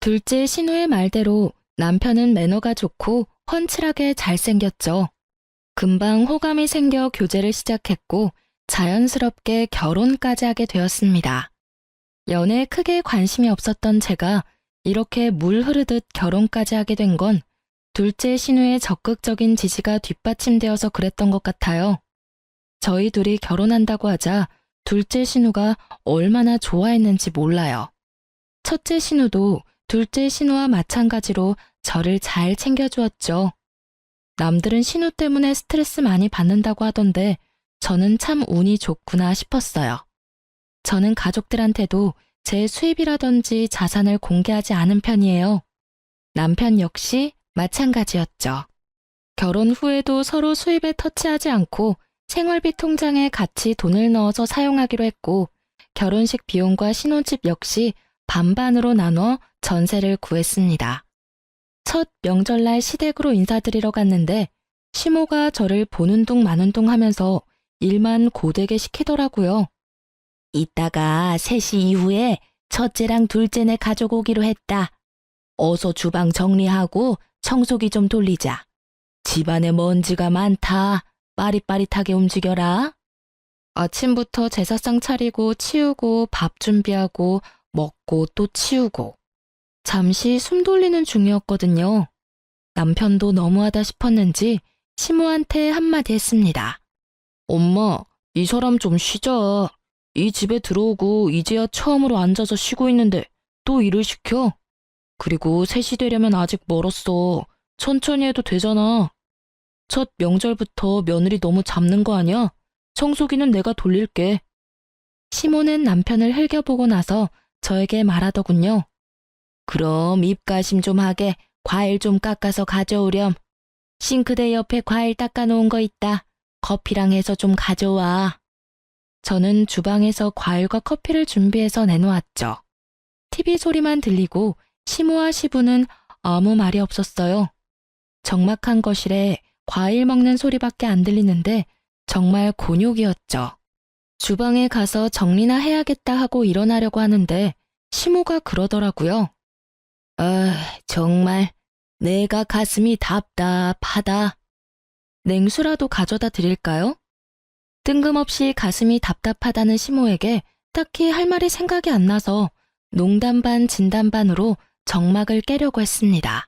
둘째 신우의 말대로 남편은 매너가 좋고 훤칠하게 잘생겼죠. 금방 호감이 생겨 교제를 시작했고 자연스럽게 결혼까지 하게 되었습니다. 연애에 크게 관심이 없었던 제가 이렇게 물 흐르듯 결혼까지 하게 된 건 둘째 신우의 적극적인 지지가 뒷받침되어서 그랬던 것 같아요. 저희 둘이 결혼한다고 하자 둘째 신우가 얼마나 좋아했는지 몰라요. 첫째 신우도 둘째 신우와 마찬가지로 저를 잘 챙겨주었죠. 남들은 신우 때문에 스트레스 많이 받는다고 하던데 저는 참 운이 좋구나 싶었어요. 저는 가족들한테도 제 수입이라든지 자산을 공개하지 않은 편이에요. 남편 역시 마찬가지였죠. 결혼 후에도 서로 수입에 터치하지 않고 생활비 통장에 같이 돈을 넣어서 사용하기로 했고, 결혼식 비용과 신혼집 역시 반반으로 나눠 전세를 구했습니다. 첫 명절날 시댁으로 인사드리러 갔는데 시모가 저를 보는 둥 마는 둥 하면서 일만 고되게 시키더라고요. 이따가 3시 이후에 첫째랑 둘째네 가족 오기로 했다. 어서 주방 정리하고 청소기 좀 돌리자. 집안에 먼지가 많다. 빠릿빠릿하게 움직여라. 아침부터 제사상 차리고 치우고 밥 준비하고 먹고 또 치우고. 잠시 숨 돌리는 중이었거든요. 남편도 너무하다 싶었는지 시모한테 한마디 했습니다. 엄마, 이 사람 좀 쉬자. 이 집에 들어오고 이제야 처음으로 앉아서 쉬고 있는데 또 일을 시켜? 그리고 3시 되려면 아직 멀었어. 천천히 해도 되잖아. 첫 명절부터 며느리 너무 잡는 거 아니야? 청소기는 내가 돌릴게. 시모는 남편을 흘겨보고 나서 저에게 말하더군요. 그럼 입가심 좀 하게 과일 좀 깎아서 가져오렴. 싱크대 옆에 과일 닦아놓은 거 있다. 커피랑 해서 좀 가져와. 저는 주방에서 과일과 커피를 준비해서 내놓았죠. TV 소리만 들리고 시모와 시부는 아무 말이 없었어요. 적막한 거실에 과일 먹는 소리밖에 안 들리는데 정말 곤욕이었죠. 주방에 가서 정리나 해야겠다 하고 일어나려고 하는데 시모가 그러더라고요. 정말 내가 가슴이 답답하다. 냉수라도 가져다 드릴까요? 뜬금없이 가슴이 답답하다는 시모에게 딱히 할 말이 생각이 안 나서 농담 반 진담 반으로 정막을 깨려고 했습니다.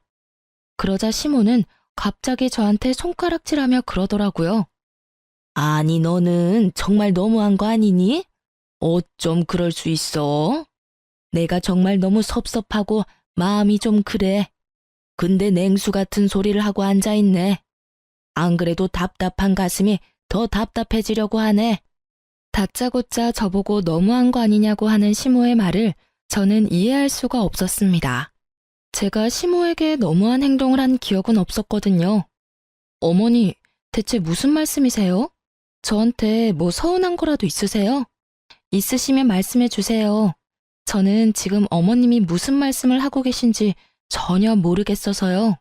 그러자 시모는 갑자기 저한테 손가락질하며 그러더라고요. 아니 너는 정말 너무한 거 아니니? 어쩜 그럴 수 있어? 내가 정말 너무 섭섭하고 마음이 좀 그래. 근데 냉수 같은 소리를 하고 앉아있네. 안 그래도 답답한 가슴이 더 답답해지려고 하네. 다짜고짜 저보고 너무한 거 아니냐고 하는 시모의 말을 저는 이해할 수가 없었습니다. 제가 시모에게 너무한 행동을 한 기억은 없었거든요. 어머니, 대체 무슨 말씀이세요? 저한테 뭐 서운한 거라도 있으세요? 있으시면 말씀해 주세요. 저는 지금 어머님이 무슨 말씀을 하고 계신지 전혀 모르겠어서요.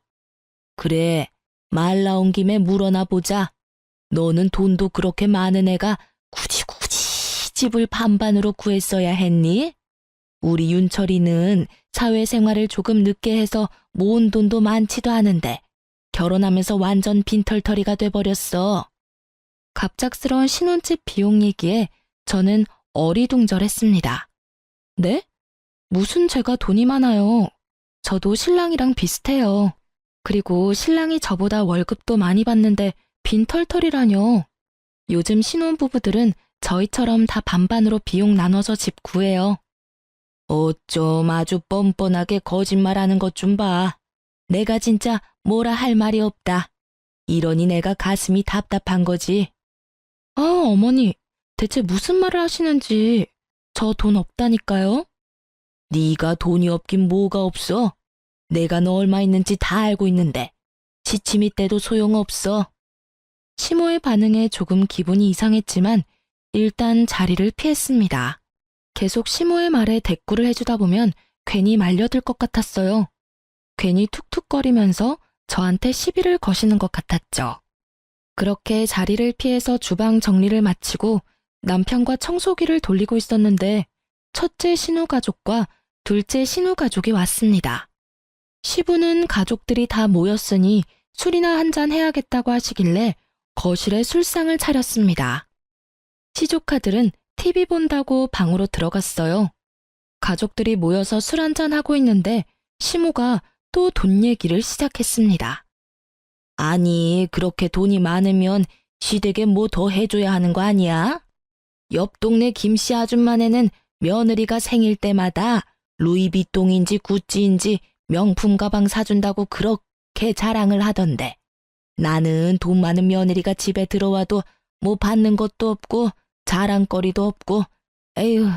그래, 말 나온 김에 물어나 보자. 너는 돈도 그렇게 많은 애가 굳이 집을 반반으로 구했어야 했니? 우리 윤철이는 사회생활을 조금 늦게 해서 모은 돈도 많지도 않은데 결혼하면서 완전 빈털터리가 돼버렸어. 갑작스러운 신혼집 비용 얘기에 저는 어리둥절했습니다. 네? 무슨 제가 돈이 많아요. 저도 신랑이랑 비슷해요. 그리고 신랑이 저보다 월급도 많이 받는데 빈털터리라뇨. 요즘 신혼부부들은 저희처럼 다 반반으로 비용 나눠서 집 구해요. 어쩜 아주 뻔뻔하게 거짓말하는 것 좀 봐. 내가 진짜 뭐라 할 말이 없다. 이러니 내가 가슴이 답답한 거지. 아, 어머니, 대체 무슨 말을 하시는지. 저 돈 없다니까요? 네가 돈이 없긴 뭐가 없어. 내가 너 얼마 있는지 다 알고 있는데 지침이 떼도 소용없어. 시모의 반응에 조금 기분이 이상했지만 일단 자리를 피했습니다. 계속 시모의 말에 대꾸를 해주다 보면 괜히 말려들 것 같았어요. 괜히 툭툭거리면서 저한테 시비를 거시는 것 같았죠. 그렇게 자리를 피해서 주방 정리를 마치고 남편과 청소기를 돌리고 있었는데 첫째 신우 가족과 둘째 신우 가족이 왔습니다. 시부는 가족들이 다 모였으니 술이나 한잔 해야겠다고 하시길래 거실에 술상을 차렸습니다. 시조카들은 TV 본다고 방으로 들어갔어요. 가족들이 모여서 술 한잔 하고 있는데 시모가 또 돈 얘기를 시작했습니다. 아니, 그렇게 돈이 많으면 시댁에 뭐 더 해줘야 하는 거 아니야? 옆 동네 김씨 아줌마네는 며느리가 생일 때마다 루이비통인지 구찌인지 명품 가방 사준다고 그렇게 자랑을 하던데 나는 돈 많은 며느리가 집에 들어와도 뭐 받는 것도 없고 자랑거리도 없고 에휴.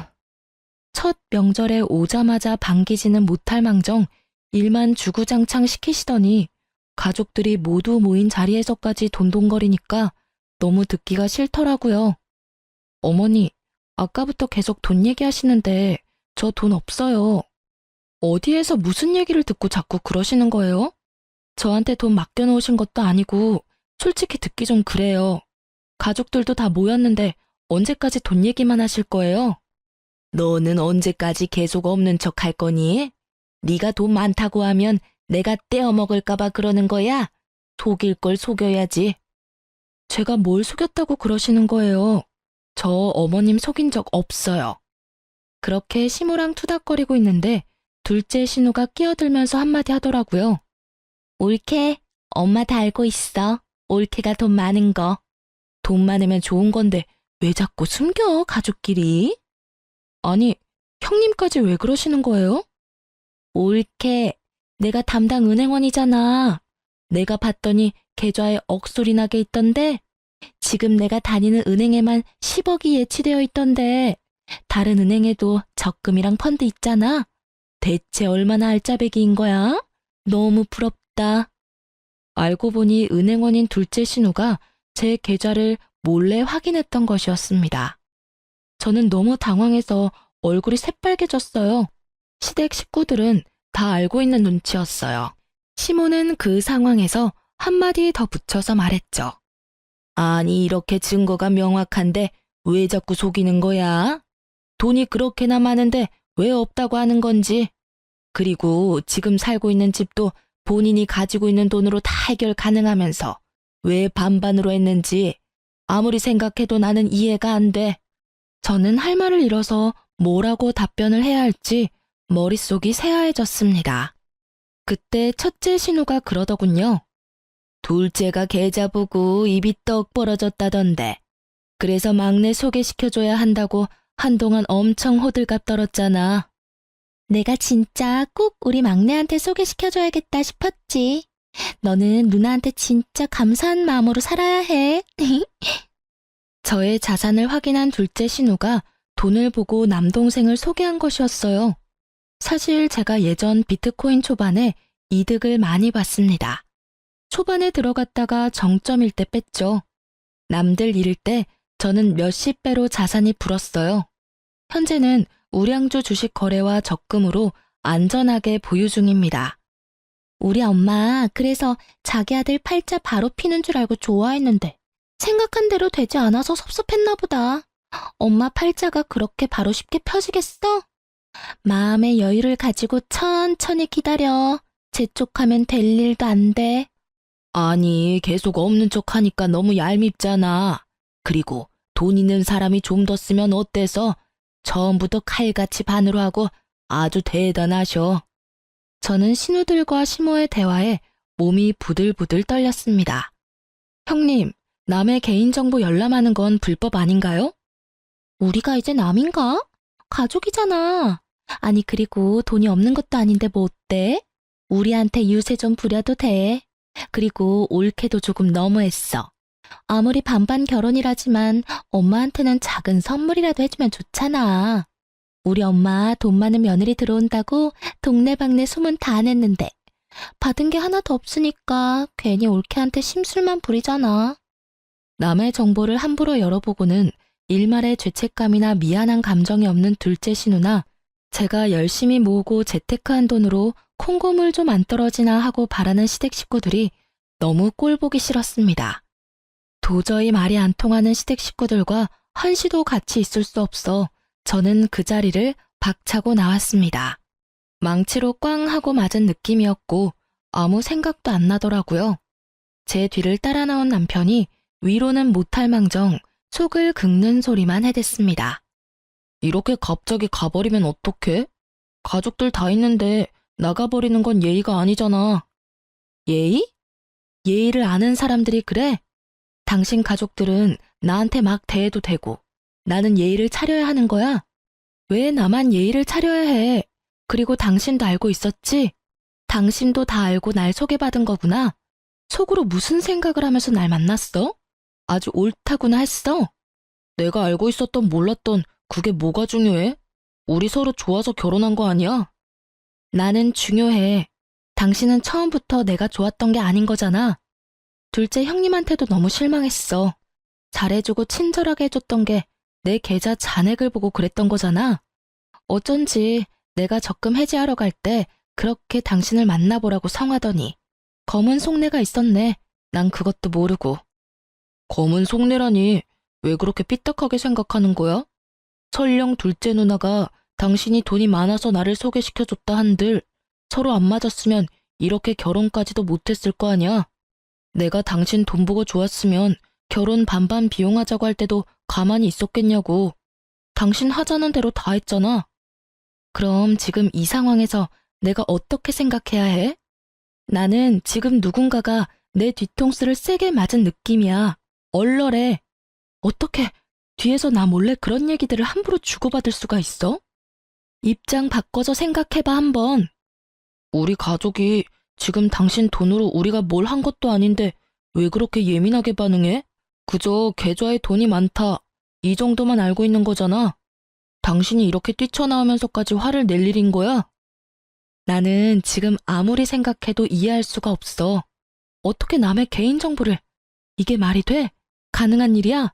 첫 명절에 오자마자 반기지는 못할 망정 일만 주구장창 시키시더니 가족들이 모두 모인 자리에서까지 돈돈거리니까 너무 듣기가 싫더라고요. 어머니, 아까부터 계속 돈 얘기하시는데 저 돈 없어요. 어디에서 무슨 얘기를 듣고 자꾸 그러시는 거예요? 저한테 돈 맡겨놓으신 것도 아니고 솔직히 듣기 좀 그래요. 가족들도 다 모였는데 언제까지 돈 얘기만 하실 거예요? 너는 언제까지 계속 없는 척 할 거니? 네가 돈 많다고 하면 내가 떼어먹을까 봐 그러는 거야? 속일 걸 속여야지. 제가 뭘 속였다고 그러시는 거예요? 저 어머님 속인 적 없어요. 그렇게 시무랑 투닥거리고 있는데 둘째 신우가 끼어들면서 한마디 하더라고요. 올케, 엄마 다 알고 있어. 올케가 돈 많은 거. 돈 많으면 좋은 건데 왜 자꾸 숨겨, 가족끼리? 아니, 형님까지 왜 그러시는 거예요? 올케, 내가 담당 은행원이잖아. 내가 봤더니 계좌에 억소리 나게 있던데 지금 내가 다니는 은행에만 10억이 예치되어 있던데 다른 은행에도 적금이랑 펀드 있잖아. 대체 얼마나 알짜배기인 거야? 너무 부럽다. 알고 보니 은행원인 둘째 신우가 제 계좌를 몰래 확인했던 것이었습니다. 저는 너무 당황해서 얼굴이 새빨개졌어요. 시댁 식구들은 다 알고 있는 눈치였어요. 시모는 그 상황에서 한마디 더 붙여서 말했죠. 아니, 이렇게 증거가 명확한데 왜 자꾸 속이는 거야? 돈이 그렇게나 많은데 왜 없다고 하는 건지. 그리고 지금 살고 있는 집도 본인이 가지고 있는 돈으로 다 해결 가능하면서 왜 반반으로 했는지 아무리 생각해도 나는 이해가 안 돼. 저는 할 말을 잃어서 뭐라고 답변을 해야 할지 머릿속이 새하얘졌습니다. 그때 첫째 신우가 그러더군요. 둘째가 계좌 보고 입이 떡 벌어졌다던데. 그래서 막내 소개시켜줘야 한다고 한동안 엄청 호들갑 떨었잖아. 내가 진짜 꼭 우리 막내한테 소개시켜줘야겠다 싶었지. 너는 누나한테 진짜 감사한 마음으로 살아야 해. 저의 자산을 확인한 둘째 신우가 돈을 보고 남동생을 소개한 것이었어요. 사실 제가 예전 비트코인 초반에 이득을 많이 봤습니다. 초반에 들어갔다가 정점일 때 뺐죠. 남들 잃을 때 저는 몇십 배로 자산이 불었어요. 현재는 우량주 주식 거래와 적금으로 안전하게 보유 중입니다. 우리 엄마 그래서 자기 아들 팔자 바로 피는 줄 알고 좋아했는데 생각한 대로 되지 않아서 섭섭했나 보다. 엄마 팔자가 그렇게 바로 쉽게 펴지겠어? 마음의 여유를 가지고 천천히 기다려. 재촉하면 될 일도 안 돼. 아니, 계속 없는 척 하니까 너무 얄밉잖아. 그리고 돈 있는 사람이 좀 더 쓰면 어때서? 처음부터 칼같이 반으로 하고 아주 대단하셔. 저는 신우들과 시모의 대화에 몸이 부들부들 떨렸습니다. 형님, 남의 개인정보 열람하는 건 불법 아닌가요? 우리가 이제 남인가? 가족이잖아. 아니, 그리고 돈이 없는 것도 아닌데 뭐 어때? 우리한테 유세 좀 부려도 돼. 그리고 올케도 조금 너무했어. 아무리 반반 결혼이라지만 엄마한테는 작은 선물이라도 해주면 좋잖아. 우리 엄마 돈 많은 며느리 들어온다고 동네방네 소문 다 냈는데 받은 게 하나도 없으니까 괜히 올케한테 심술만 부리잖아. 남의 정보를 함부로 열어보고는 일말의 죄책감이나 미안한 감정이 없는 둘째 신우나 제가 열심히 모으고 재테크한 돈으로 콩고물 좀 안 떨어지나 하고 바라는 시댁 식구들이 너무 꼴보기 싫었습니다. 도저히 말이 안 통하는 시댁 식구들과 한시도 같이 있을 수 없어 저는 그 자리를 박차고 나왔습니다. 망치로 꽝 하고 맞은 느낌이었고 아무 생각도 안 나더라고요. 제 뒤를 따라 나온 남편이 위로는 못할 망정 속을 긁는 소리만 해댔습니다. 이렇게 갑자기 가버리면 어떡해? 가족들 다 있는데 나가버리는 건 예의가 아니잖아. 예의? 예의를 아는 사람들이 그래? 당신 가족들은 나한테 막 대해도 되고 나는 예의를 차려야 하는 거야? 왜 나만 예의를 차려야 해? 그리고 당신도 알고 있었지? 당신도 다 알고 날 소개받은 거구나. 속으로 무슨 생각을 하면서 날 만났어? 아주 옳다구나 했어. 내가 알고 있었던 몰랐던 그게 뭐가 중요해? 우리 서로 좋아서 결혼한 거 아니야? 나는 중요해. 당신은 처음부터 내가 좋았던 게 아닌 거잖아. 둘째 형님한테도 너무 실망했어. 잘해주고 친절하게 해줬던 게 내 계좌 잔액을 보고 그랬던 거잖아. 어쩐지 내가 적금 해지하러 갈 때 그렇게 당신을 만나보라고 성하더니 검은 속내가 있었네. 난 그것도 모르고. 검은 속내라니 왜 그렇게 삐딱하게 생각하는 거야? 설령 둘째 누나가 당신이 돈이 많아서 나를 소개시켜줬다 한들 서로 안 맞았으면 이렇게 결혼까지도 못했을 거 아니야? 내가 당신 돈 보고 좋았으면 결혼 반반 비용하자고 할 때도 가만히 있었겠냐고. 당신 하자는 대로 다 했잖아. 그럼 지금 이 상황에서 내가 어떻게 생각해야 해? 나는 지금 누군가가 내 뒤통수를 세게 맞은 느낌이야. 얼얼해. 어떻게 뒤에서 나 몰래 그런 얘기들을 함부로 주고받을 수가 있어? 입장 바꿔서 생각해봐 한번. 우리 가족이 지금 당신 돈으로 우리가 뭘 한 것도 아닌데 왜 그렇게 예민하게 반응해? 그저 계좌에 돈이 많다. 이 정도만 알고 있는 거잖아. 당신이 이렇게 뛰쳐나오면서까지 화를 낼 일인 거야? 나는 지금 아무리 생각해도 이해할 수가 없어. 어떻게 남의 개인정보를. 이게 말이 돼? 가능한 일이야?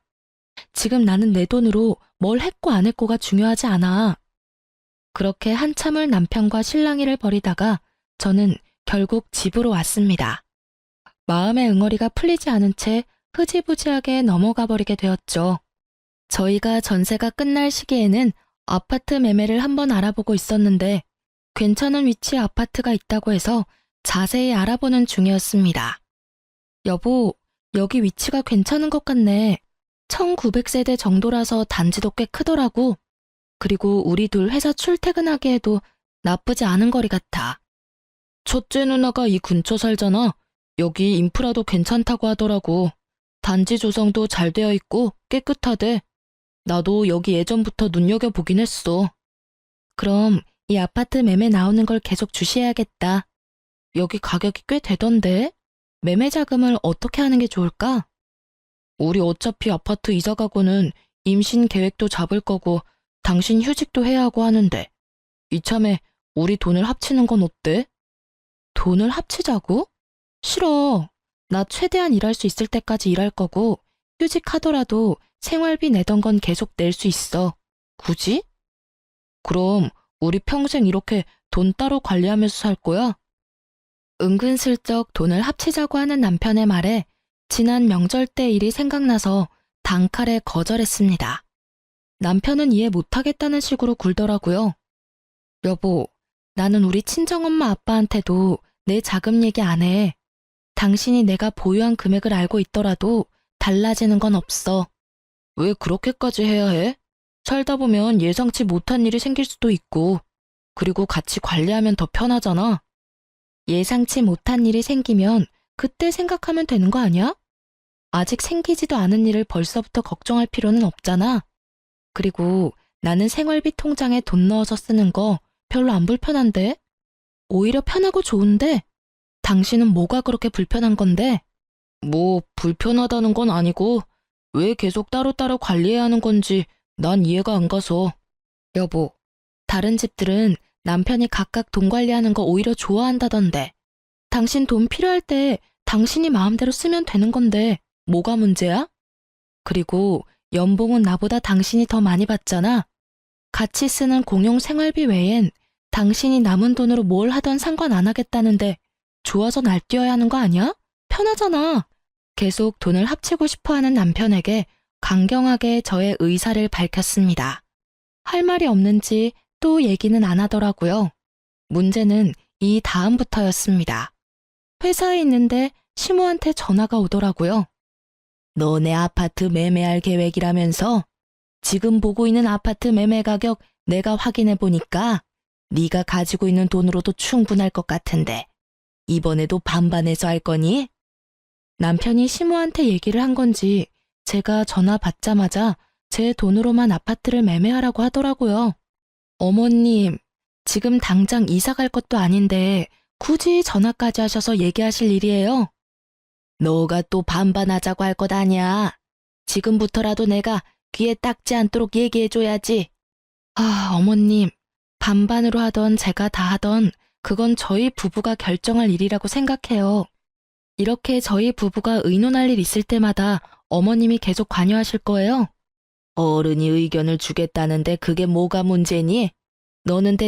지금 나는 내 돈으로 뭘 했고 안 했고가 중요하지 않아. 그렇게 한참을 남편과 실랑이를 벌이다가 저는 결국 집으로 왔습니다. 마음의 응어리가 풀리지 않은 채 흐지부지하게 넘어가 버리게 되었죠. 저희가 전세가 끝날 시기에는 아파트 매매를 한번 알아보고 있었는데 괜찮은 위치에 아파트가 있다고 해서 자세히 알아보는 중이었습니다. 여보, 여기 위치가 괜찮은 것 같네. 1900세대 정도라서 단지도 꽤 크더라고. 그리고 우리 둘 회사 출퇴근하기에도 나쁘지 않은 거리 같아. 첫째 누나가 이 근처 살잖아. 여기 인프라도 괜찮다고 하더라고. 단지 조성도 잘 되어 있고 깨끗하대. 나도 여기 예전부터 눈여겨보긴 했어. 그럼 이 아파트 매매 나오는 걸 계속 주시해야겠다. 여기 가격이 꽤 되던데? 매매 자금을 어떻게 하는 게 좋을까? 우리 어차피 아파트 이사 가고는 임신 계획도 잡을 거고 당신 휴직도 해야 하고 하는데 이참에 우리 돈을 합치는 건 어때? 돈을 합치자고? 싫어. 나 최대한 일할 수 있을 때까지 일할 거고 휴직하더라도 생활비 내던 건 계속 낼 수 있어. 굳이? 그럼 우리 평생 이렇게 돈 따로 관리하면서 살 거야? 은근슬쩍 돈을 합치자고 하는 남편의 말에 지난 명절 때 일이 생각나서 단칼에 거절했습니다. 남편은 이해 못하겠다는 식으로 굴더라고요. 여보, 나는 우리 친정엄마 아빠한테도 내 자금 얘기 안 해. 당신이 내가 보유한 금액을 알고 있더라도 달라지는 건 없어. 왜 그렇게까지 해야 해? 살다 보면 예상치 못한 일이 생길 수도 있고, 그리고 같이 관리하면 더 편하잖아. 예상치 못한 일이 생기면 그때 생각하면 되는 거 아니야? 아직 생기지도 않은 일을 벌써부터 걱정할 필요는 없잖아. 그리고 나는 생활비 통장에 돈 넣어서 쓰는 거 별로 안 불편한데? 오히려 편하고 좋은데? 당신은 뭐가 그렇게 불편한 건데? 뭐 불편하다는 건 아니고 왜 계속 따로따로 관리해야 하는 건지 난 이해가 안 가서. 여보, 다른 집들은 남편이 각각 돈 관리하는 거 오히려 좋아한다던데. 당신 돈 필요할 때 당신이 마음대로 쓰면 되는 건데 뭐가 문제야? 그리고 연봉은 나보다 당신이 더 많이 받잖아. 같이 쓰는 공용 생활비 외엔 당신이 남은 돈으로 뭘 하던 상관 안 하겠다는데 좋아서 날뛰어야 하는 거 아니야? 편하잖아. 계속 돈을 합치고 싶어하는 남편에게 강경하게 저의 의사를 밝혔습니다. 할 말이 없는지 또 얘기는 안 하더라고요. 문제는 이 다음부터였습니다. 회사에 있는데 시모한테 전화가 오더라고요. 너네 아파트 매매할 계획이라면서? 지금 보고 있는 아파트 매매 가격 내가 확인해 보니까 네가 가지고 있는 돈으로도 충분할 것 같은데 이번에도 반반해서 할 거니? 남편이 시모한테 얘기를 한 건지 제가 전화 받자마자 제 돈으로만 아파트를 매매하라고 하더라고요. 어머님, 지금 당장 이사 갈 것도 아닌데 굳이 전화까지 하셔서 얘기하실 일이에요? 너가 또 반반하자고 할 것 아니야. 지금부터라도 내가 귀에 딱지 않도록 얘기해줘야지. 아, 어머님, 반반으로 하던 제가 다 하던 그건 저희 부부가 결정할 일이라고 생각해요. 이렇게 저희 부부가 의논할 일 있을 때마다 어머님이 계속 관여하실 거예요? 어른이 의견을 주겠다는데 그게 뭐가 문제니? 너는 대체